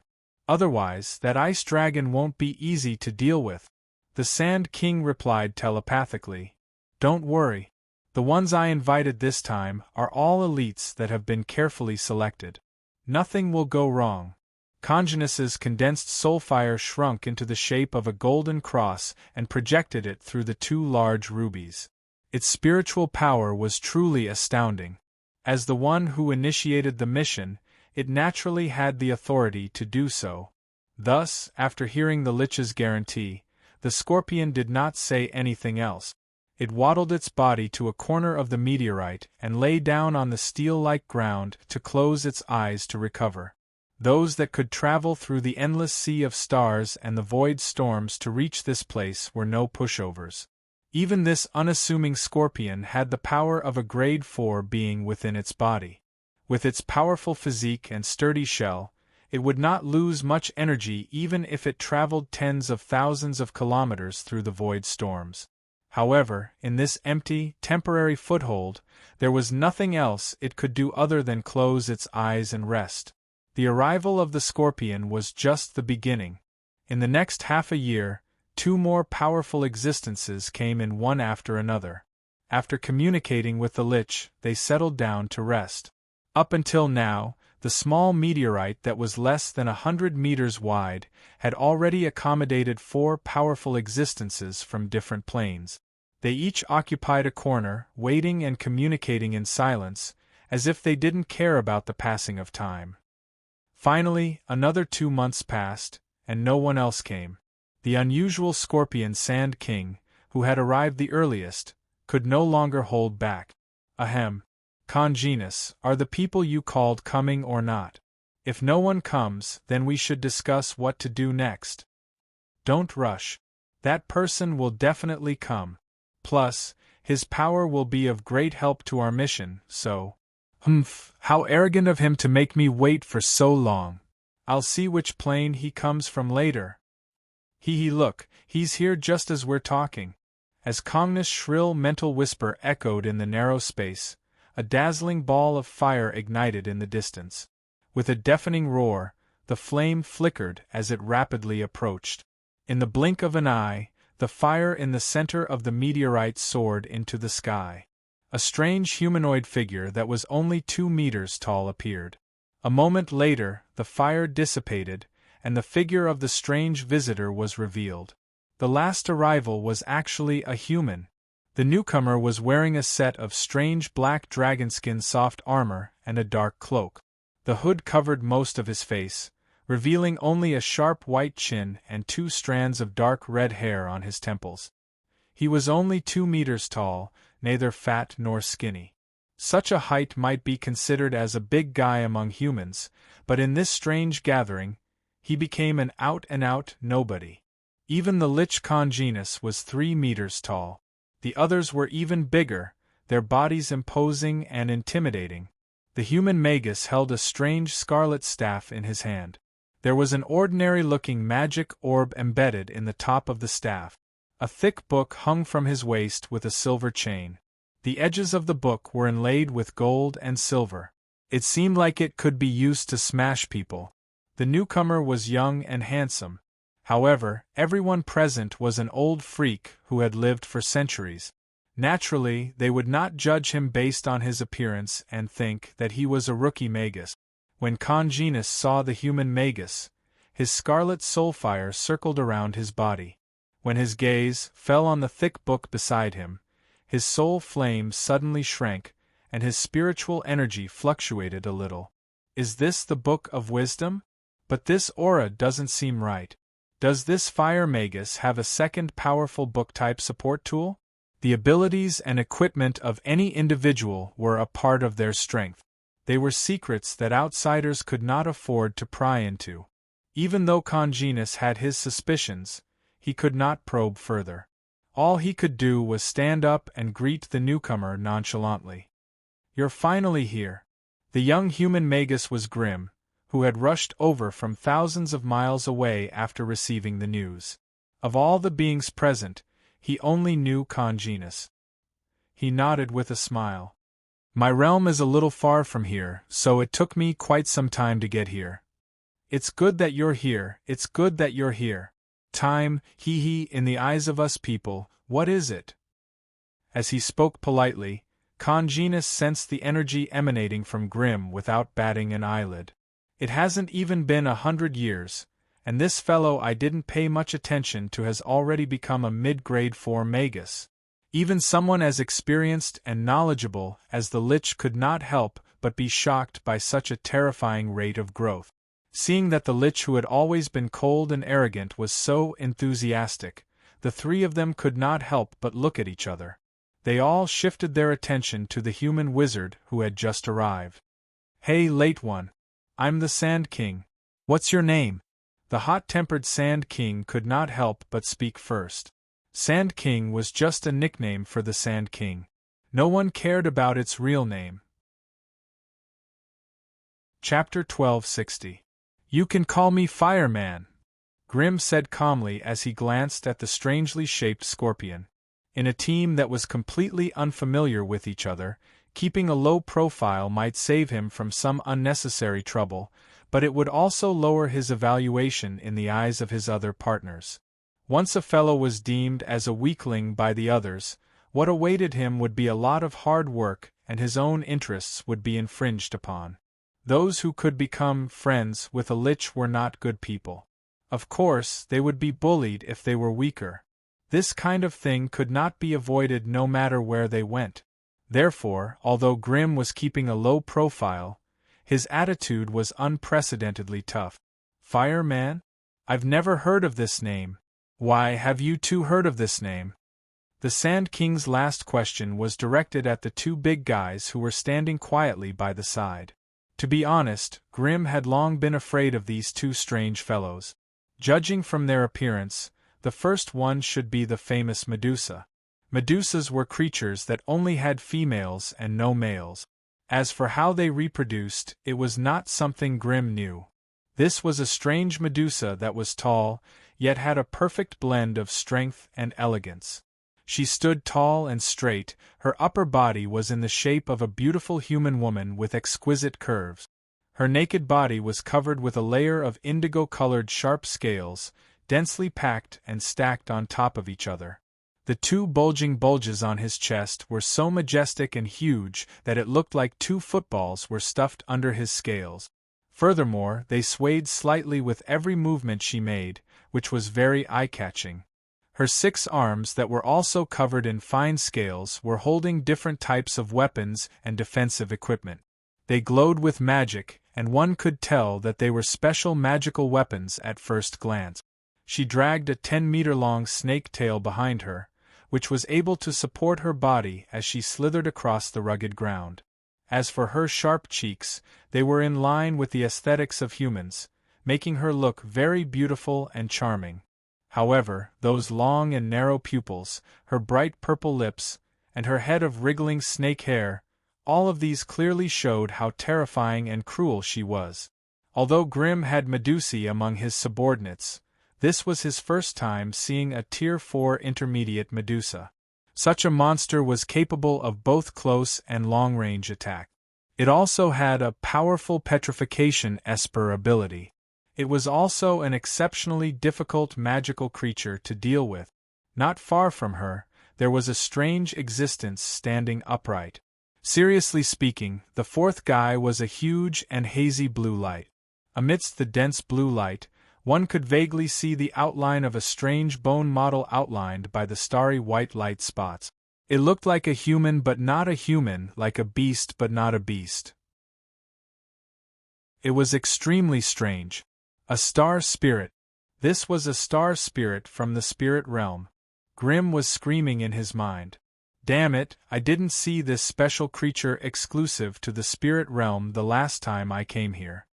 Otherwise, that ice dragon won't be easy to deal with." The Sand King replied telepathically. "Don't worry. The ones I invited this time are all elites that have been carefully selected. Nothing will go wrong." Congenus's condensed soulfire shrunk into the shape of a golden cross and projected it through the 2 large rubies. Its spiritual power was truly astounding. As the one who initiated the mission, it naturally had the authority to do so. Thus, after hearing the Lich's guarantee, the scorpion did not say anything else. It waddled its body to a corner of the meteorite and lay down on the steel-like ground to close its eyes to recover. Those that could travel through the endless sea of stars and the void storms to reach this place were no pushovers. Even this unassuming scorpion had the power of a grade 4 being within its body. With its powerful physique and sturdy shell, it would not lose much energy even if it traveled tens of thousands of kilometers through the void storms. However, in this empty, temporary foothold, there was nothing else it could do other than close its eyes and rest. The arrival of the scorpion was just the beginning. In the next half a year, 2 more powerful existences came in one after another. After communicating with the Lich, they settled down to rest. Up until now, the small meteorite that was less than 100 meters wide had already accommodated 4 powerful existences from different planes. They each occupied a corner, waiting and communicating in silence, as if they didn't care about the passing of time. Finally, another 2 months passed, and no one else came. The unusual Scorpion Sand King, who had arrived the earliest, could no longer hold back. Ahem. Congenus, are the people you called coming or not? If no one comes, then we should discuss what to do next. Don't rush. That person will definitely come. Plus, his power will be of great help to our mission, so… Humph, how arrogant of him to make me wait for so long. I'll see which plane he comes from later. Look, he's here just as we're talking. As Congenus' shrill mental whisper echoed in the narrow space, a dazzling ball of fire ignited in the distance. With a deafening roar, the flame flickered as it rapidly approached. In the blink of an eye, the fire in the center of the meteorite soared into the sky. A strange humanoid figure that was only 2 meters tall appeared. A moment later, the fire dissipated, and the figure of the strange visitor was revealed. The last arrival was actually a human. The newcomer was wearing a set of strange black dragonskin soft armor and a dark cloak. The hood covered most of his face, revealing only a sharp white chin and 2 strands of dark red hair on his temples. He was only 2 meters tall, neither fat nor skinny. Such a height might be considered as a big guy among humans, but in this strange gathering, he became an out-and-out nobody. Even the Lich Congenus was 3 meters tall. The others were even bigger, their bodies imposing and intimidating. The human magus held a strange scarlet staff in his hand. There was an ordinary-looking magic orb embedded in the top of the staff. A thick book hung from his waist with a silver chain. The edges of the book were inlaid with gold and silver. It seemed like it could be used to smash people. The newcomer was young and handsome. However, everyone present was an old freak who had lived for centuries. Naturally, they would not judge him based on his appearance and think that he was a rookie magus. When Congenus saw the human magus, his scarlet soulfire circled around his body. When his gaze fell on the thick book beside him, his soul flame suddenly shrank, and his spiritual energy fluctuated a little. Is this the Book of Wisdom? But this aura doesn't seem right. Does this fire magus have a second powerful book-type support tool? The abilities and equipment of any individual were a part of their strength. They were secrets that outsiders could not afford to pry into. Even though Congenus had his suspicions, he could not probe further. All he could do was stand up and greet the newcomer nonchalantly. You're finally here. The young human magus was grim, who had rushed over from thousands of miles away after receiving the news. Of all the beings present, he only knew Congenus. He nodded with a smile. My realm is a little far from here, so it took me quite some time to get here. It's good that you're here, it's good that you're here. Time, in the eyes of us people, what is it? As he spoke politely, Congenus sensed the energy emanating from Grimm without batting an eyelid. It hasn't even been 100 years, and this fellow I didn't pay much attention to has already become a mid-grade 4 magus. Even someone as experienced and knowledgeable as the Lich could not help but be shocked by such a terrifying rate of growth. Seeing that the Lich who had always been cold and arrogant was so enthusiastic, the 3 of them could not help but look at each other. They all shifted their attention to the human wizard who had just arrived. Hey, late one. I'm the Sand King, What's your name? The hot-tempered Sand King could not help but speak first. Sand King was just a nickname for the Sand King. No one cared about its real name. Chapter 1260. You can call me Fireman, Grim said calmly as he glanced at the strangely shaped scorpion. In a team that was completely unfamiliar with each other, keeping a low profile might save him from some unnecessary trouble, but it would also lower his evaluation in the eyes of his other partners. Once a fellow was deemed as a weakling by the others, what awaited him would be a lot of hard work, and his own interests would be infringed upon. Those who could become friends with a lich were not good people. Of course, they would be bullied if they were weaker. This kind of thing could not be avoided no matter where they went. Therefore, although Grim was keeping a low profile, his attitude was unprecedentedly tough. Fireman? I've never heard of this name. Why, have you two heard of this name? The Sand King's last question was directed at the two big guys who were standing quietly by the side. To be honest, Grim had long been afraid of these two strange fellows. Judging from their appearance, the first one should be the famous Medusa. Medusas were creatures that only had females and no males. As for how they reproduced, it was not something Grim knew. This was a strange Medusa that was tall, yet had a perfect blend of strength and elegance. She stood tall and straight, her upper body was in the shape of a beautiful human woman with exquisite curves. Her naked body was covered with a layer of indigo-colored sharp scales, densely packed and stacked on top of each other. The two bulging bulges on his chest were so majestic and huge that it looked like two footballs were stuffed under his scales. Furthermore, they swayed slightly with every movement she made, which was very eye-catching. Her 6 arms that were also covered in fine scales were holding different types of weapons and defensive equipment. They glowed with magic, and one could tell that they were special magical weapons at first glance. She dragged a 10-meter-long snake tail behind her, which was able to support her body as she slithered across the rugged ground. As for her sharp cheeks, they were in line with the aesthetics of humans, making her look very beautiful and charming. However, those long and narrow pupils, her bright purple lips, and her head of wriggling snake hair, all of these clearly showed how terrifying and cruel she was. Although Grim had Medusae among his subordinates, this was his first time seeing a Tier 4 intermediate Medusa. Such a monster was capable of both close and long-range attack. It also had a powerful petrification esper ability. It was also an exceptionally difficult magical creature to deal with. Not far from her, there was a strange existence standing upright. Seriously speaking, the fourth guy was a huge and hazy blue light. Amidst the dense blue light, one could vaguely see the outline of a strange bone model outlined by the starry white light spots. It looked like a human but not a human, like a beast but not a beast. It was extremely strange. A star spirit. This was a star spirit from the spirit realm. Grim was screaming in his mind. Damn it, I didn't see this special creature exclusive to the spirit realm the last time I came here.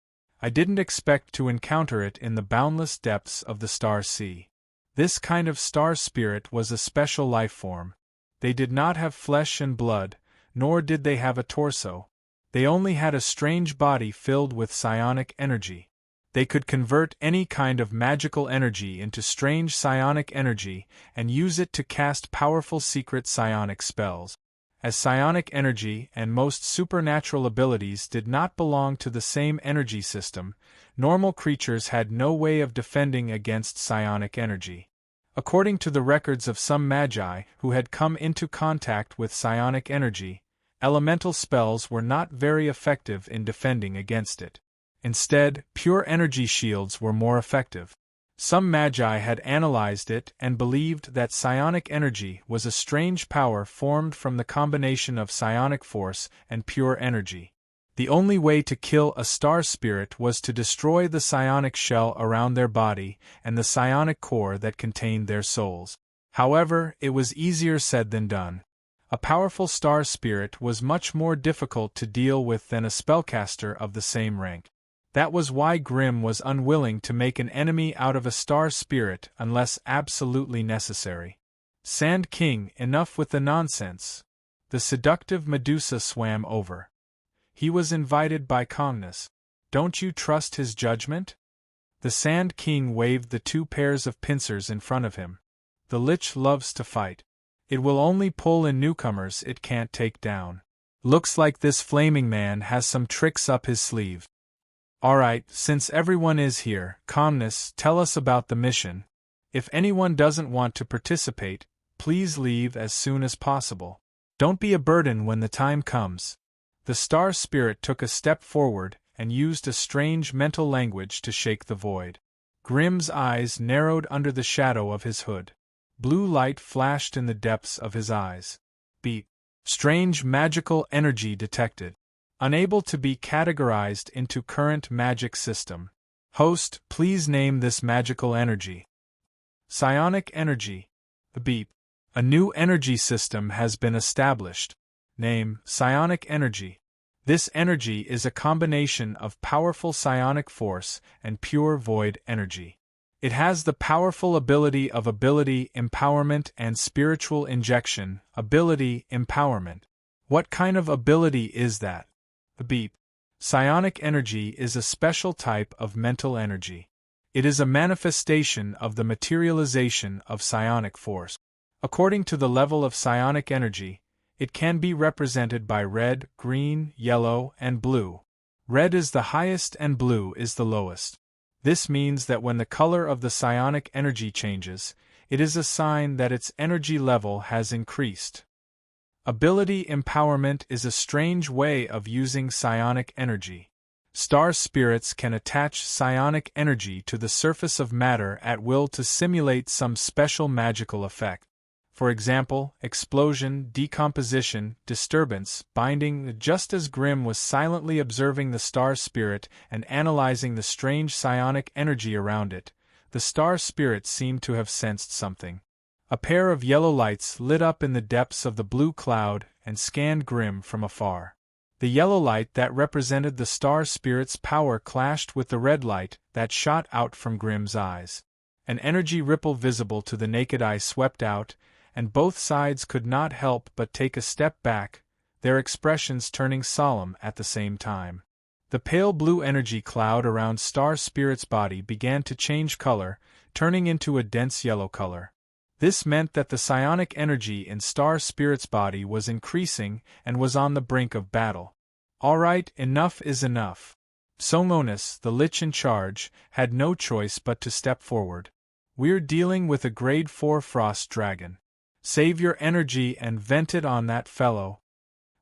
I didn't expect to encounter it in the boundless depths of the star sea. This kind of star spirit was a special life form. They did not have flesh and blood, nor did they have a torso. They only had a strange body filled with psionic energy. They could convert any kind of magical energy into strange psionic energy and use it to cast powerful secret psionic spells. As psionic energy and most supernatural abilities did not belong to the same energy system, normal creatures had no way of defending against psionic energy. According to the records of some magi who had come into contact with psionic energy, elemental spells were not very effective in defending against it. Instead, pure energy shields were more effective. Some magi had analyzed it and believed that psionic energy was a strange power formed from the combination of psionic force and pure energy. The only way to kill a star spirit was to destroy the psionic shell around their body and the psionic core that contained their souls. However, it was easier said than done. A powerful star spirit was much more difficult to deal with than a spellcaster of the same rank. That was why Grimm was unwilling to make an enemy out of a star spirit unless absolutely necessary. Sand King, enough with the nonsense. The seductive Medusa swam over. He was invited by calmness. Don't you trust his judgment? The Sand King waved the 2 pairs of pincers in front of him. The Lich loves to fight. It will only pull in newcomers it can't take down. Looks like this flaming man has some tricks up his sleeve. Alright, since everyone is here, calmness, tell us about the mission. If anyone doesn't want to participate, please leave as soon as possible. Don't be a burden when the time comes. The star spirit took a step forward and used a strange mental language to shake the void. Grimm's eyes narrowed under the shadow of his hood. Blue light flashed in the depths of his eyes. Beep. Strange magical energy detected. Unable to be categorized into current magic system. Host, please name this magical energy. Psionic energy. Beep. A new energy system has been established. Name, psionic energy. This energy is a combination of powerful psionic force and pure void energy. It has the powerful ability of ability empowerment and spiritual injection, ability empowerment. What kind of ability is that? Beep. Psionic energy is a special type of mental energy. It is a manifestation of the materialization of psionic force. According to the level of psionic energy, it can be represented by red, green, yellow, and blue. Red is the highest and blue is the lowest. This means that when the color of the psionic energy changes, it is a sign that its energy level has increased. Ability empowerment is a strange way of using psionic energy. Star spirits can attach psionic energy to the surface of matter at will to simulate some special magical effect. For example, explosion, decomposition, disturbance, binding. Just as Grimm was silently observing the star spirit and analyzing the strange psionic energy around it, the star spirit seemed to have sensed something. A pair of yellow lights lit up in the depths of the blue cloud and scanned Grimm from afar. The yellow light that represented the star spirit's power clashed with the red light that shot out from Grimm's eyes. An energy ripple visible to the naked eye swept out, and both sides could not help but take a step back, their expressions turning solemn at the same time. The pale blue energy cloud around Star Spirit's body began to change color, turning into a dense yellow color. This meant that the psionic energy in Star Spirit's body was increasing and was on the brink of battle. Alright, enough is enough. Somonis, the Lich in charge, had no choice but to step forward. We're dealing with a grade 4 frost dragon. Save your energy and vent it on that fellow.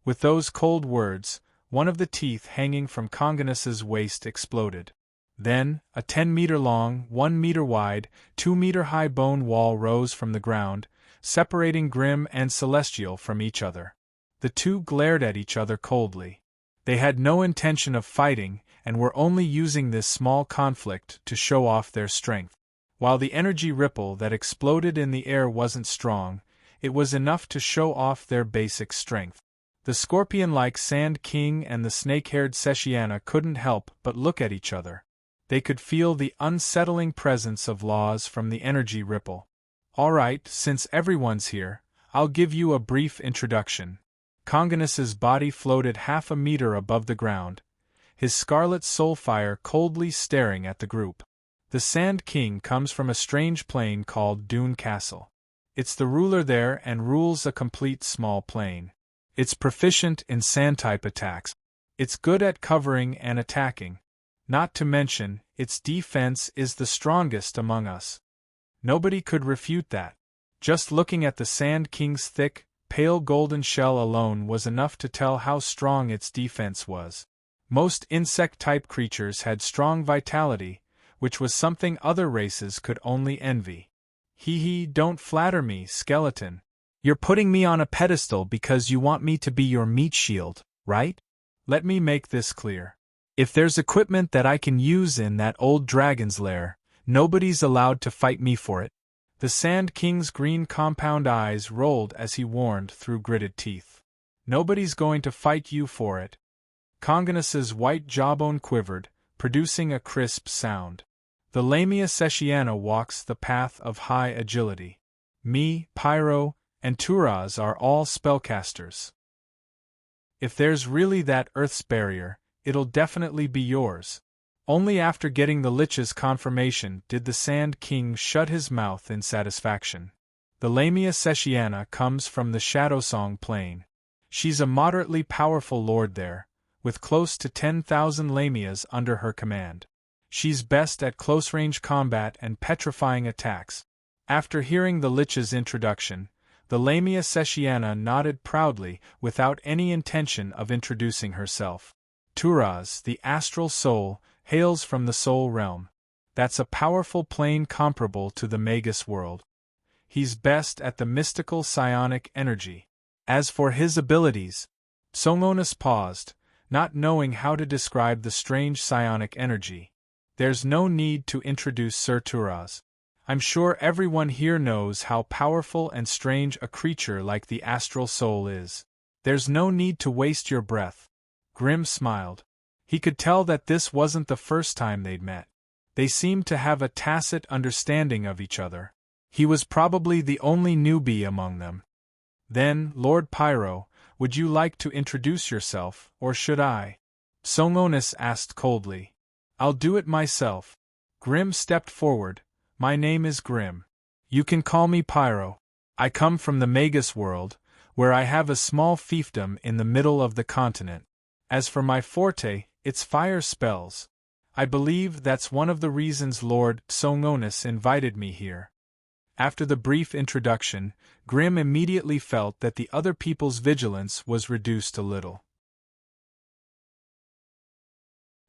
With those cold words, one of the teeth hanging from Conganus's waist exploded. Then, a 10-meter-long, 1-meter-wide, 2-meter-high bone wall rose from the ground, separating Grimm and Celestial from each other. The two glared at each other coldly. They had no intention of fighting, and were only using this small conflict to show off their strength. While the energy ripple that exploded in the air wasn't strong, it was enough to show off their basic strength. The scorpion-like Sand King and the snake-haired Seshiana couldn't help but look at each other. They could feel the unsettling presence of laws from the energy ripple. Alright, since everyone's here, I'll give you a brief introduction. Conganus's body floated half a meter above the ground, his scarlet soulfire coldly staring at the group. The Sand King comes from a strange plane called Dune Castle. It's the ruler there and rules a complete small plane. It's proficient in sand-type attacks. It's good at covering and attacking. Not to mention, its defense is the strongest among us. Nobody could refute that. Just looking at the Sand King's thick, pale golden shell alone was enough to tell how strong its defense was. Most insect-type creatures had strong vitality, which was something other races could only envy. Hee, don't flatter me, skeleton. You're putting me on a pedestal because you want me to be your meat shield, right? Let me make this clear. If there's equipment that I can use in that old dragon's lair, nobody's allowed to fight me for it. The Sand King's green compound eyes rolled as he warned through gritted teeth. Nobody's going to fight you for it. Conganus's white jawbone quivered, producing a crisp sound. The Lamia sessiana walks the path of high agility. Me, Pyro, and Turaz are all spellcasters. If there's really that Earth's barrier, it'll definitely be yours. Only after getting the Lich's confirmation did the Sand King shut his mouth in satisfaction. The Lamia sessiana comes from the Shadowsong Plain. She's a moderately powerful lord there, with close to 10,000 Lamias under her command. She's best at close-range combat and petrifying attacks. After hearing the Lich's introduction, the Lamia sessiana nodded proudly without any intention of introducing herself. Turaz, the astral soul, hails from the soul realm. That's a powerful plane comparable to the Magus world. He's best at the mystical psionic energy. As for his abilities, Songonus paused, not knowing how to describe the strange psionic energy. There's no need to introduce Sir Turaz. I'm sure everyone here knows how powerful and strange a creature like the astral soul is. There's no need to waste your breath. Grimm smiled. He could tell that this wasn't the first time they'd met. They seemed to have a tacit understanding of each other. He was probably the only newbie among them. Then, Lord Pyro, would you like to introduce yourself, or should I? Songonus asked coldly. I'll do it myself. Grimm stepped forward. My name is Grimm. You can call me Pyro. I come from the Magus world, where I have a small fiefdom in the middle of the continent. As for my forte, it's fire spells. I believe that's one of the reasons Lord Songonus invited me here. After the brief introduction, Grimm immediately felt that the other people's vigilance was reduced a little.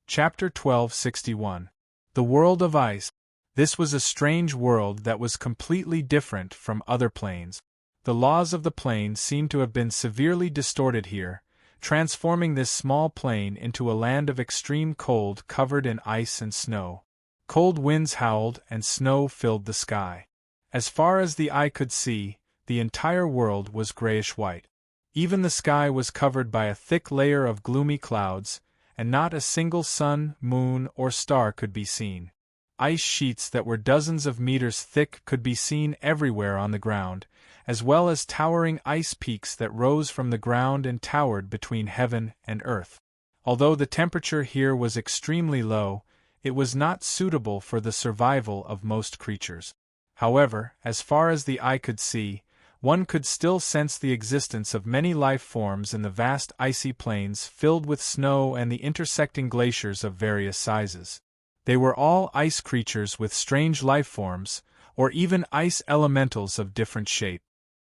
Chapter 1261. The World of Ice. This was a strange world that was completely different from other planes. The laws of the plane seemed to have been severely distorted here, transforming this small plane into a land of extreme cold covered in ice and snow. Cold winds howled and snow filled the sky. As far as the eye could see, the entire world was grayish-white. Even the sky was covered by a thick layer of gloomy clouds, and not a single sun, moon, or star could be seen. Ice sheets that were dozens of meters thick could be seen everywhere on the ground, as well as towering ice peaks that rose from the ground and towered between heaven and earth. Although the temperature here was extremely low, it was not suitable for the survival of most creatures. However, as far as the eye could see, one could still sense the existence of many life forms in the vast icy plains filled with snow and the intersecting glaciers of various sizes. They were all ice creatures with strange life forms, or even ice elementals of different shape.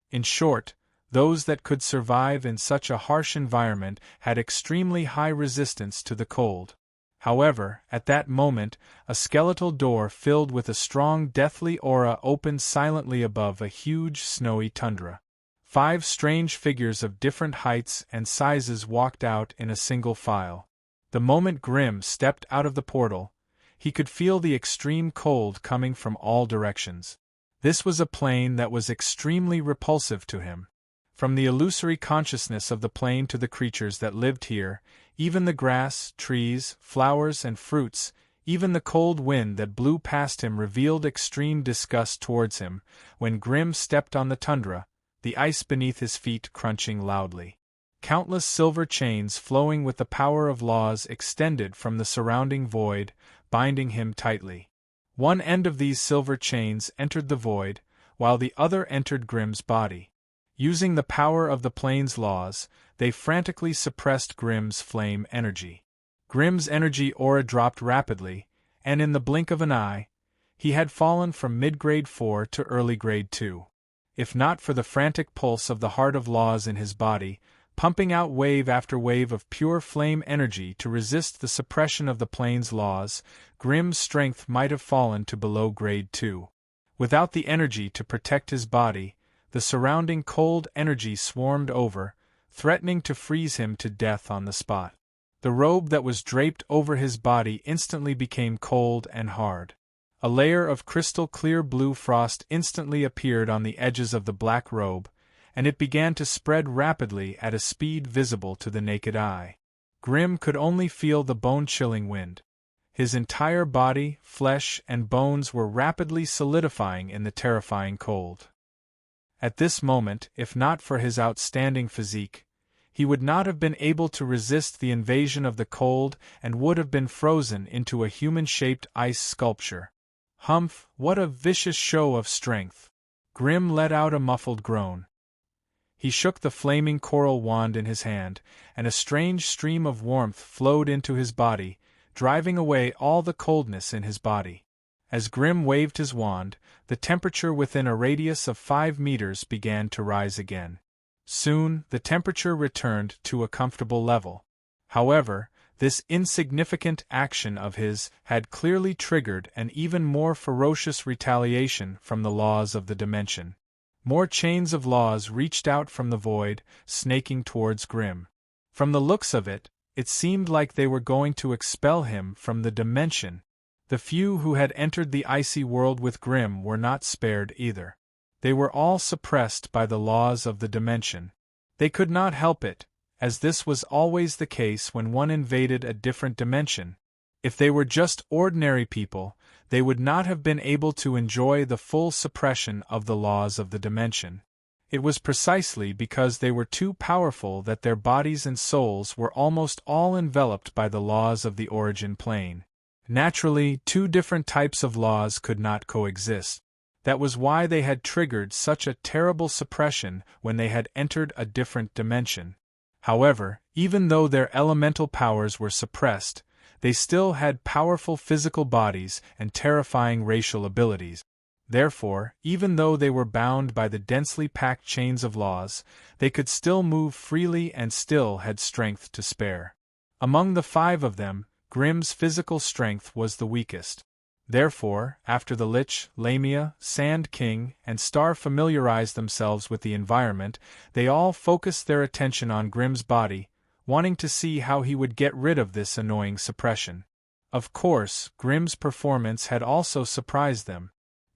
In short, those that could survive in such a harsh environment had extremely high resistance to the cold. However, at that moment, a skeletal door filled with a strong deathly aura opened silently above a huge snowy tundra. 5 strange figures of different heights and sizes walked out in a single file. The moment Grimm stepped out of the portal, he could feel the extreme cold coming from all directions. This was a plane that was extremely repulsive to him. From the illusory consciousness of the plane to the creatures that lived here, even the grass, trees, flowers, and fruits, even the cold wind that blew past him revealed extreme disgust towards him. When Grimm stepped on the tundra, the ice beneath his feet crunching loudly. Countless silver chains flowing with the power of laws extended from the surrounding void, binding him tightly. One end of these silver chains entered the void, while the other entered Grimm's body. Using the power of the plane's laws, they frantically suppressed Grimm's flame energy. Grimm's energy aura dropped rapidly, and in the blink of an eye, he had fallen from mid-grade 4 to early grade 2. If not for the frantic pulse of the heart of laws in his body, pumping out wave after wave of pure flame energy to resist the suppression of the plane's laws, Grimm's strength might have fallen to below grade 2. Without the energy to protect his body, the surrounding cold energy swarmed over, threatening to freeze him to death on the spot. The robe that was draped over his body instantly became cold and hard. A layer of crystal-clear blue frost instantly appeared on the edges of the black robe, and it began to spread rapidly at a speed visible to the naked eye. Grimm could only feel the bone-chilling wind. His entire body, flesh, and bones were rapidly solidifying in the terrifying cold. At this moment, if not for his outstanding physique, he would not have been able to resist the invasion of the cold and would have been frozen into a human-shaped ice sculpture. Humph, what a vicious show of strength! Grim let out a muffled groan. He shook the flaming coral wand in his hand, and a strange stream of warmth flowed into his body, driving away all the coldness in his body. As Grim waved his wand, the temperature within a radius of 5 meters began to rise again. Soon, the temperature returned to a comfortable level. However, this insignificant action of his had clearly triggered an even more ferocious retaliation from the laws of the dimension. More chains of laws reached out from the void, snaking towards Grim. From the looks of it, it seemed like they were going to expel him from the dimension. The few who had entered the icy world with Grim were not spared either. They were all suppressed by the laws of the dimension. They could not help it, as this was always the case when one invaded a different dimension. If they were just ordinary people, they would not have been able to enjoy the full suppression of the laws of the dimension. It was precisely because they were too powerful that their bodies and souls were almost all enveloped by the laws of the origin plane. Naturally, two different types of laws could not coexist. That was why they had triggered such a terrible suppression when they had entered a different dimension. However, even though their elemental powers were suppressed, they still had powerful physical bodies and terrifying racial abilities. Therefore, even though they were bound by the densely packed chains of laws, they could still move freely and still had strength to spare. Among the 5 of them, Grim's physical strength was the weakest. Therefore, after the Lich, Lamia, Sand King, and Star familiarized themselves with the environment, they all focused their attention on Grim's body, wanting to see how he would get rid of this annoying suppression. Of course, Grim's performance had also surprised them.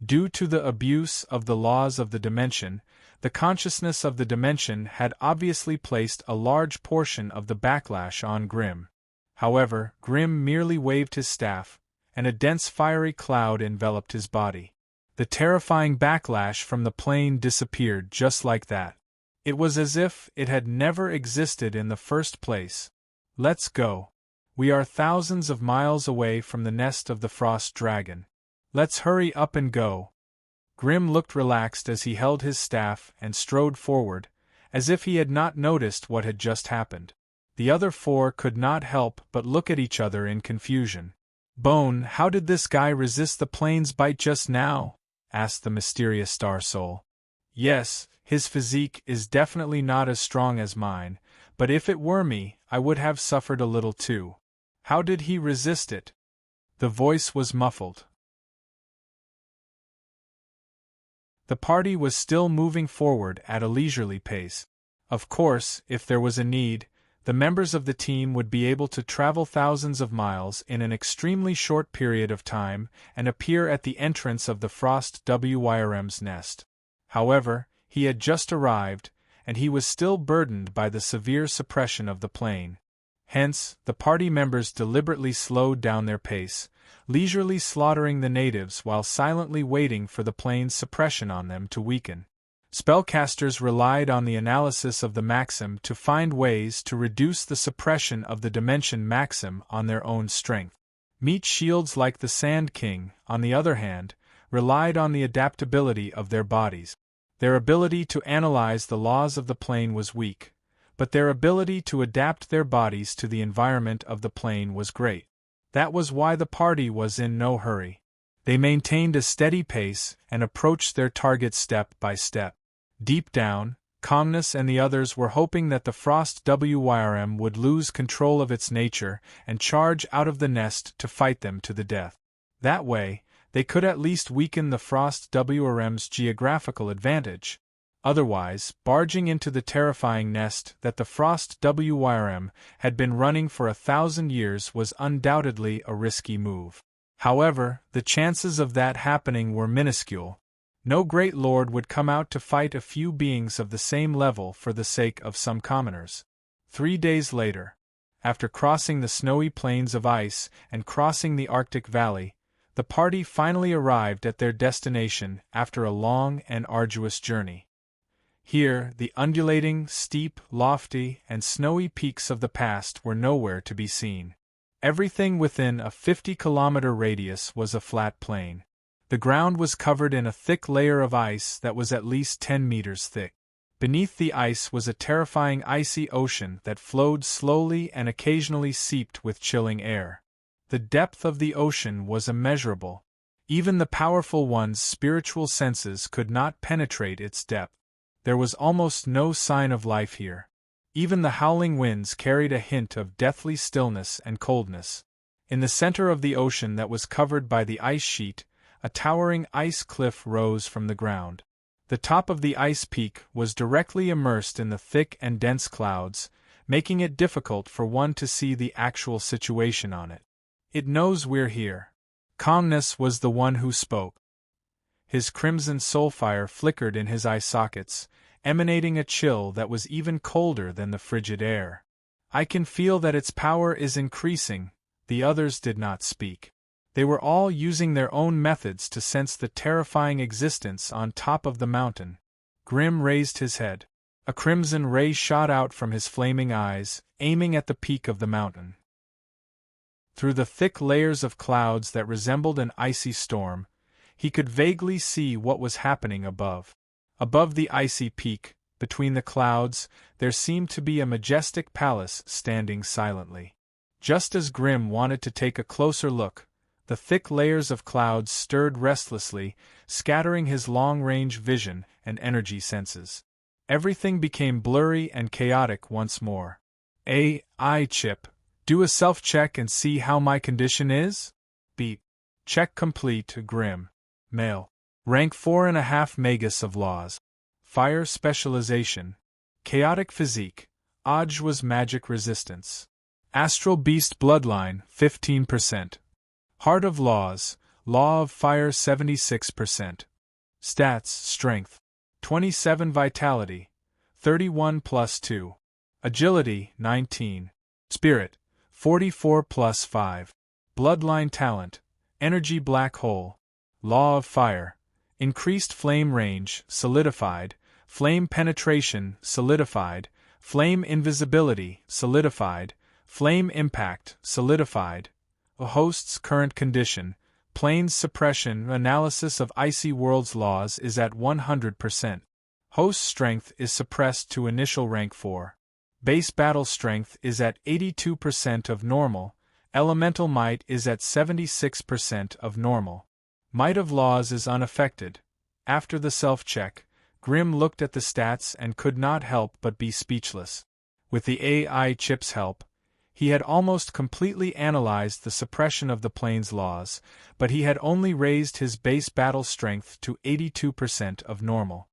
Due to the abuse of the laws of the dimension, the consciousness of the dimension had obviously placed a large portion of the backlash on Grim. However, Grim merely waved his staff, and a dense fiery cloud enveloped his body. The terrifying backlash from the plane disappeared just like that. It was as if it had never existed in the first place. Let's go. We are thousands of miles away from the nest of the frost dragon. Let's hurry up and go. Grim looked relaxed as he held his staff and strode forward, as if he had not noticed what had just happened. The other 4 could not help but look at each other in confusion. Bone, how did this guy resist the plane's bite just now? Asked the mysterious star soul. Yes, his physique is definitely not as strong as mine, but if it were me, I would have suffered a little too. How did he resist it? The voice was muffled. The party was still moving forward at a leisurely pace. Of course, if there was a need, the members of the team would be able to travel thousands of miles in an extremely short period of time and appear at the entrance of the Frost WYRM's nest. However, he had just arrived, and he was still burdened by the severe suppression of the plane. Hence, the party members deliberately slowed down their pace, leisurely slaughtering the natives while silently waiting for the plane's suppression on them to weaken. Spellcasters relied on the analysis of the Maxim to find ways to reduce the suppression of the dimension Maxim on their own strength. Meat shields like the Sand King, on the other hand, relied on the adaptability of their bodies. Their ability to analyze the laws of the plane was weak, but their ability to adapt their bodies to the environment of the plane was great. That was why the party was in no hurry. They maintained a steady pace and approached their target step by step. Deep down, Calmness and the others were hoping that the Frost WYRM would lose control of its nature and charge out of the nest to fight them to the death. That way, they could at least weaken the Frost WRM's geographical advantage. Otherwise, barging into the terrifying nest that the Frost WYRM had been running for 1,000 years was undoubtedly a risky move. However, the chances of that happening were minuscule. No great lord would come out to fight a few beings of the same level for the sake of some commoners. 3 days later. After crossing the snowy plains of ice and crossing the Arctic Valley, the party finally arrived at their destination after a long and arduous journey. Here, the undulating, steep, lofty, and snowy peaks of the past were nowhere to be seen. Everything within a 50-kilometer radius was a flat plain. The ground was covered in a thick layer of ice that was at least 10 meters thick. Beneath the ice was a terrifying icy ocean that flowed slowly and occasionally seeped with chilling air. The depth of the ocean was immeasurable. Even the powerful one's spiritual senses could not penetrate its depth. There was almost no sign of life here. Even the howling winds carried a hint of deathly stillness and coldness. In the center of the ocean that was covered by the ice sheet, a towering ice cliff rose from the ground. The top of the ice peak was directly immersed in the thick and dense clouds, making it difficult for one to see the actual situation on it. "It knows we're here." Calmness was the one who spoke. His crimson soul fire flickered in his eye sockets, emanating a chill that was even colder than the frigid air. "I can feel that its power is increasing." The others did not speak. They were all using their own methods to sense the terrifying existence on top of the mountain. Grim raised his head. A crimson ray shot out from his flaming eyes, aiming at the peak of the mountain. Through the thick layers of clouds that resembled an icy storm, he could vaguely see what was happening above. Above the icy peak, between the clouds, there seemed to be a majestic palace standing silently. Just as Grim wanted to take a closer look, the thick layers of clouds stirred restlessly, scattering his long-range vision and energy senses. Everything became blurry and chaotic once more. "AI chip, do a self-check and see how my condition is?" Beep. Check complete. Grim. Male. Rank 4.5 Magus of Laws. Fire Specialization. Chaotic Physique. Age was Magic Resistance. Astral Beast Bloodline 15%. Heart of Laws. Law of Fire 76%. Stats: Strength 27, Vitality 31 plus 2. Agility 19. Spirit 44 plus 5. Bloodline Talent. Energy Black Hole. Law of Fire. Increased Flame Range, Solidified. Flame Penetration, Solidified. Flame Invisibility, Solidified. Flame Impact, Solidified. A host's current condition. Planes Suppression analysis of Icy World's laws is at 100%. Host strength is suppressed to initial rank 4. Base battle strength is at 82% of normal. Elemental might is at 76% of normal. Might of Laws is unaffected. After the self-check, Grim looked at the stats and could not help but be speechless. With the AI chip's help, he had almost completely analyzed the suppression of the plane's laws, but he had only raised his base battle strength to 82% of normal.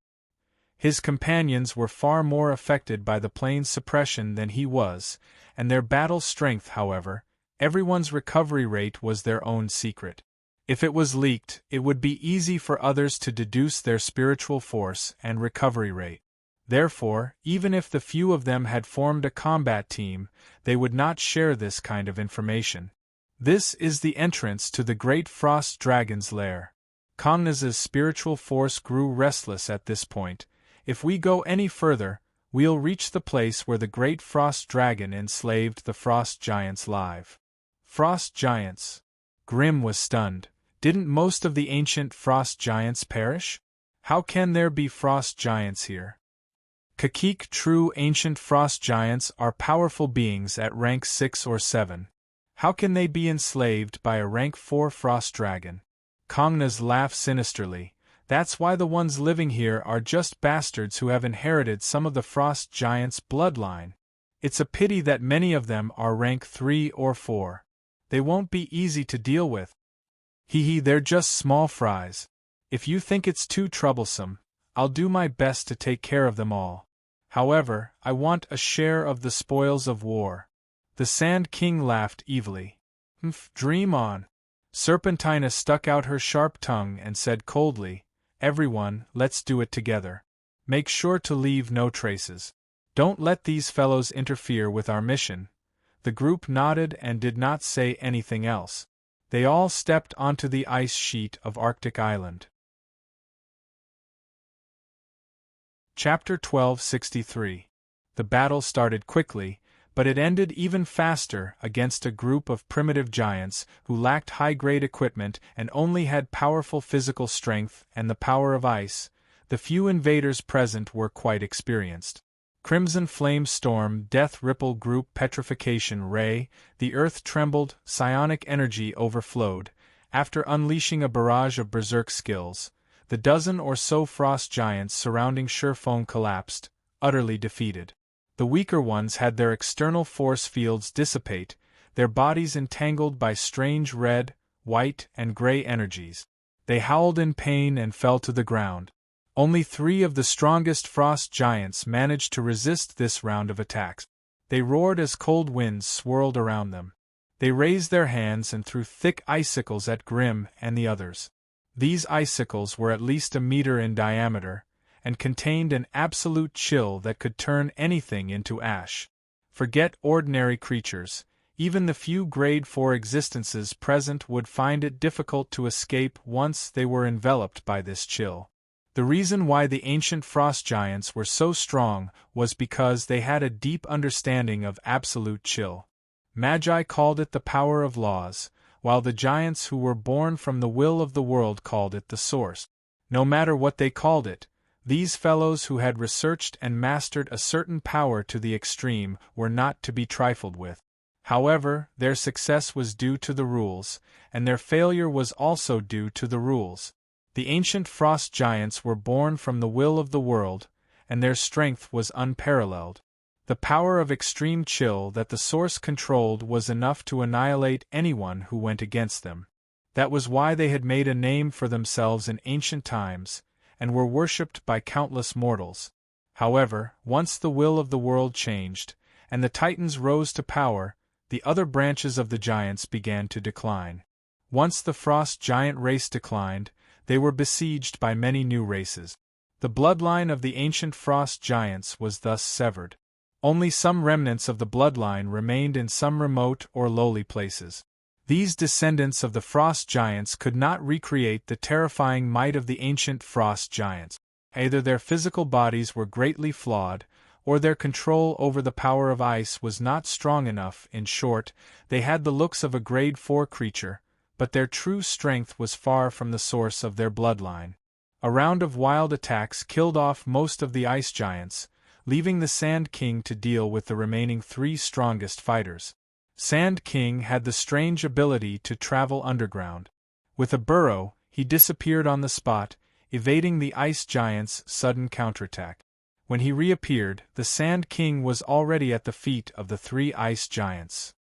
His companions were far more affected by the plane's suppression than he was, and their battle strength, however, everyone's recovery rate was their own secret. If it was leaked, it would be easy for others to deduce their spiritual force and recovery rate. Therefore, even if the few of them had formed a combat team, they would not share this kind of information. This is the entrance to the Great Frost Dragon's lair. Kongna's spiritual force grew restless at this point. If we go any further, we'll reach the place where the Great Frost Dragon enslaved the Frost Giants live. Frost Giants. Grim was stunned. Didn't most of the ancient Frost Giants perish? How can there be Frost Giants here? Kakik. True ancient Frost Giants are powerful beings at rank 6 or 7. How can they be enslaved by a rank 4 Frost Dragon? Kongna's laughed sinisterly. That's why the ones living here are just bastards who have inherited some of the Frost Giants' bloodline. It's a pity that many of them are rank 3 or 4. They won't be easy to deal with. Hee, they're just small fries. If you think it's too troublesome, I'll do my best to take care of them all. However, I want a share of the spoils of war. The Sand King laughed evilly. Dream on. Serpentina stuck out her sharp tongue and said coldly, "Everyone, let's do it together. Make sure to leave no traces. Don't let these fellows interfere with our mission. The group nodded and did not say anything else. They all stepped onto the ice sheet of Arctic Island. Chapter 1263. The battle started quickly, but it ended even faster against a group of primitive giants who lacked high-grade equipment and only had powerful physical strength and the power of ice. The few invaders present were quite experienced. Crimson Flame Storm, Death Ripple Group, Petrification Ray, the earth trembled, psionic energy overflowed. After unleashing a barrage of berserk skills, the dozen or so frost giants surrounding Surefoam collapsed, utterly defeated. The weaker ones had their external force fields dissipate, their bodies entangled by strange red, white, and gray energies. They howled in pain and fell to the ground. Only 3 of the strongest frost giants managed to resist this round of attacks. They roared as cold winds swirled around them. They raised their hands and threw thick icicles at Grim and the others. These icicles were at least a meter in diameter, and contained an absolute chill that could turn anything into ash. Forget ordinary creatures, even the few Grade 4 existences present would find it difficult to escape once they were enveloped by this chill. The reason why the ancient frost giants were so strong was because they had a deep understanding of absolute chill. Magi called it the power of laws, while the giants who were born from the will of the world called it the source. No matter what they called it, these fellows who had researched and mastered a certain power to the extreme were not to be trifled with. However, their success was due to the rules, and their failure was also due to the rules. The ancient frost giants were born from the will of the world, and their strength was unparalleled. The power of extreme chill that the source controlled was enough to annihilate anyone who went against them. That was why they had made a name for themselves in ancient times, and were worshipped by countless mortals. However, once the will of the world changed, and the Titans rose to power, the other branches of the giants began to decline. Once the frost giant race declined, they were besieged by many new races. The bloodline of the ancient frost giants was thus severed. Only some remnants of the bloodline remained in some remote or lowly places. These descendants of the frost giants could not recreate the terrifying might of the ancient frost giants. Either their physical bodies were greatly flawed, or their control over the power of ice was not strong enough. In short, they had the looks of a Grade 4 creature, but their true strength was far from the source of their bloodline. A round of wild attacks killed off most of the ice giants, leaving the Sand King to deal with the remaining 3 strongest fighters. Sand King had the strange ability to travel underground. With a burrow, he disappeared on the spot, evading the ice giants' sudden counterattack. When he reappeared, the Sand King was already at the feet of the 3 ice giants.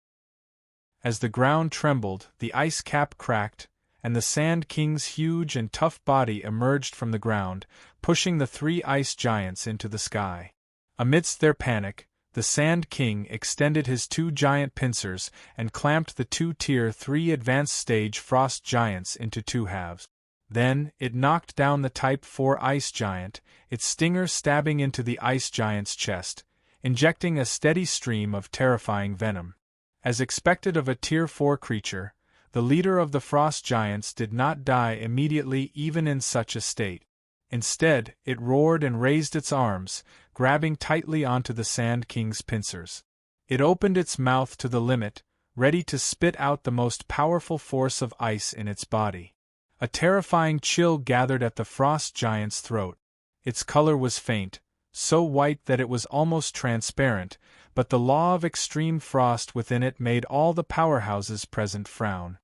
As the ground trembled, the ice cap cracked, and the Sand King's huge and tough body emerged from the ground, pushing the 3 ice giants into the sky. Amidst their panic, the Sand King extended his 2 giant pincers and clamped the 2 Tier 3 advanced stage frost giants into 2 halves. Then, it knocked down the Type 4 ice giant, its stinger stabbing into the ice giant's chest, injecting a steady stream of terrifying venom. As expected of a Tier 4 creature, the leader of the frost giants did not die immediately even in such a state. Instead, it roared and raised its arms, grabbing tightly onto the Sand King's pincers. It opened its mouth to the limit, ready to spit out the most powerful force of ice in its body. A terrifying chill gathered at the frost giant's throat. Its color was faint, so white that it was almost transparent, but the law of extreme frost within it made all the powerhouses present frown.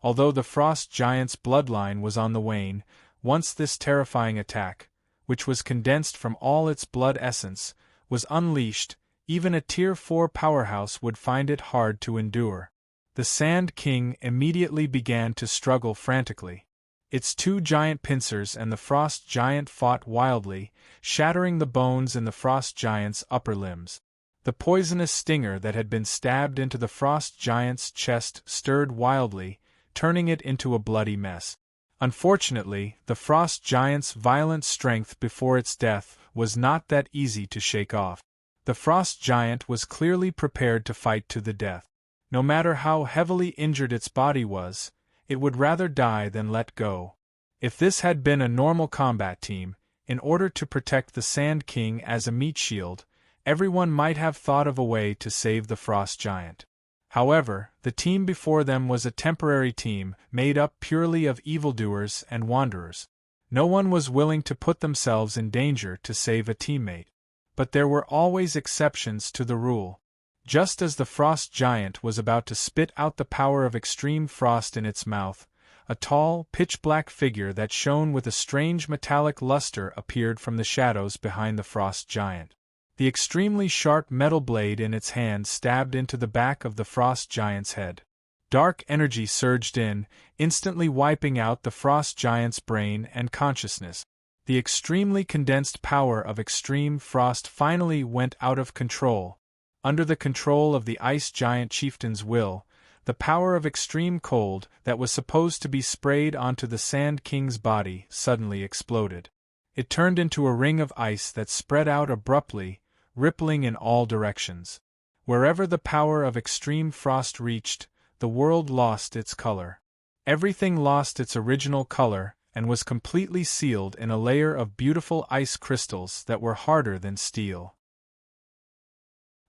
Although the frost giant's bloodline was on the wane, once this terrifying attack, which was condensed from all its blood essence, was unleashed, even a Tier 4 powerhouse would find it hard to endure. The Sand King immediately began to struggle frantically. Its 2 giant pincers and the frost giant fought wildly, shattering the bones in the frost giant's upper limbs. The poisonous stinger that had been stabbed into the frost giant's chest stirred wildly, turning it into a bloody mess. Unfortunately, the frost giant's violent strength before its death was not that easy to shake off. The frost giant was clearly prepared to fight to the death. No matter how heavily injured its body was, it would rather die than let go. If this had been a normal combat team, in order to protect the Sand King as a meat shield, everyone might have thought of a way to save the frost giant. However, the team before them was a temporary team made up purely of evildoers and wanderers. No one was willing to put themselves in danger to save a teammate. But there were always exceptions to the rule. Just as the frost giant was about to spit out the power of extreme frost in its mouth, a tall, pitch-black figure that shone with a strange metallic luster appeared from the shadows behind the frost giant. The extremely sharp metal blade in its hand stabbed into the back of the frost giant's head. Dark energy surged in, instantly wiping out the frost giant's brain and consciousness. The extremely condensed power of extreme frost finally went out of control. Under the control of the ice giant chieftain's will, the power of extreme cold that was supposed to be sprayed onto the Sand King's body suddenly exploded. It turned into a ring of ice that spread out abruptly, rippling in all directions. Wherever the power of extreme frost reached, the world lost its color. Everything lost its original color and was completely sealed in a layer of beautiful ice crystals that were harder than steel.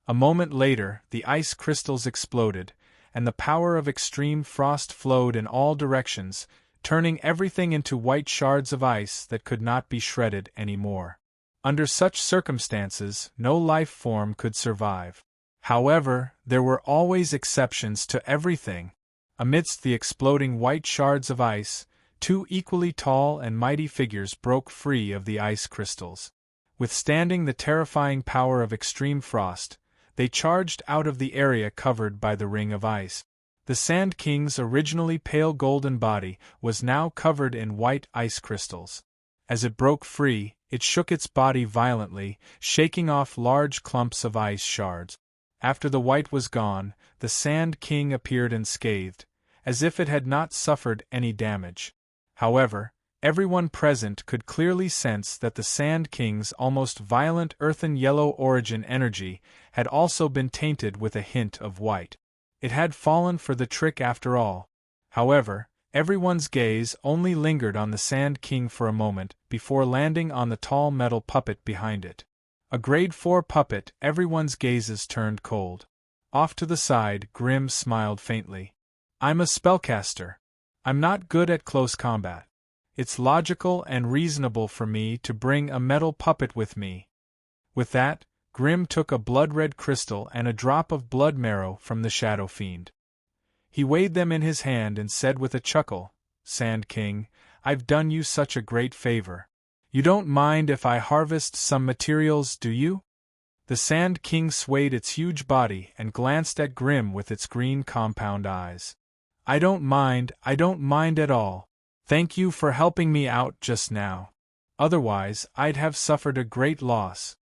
A moment later, the ice crystals exploded, and the power of extreme frost flowed in all directions, turning everything into white shards of ice that could not be shredded anymore. Under such circumstances, no life form could survive. However, there were always exceptions to everything. Amidst the exploding white shards of ice, two equally tall and mighty figures broke free of the ice crystals. Withstanding the terrifying power of extreme frost, they charged out of the area covered by the ring of ice. The Sand King's originally pale golden body was now covered in white ice crystals. As it broke free, it shook its body violently, shaking off large clumps of ice shards. After the white was gone, the Sand King appeared unscathed, as if it had not suffered any damage. However, everyone present could clearly sense that the Sand King's almost violent earthen yellow origin energy had also been tainted with a hint of white. It had fallen for the trick after all. However, everyone's gaze only lingered on the Sand King for a moment before landing on the tall metal puppet behind it. A grade 4 puppet, everyone's gazes turned cold. Off to the side, Grimm smiled faintly. "I'm a spellcaster. I'm not good at close combat. It's logical and reasonable for me to bring a metal puppet with me." With that, Grimm took a blood-red crystal and a drop of blood marrow from the Shadow Fiend. He weighed them in his hand and said with a chuckle, "Sand King, I've done you such a great favor. You don't mind if I harvest some materials, do you?" The Sand King swayed its huge body and glanced at Grimm with its green compound eyes. I don't mind at all. Thank you for helping me out just now. Otherwise, I'd have suffered a great loss."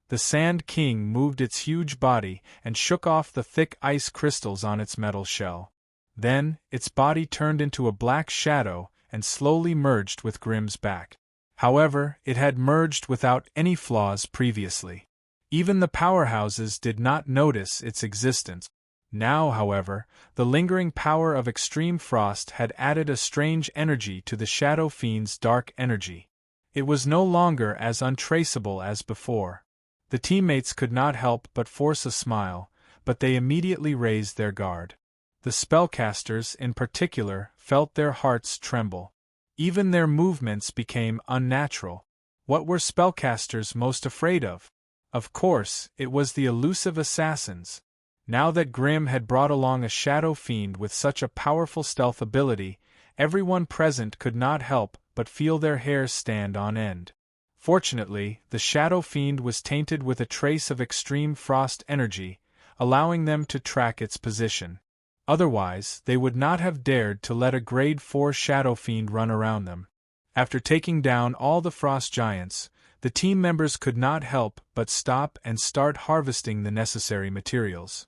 The Sand King moved its huge body and shook off the thick ice crystals on its metal shell. Then, its body turned into a black shadow and slowly merged with Grimm's back. However, it had merged without any flaws previously. Even the powerhouses did not notice its existence. Now, however, the lingering power of extreme frost had added a strange energy to the Shadow Fiend's dark energy. It was no longer as untraceable as before. The teammates could not help but force a smile, but they immediately raised their guard. The spellcasters, in particular, felt their hearts tremble. Even their movements became unnatural. What were spellcasters most afraid of? Of course, it was the elusive assassins. Now that Grimm had brought along a Shadow Fiend with such a powerful stealth ability, everyone present could not help but feel their hair stand on end. Fortunately, the Shadow Fiend was tainted with a trace of extreme frost energy, allowing them to track its position. Otherwise, they would not have dared to let a grade 4 Shadow Fiend run around them. After taking down all the frost giants, the team members could not help but stop and start harvesting the necessary materials.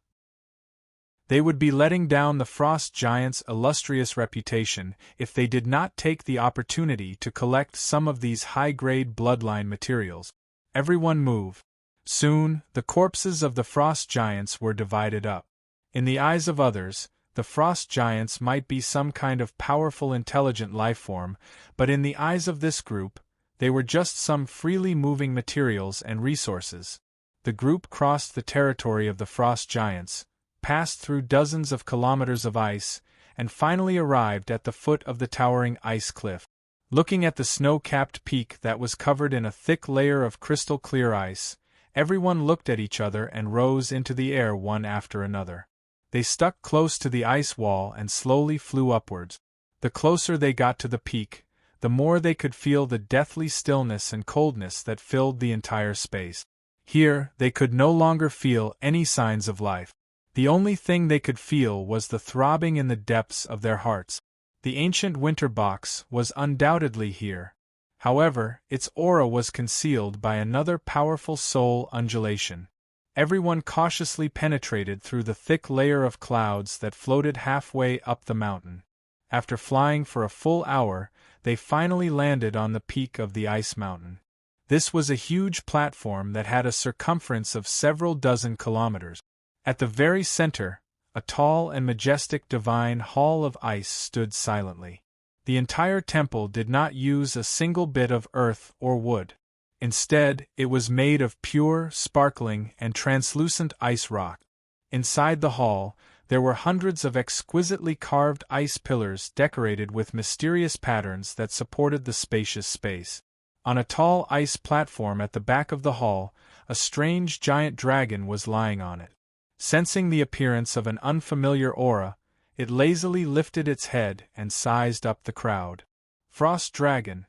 They would be letting down the frost giants' illustrious reputation if they did not take the opportunity to collect some of these high-grade bloodline materials. "Everyone move," Soon, the corpses of the frost giants were divided up. In the eyes of others, the frost giants might be some kind of powerful intelligent life form, but in the eyes of this group, they were just some freely moving materials and resources. The group crossed the territory of the frost giants, passed through dozens of kilometers of ice, and finally arrived at the foot of the towering ice cliff. Looking at the snow-capped peak that was covered in a thick layer of crystal-clear ice, everyone looked at each other and rose into the air one after another. They stuck close to the ice wall and slowly flew upwards. The closer they got to the peak, the more they could feel the deathly stillness and coldness that filled the entire space. Here, they could no longer feel any signs of life. The only thing they could feel was the throbbing in the depths of their hearts. The ancient winter box was undoubtedly here. However, its aura was concealed by another powerful soul undulation. Everyone cautiously penetrated through the thick layer of clouds that floated halfway up the mountain. After flying for a full hour, they finally landed on the peak of the ice mountain. This was a huge platform that had a circumference of several dozen kilometers. At the very center, a tall and majestic divine hall of ice stood silently. The entire temple did not use a single bit of earth or wood. Instead, it was made of pure, sparkling, and translucent ice rock. Inside the hall, there were hundreds of exquisitely carved ice pillars decorated with mysterious patterns that supported the spacious space. On a tall ice platform at the back of the hall, a strange giant dragon was lying on it. Sensing the appearance of an unfamiliar aura, it lazily lifted its head and sized up the crowd. Frost Dragon.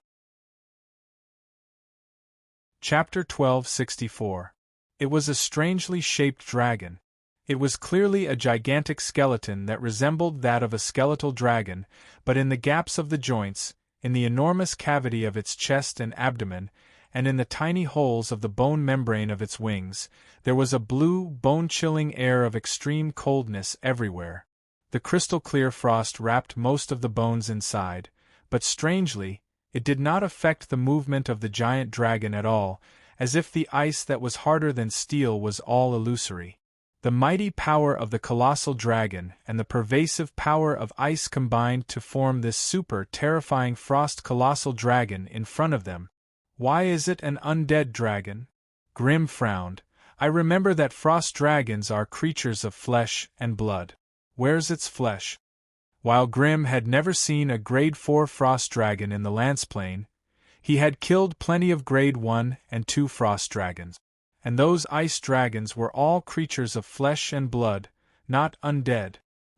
Chapter 1264. It was a strangely shaped dragon. It was clearly a gigantic skeleton that resembled that of a skeletal dragon, but in the gaps of the joints, in the enormous cavity of its chest and abdomen, and in the tiny holes of the bone membrane of its wings, there was a blue, bone-chilling air of extreme coldness everywhere. The crystal-clear frost wrapped most of the bones inside, but strangely, it did not affect the movement of the giant dragon at all, as if the ice that was harder than steel was all illusory. The mighty power of the colossal dragon and the pervasive power of ice combined to form this super-terrifying frost colossal dragon in front of them. Why is it an undead dragon? Grimm frowned. I remember that frost dragons are creatures of flesh and blood. Where's its flesh? While Grimm had never seen a Grade 4 frost dragon in the Landsplain, he had killed plenty of Grade 1 and 2 frost dragons. And those ice dragons were all creatures of flesh and blood, not undead.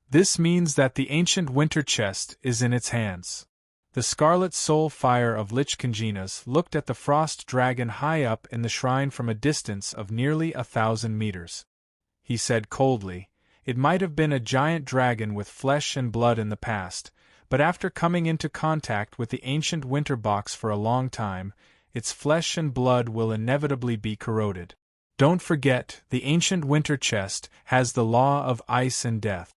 This means that the ancient winter chest is in its hands. The scarlet soul fire of Lich Congenas looked at the frost dragon high up in the shrine from a distance of nearly 1,000 meters. He said coldly, "It might have been a giant dragon with flesh and blood in the past, but after coming into contact with the ancient winter box for a long time, its flesh and blood will inevitably be corroded. Don't forget, the ancient winter chest has the law of ice and death."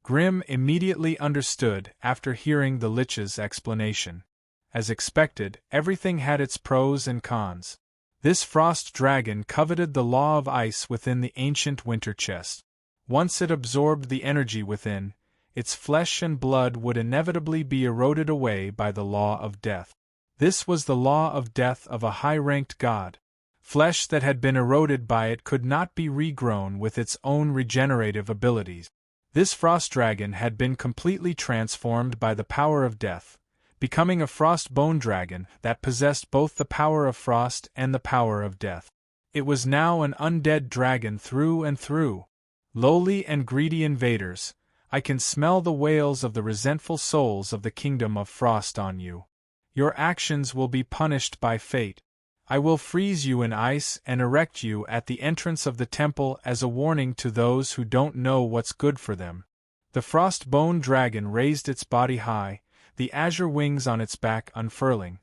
Grimm immediately understood after hearing the Lich's explanation. As expected, everything had its pros and cons. This frost dragon coveted the law of ice within the ancient winter chest. Once it absorbed the energy within, its flesh and blood would inevitably be eroded away by the law of death. This was the law of death of a high-ranked god. Flesh that had been eroded by it could not be regrown with its own regenerative abilities. This frost dragon had been completely transformed by the power of death, becoming a frost bone dragon that possessed both the power of frost and the power of death. It was now an undead dragon through and through. Lowly and greedy invaders, I can smell the wails of the resentful souls of the kingdom of frost on you. Your actions will be punished by fate. I will freeze you in ice and erect you at the entrance of the temple as a warning to those who don't know what's good for them. The frost bone dragon raised its body high, the azure wings on its back unfurling.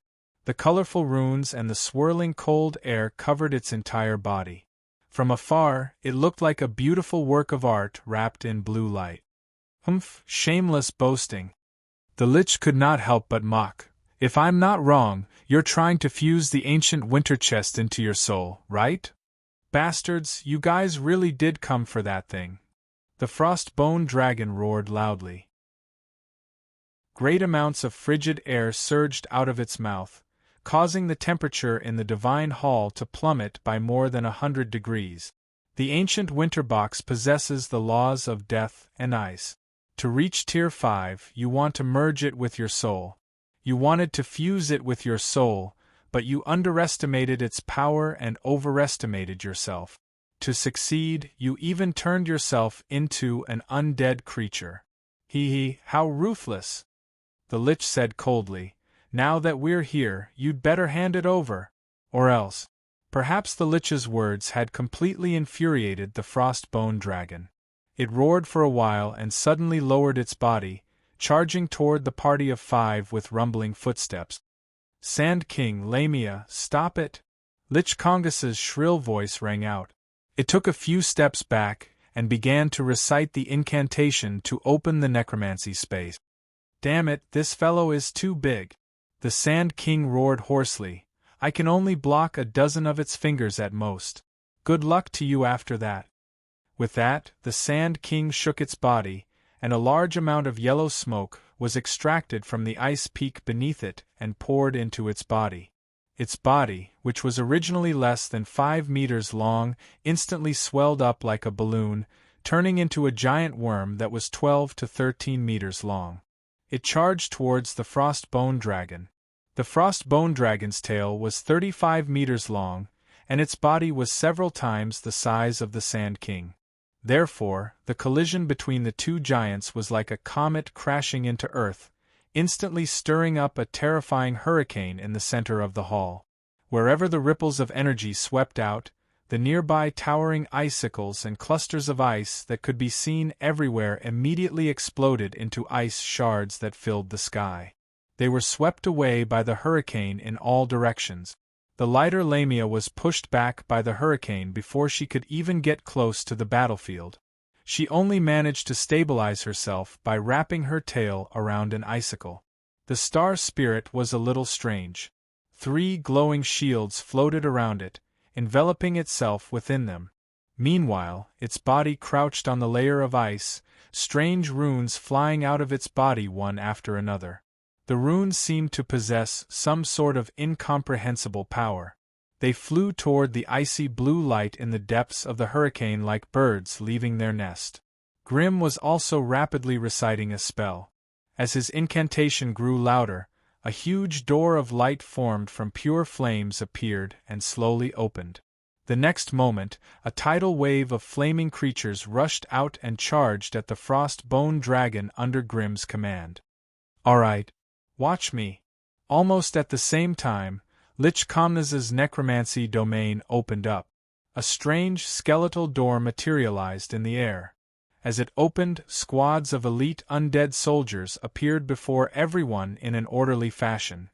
The colorful runes and the swirling cold air covered its entire body. From afar, it looked like a beautiful work of art wrapped in blue light. Humph, shameless boasting. The Lich could not help but mock. If I'm not wrong, you're trying to fuse the ancient winter chest into your soul, right? Bastards, you guys really did come for that thing. The frost-bone dragon roared loudly. Great amounts of frigid air surged out of its mouth, causing the temperature in the divine hall to plummet by more than 100 degrees. The ancient winter box possesses the laws of death and ice. To reach Tier 5, you want to merge it with your soul. You wanted to fuse it with your soul, but you underestimated its power and overestimated yourself. To succeed, you even turned yourself into an undead creature. Hee, how ruthless! The Lich said coldly. Now that we're here, you'd better hand it over. Or else. Perhaps the Lich's words had completely infuriated the frost-bone dragon. It roared for a while and suddenly lowered its body, charging toward the party of 5 with rumbling footsteps. Sand King Lamia, stop it! Lich Kongus's shrill voice rang out. It took a few steps back and began to recite the incantation to open the necromancy space. Damn it, this fellow is too big. The Sand King roared hoarsely. I can only block a dozen of its fingers at most. Good luck to you after that. With that, the Sand King shook its body, and a large amount of yellow smoke was extracted from the ice peak beneath it and poured into its body. Its body, which was originally less than 5 meters long, instantly swelled up like a balloon, turning into a giant worm that was 12 to 13 meters long. It charged towards the frost-bone dragon. The frost-bone dragon's tail was 35 meters long, and its body was several times the size of the Sand King. Therefore, the collision between the two giants was like a comet crashing into Earth, instantly stirring up a terrifying hurricane in the center of the hall. Wherever the ripples of energy swept out, the nearby towering icicles and clusters of ice that could be seen everywhere immediately exploded into ice shards that filled the sky. They were swept away by the hurricane in all directions. The lighter Lamia was pushed back by the hurricane before she could even get close to the battlefield. She only managed to stabilize herself by wrapping her tail around an icicle. The star spirit was a little strange. 3 glowing shields floated around it, enveloping itself within them. Meanwhile, its body crouched on the layer of ice, strange runes flying out of its body one after another. The runes seemed to possess some sort of incomprehensible power. They flew toward the icy blue light in the depths of the hurricane like birds leaving their nest. Grimm was also rapidly reciting a spell. As his incantation grew louder, a huge door of light formed from pure flames appeared and slowly opened. The next moment, a tidal wave of flaming creatures rushed out and charged at the frost-bone dragon under Grimm's command. All right. Watch me. Almost at the same time, Lich Comnas's necromancy domain opened up. A strange skeletal door materialized in the air. As it opened, squads of elite undead soldiers appeared before everyone in an orderly fashion.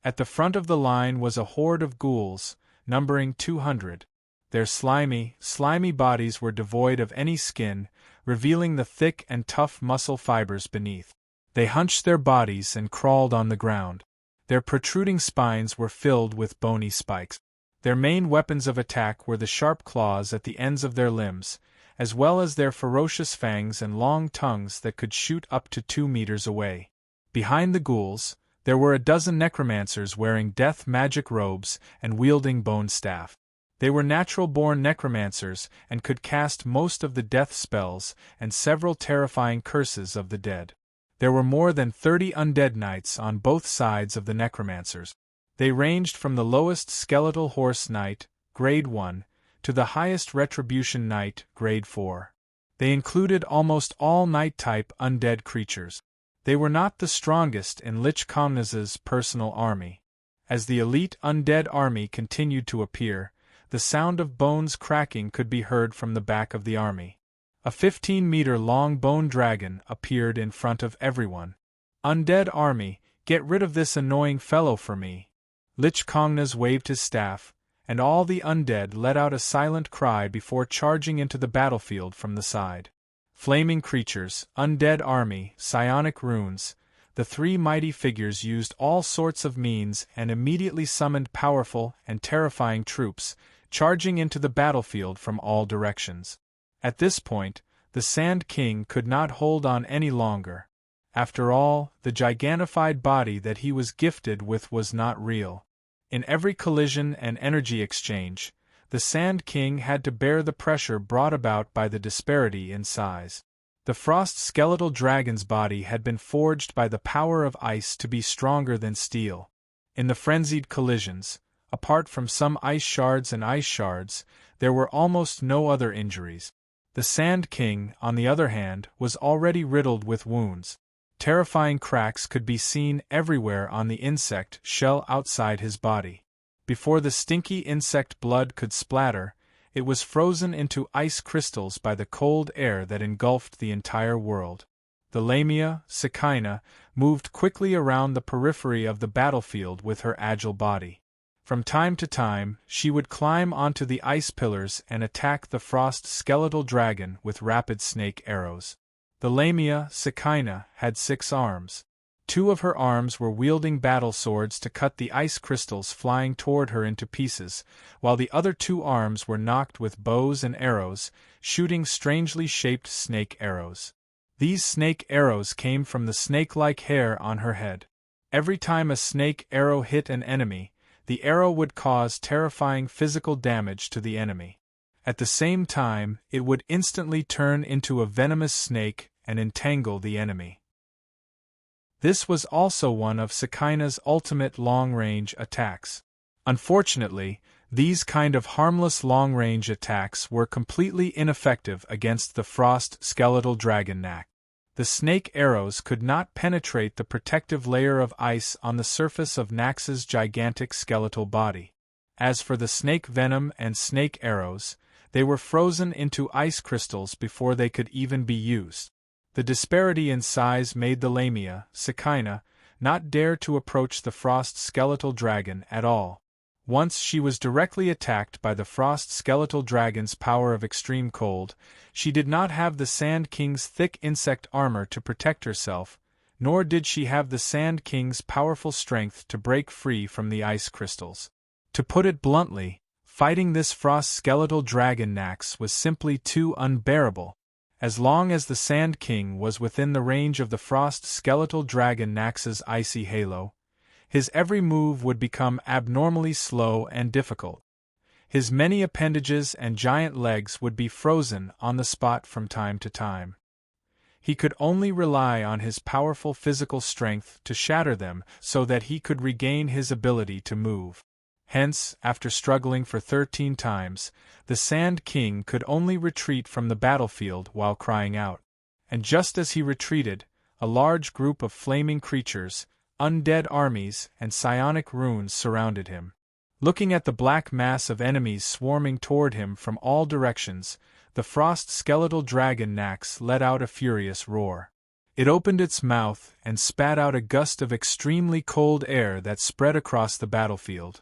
At the front of the line was a horde of ghouls, numbering 200. Their slimy bodies were devoid of any skin, revealing the thick and tough muscle fibers beneath. They hunched their bodies and crawled on the ground. Their protruding spines were filled with bony spikes. Their main weapons of attack were the sharp claws at the ends of their limbs, as well as their ferocious fangs and long tongues that could shoot up to 2 meters away. Behind the ghouls, there were a dozen necromancers wearing death magic robes and wielding bone staff. They were natural-born necromancers and could cast most of the death spells and several terrifying curses of the dead. There were more than 30 undead knights on both sides of the necromancers. They ranged from the lowest skeletal horse knight, grade 1, to the highest retribution knight, grade 4. They included almost all knight-type undead creatures. They were not the strongest in Lich Comnas's personal army. As the elite undead army continued to appear, the sound of bones cracking could be heard from the back of the army. A 15-meter-long bone dragon appeared in front of everyone. Undead army, get rid of this annoying fellow for me. Lich Kongnas waved his staff, and all the undead let out a silent cry before charging into the battlefield from the side. Flaming creatures, undead army, psionic runes, the 3 mighty figures used all sorts of means and immediately summoned powerful and terrifying troops, charging into the battlefield from all directions. At this point, the Sand King could not hold on any longer. After all, the gigantified body that he was gifted with was not real. In every collision and energy exchange, the Sand King had to bear the pressure brought about by the disparity in size. The frost skeletal dragon's body had been forged by the power of ice to be stronger than steel. In the frenzied collisions, apart from some ice shards, there were almost no other injuries. The Sand King, on the other hand, was already riddled with wounds. Terrifying cracks could be seen everywhere on the insect shell outside his body. Before the stinky insect blood could splatter, it was frozen into ice crystals by the cold air that engulfed the entire world. The Lamia, Sikaina, moved quickly around the periphery of the battlefield with her agile body. From time to time, she would climb onto the ice pillars and attack the frost skeletal dragon with rapid snake arrows. The Lamia, Sikaina, had 6 arms. 2 of her arms were wielding battle swords to cut the ice crystals flying toward her into pieces, while the other 2 arms were knocked with bows and arrows, shooting strangely shaped snake arrows. These snake arrows came from the snake-like hair on her head. Every time a snake arrow hit an enemy, the arrow would cause terrifying physical damage to the enemy. At the same time, it would instantly turn into a venomous snake and entangle the enemy. This was also one of Sikaina's ultimate long-range attacks. Unfortunately, these kind of harmless long-range attacks were completely ineffective against the frost skeletal dragon Nak. The snake arrows could not penetrate the protective layer of ice on the surface of Nax's gigantic skeletal body. As for the snake venom and snake arrows, they were frozen into ice crystals before they could even be used. The disparity in size made the Lamia, Sikaina, not dare to approach the frost skeletal dragon at all. Once she was directly attacked by the frost skeletal dragon's power of extreme cold, she did not have the Sand King's thick insect armor to protect herself, nor did she have the Sand King's powerful strength to break free from the ice crystals. To put it bluntly, fighting this frost skeletal dragon Nax was simply too unbearable. As long as the Sand King was within the range of the frost skeletal dragon Nax's icy halo, his every move would become abnormally slow and difficult. His many appendages and giant legs would be frozen on the spot from time to time. He could only rely on his powerful physical strength to shatter them so that he could regain his ability to move. Hence, after struggling for 13 times, the Sand King could only retreat from the battlefield while crying out. And just as he retreated, a large group of flaming creatures, undead armies, and psionic runes surrounded him. Looking at the black mass of enemies swarming toward him from all directions, the frost skeletal dragon Nax let out a furious roar. It opened its mouth and spat out a gust of extremely cold air that spread across the battlefield.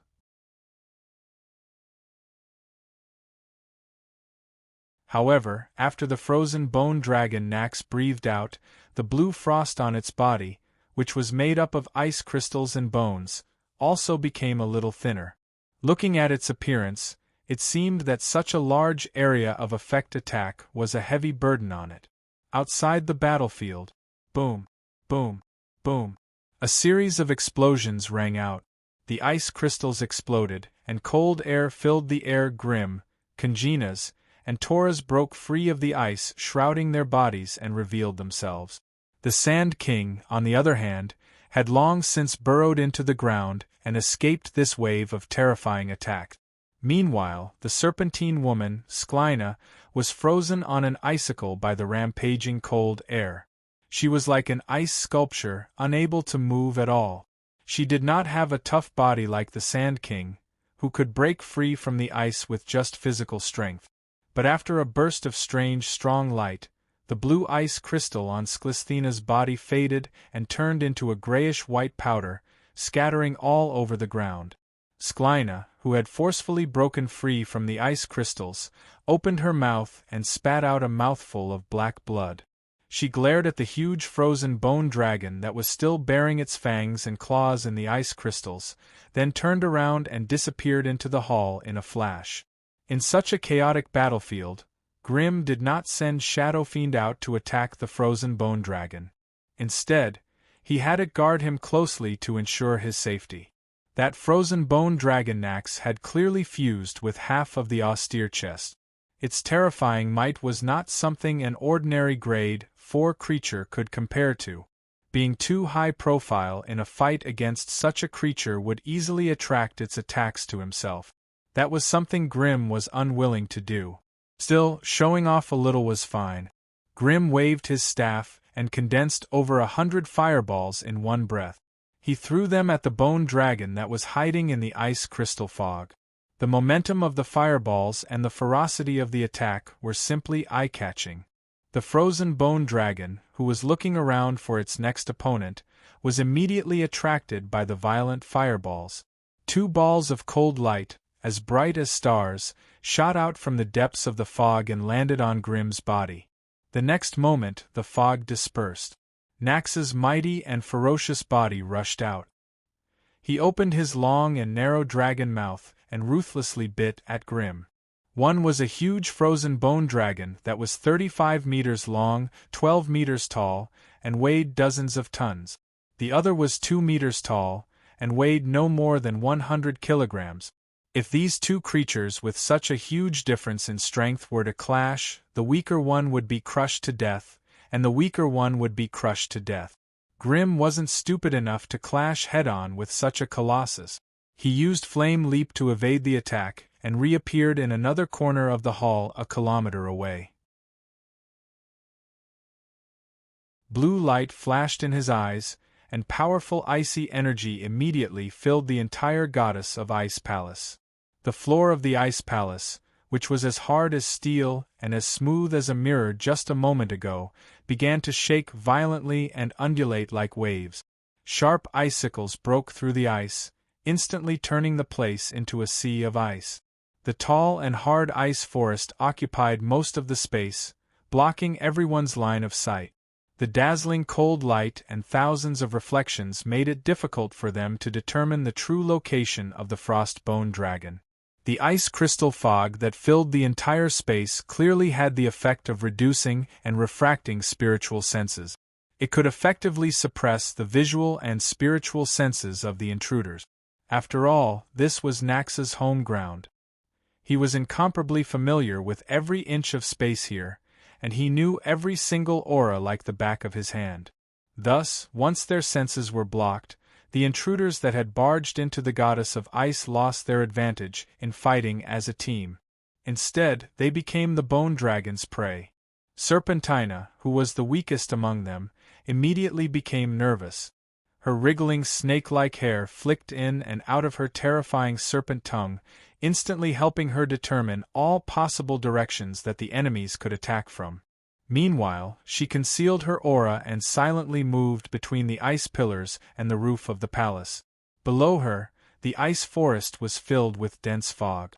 However, after the frozen bone dragon Nax breathed out, the blue frost on its body, which was made up of ice crystals and bones, also became a little thinner. Looking at its appearance, it seemed that such a large area of effect attack was a heavy burden on it. Outside the battlefield, boom, boom, boom, a series of explosions rang out. The ice crystals exploded, and cold air filled the air. Grim, Congenas, and Toras broke free of the ice shrouding their bodies and revealed themselves. The Sand King, on the other hand, had long since burrowed into the ground and escaped this wave of terrifying attack. Meanwhile, the serpentine woman, Sklyna, was frozen on an icicle by the rampaging cold air. She was like an ice sculpture, unable to move at all. She did not have a tough body like the Sand King, who could break free from the ice with just physical strength. But after a burst of strange, strong light, the blue ice crystal on Sklisthena's body faded and turned into a grayish-white powder, scattering all over the ground. Sklyna, who had forcefully broken free from the ice crystals, opened her mouth and spat out a mouthful of black blood. She glared at the huge frozen bone dragon that was still baring its fangs and claws in the ice crystals, then turned around and disappeared into the hall in a flash. In such a chaotic battlefield, Grimm did not send Shadow Fiend out to attack the frozen bone dragon. Instead, he had it guard him closely to ensure his safety. That frozen bone dragon Nax had clearly fused with half of the austere chest. Its terrifying might was not something an ordinary grade 4 creature could compare to. Being too high profile in a fight against such a creature would easily attract its attacks to himself. That was something Grimm was unwilling to do. Still, showing off a little was fine. Grimm waved his staff and condensed over 100 fireballs in one breath. He threw them at the bone dragon that was hiding in the ice crystal fog. The momentum of the fireballs and the ferocity of the attack were simply eye-catching. The frozen bone dragon, who was looking around for its next opponent, was immediately attracted by the violent fireballs. 2 balls of cold light, as bright as stars, shot out from the depths of the fog and landed on Grimm's body. The next moment, the fog dispersed. Nax's mighty and ferocious body rushed out. He opened his long and narrow dragon mouth and ruthlessly bit at Grimm. One was a huge frozen bone dragon that was 35 meters long, 12 meters tall, and weighed dozens of tons. The other was 2 meters tall, and weighed no more than 100 kilograms. If these two creatures with such a huge difference in strength were to clash, the weaker one would be crushed to death, and the weaker one would be crushed to death. Grimm wasn't stupid enough to clash head-on with such a colossus. He used Flame Leap to evade the attack, and reappeared in another corner of the hall a kilometer away. Blue light flashed in his eyes, and powerful icy energy immediately filled the entire Goddess of Ice Palace. The floor of the Ice Palace, which was as hard as steel and as smooth as a mirror just a moment ago, began to shake violently and undulate like waves. Sharp icicles broke through the ice, instantly turning the place into a sea of ice. The tall and hard ice forest occupied most of the space, blocking everyone's line of sight. The dazzling cold light and thousands of reflections made it difficult for them to determine the true location of the frost-bone dragon. The ice crystal fog that filled the entire space clearly had the effect of reducing and refracting spiritual senses. It could effectively suppress the visual and spiritual senses of the intruders. After all, this was Nax's home ground. He was incomparably familiar with every inch of space here, and he knew every single aura like the back of his hand. Thus, once their senses were blocked, the intruders that had barged into the Goddess of Ice lost their advantage in fighting as a team. Instead, they became the bone dragon's prey. Serpentina, who was the weakest among them, immediately became nervous. Her wriggling snake-like hair flicked in and out of her terrifying serpent tongue, instantly helping her determine all possible directions that the enemies could attack from. Meanwhile, she concealed her aura and silently moved between the ice pillars and the roof of the palace. Below her, the ice forest was filled with dense fog.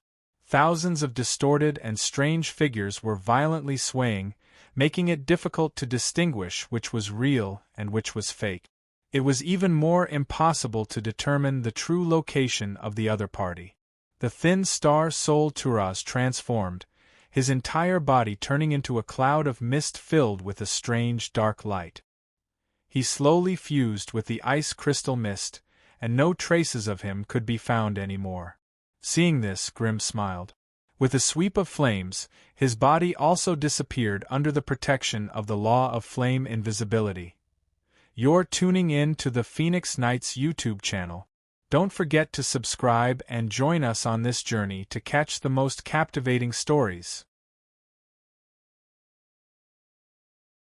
Thousands of distorted and strange figures were violently swaying, making it difficult to distinguish which was real and which was fake. It was even more impossible to determine the true location of the other party. The thin star Soul Turaz transformed, his entire body turning into a cloud of mist filled with a strange dark light. He slowly fused with the ice crystal mist, and no traces of him could be found anymore. Seeing this, Grimm smiled. With a sweep of flames, his body also disappeared under the protection of the law of flame invisibility. You're tuning in to the Phoenix Knights YouTube channel. Don't forget to subscribe and join us on this journey to catch the most captivating stories.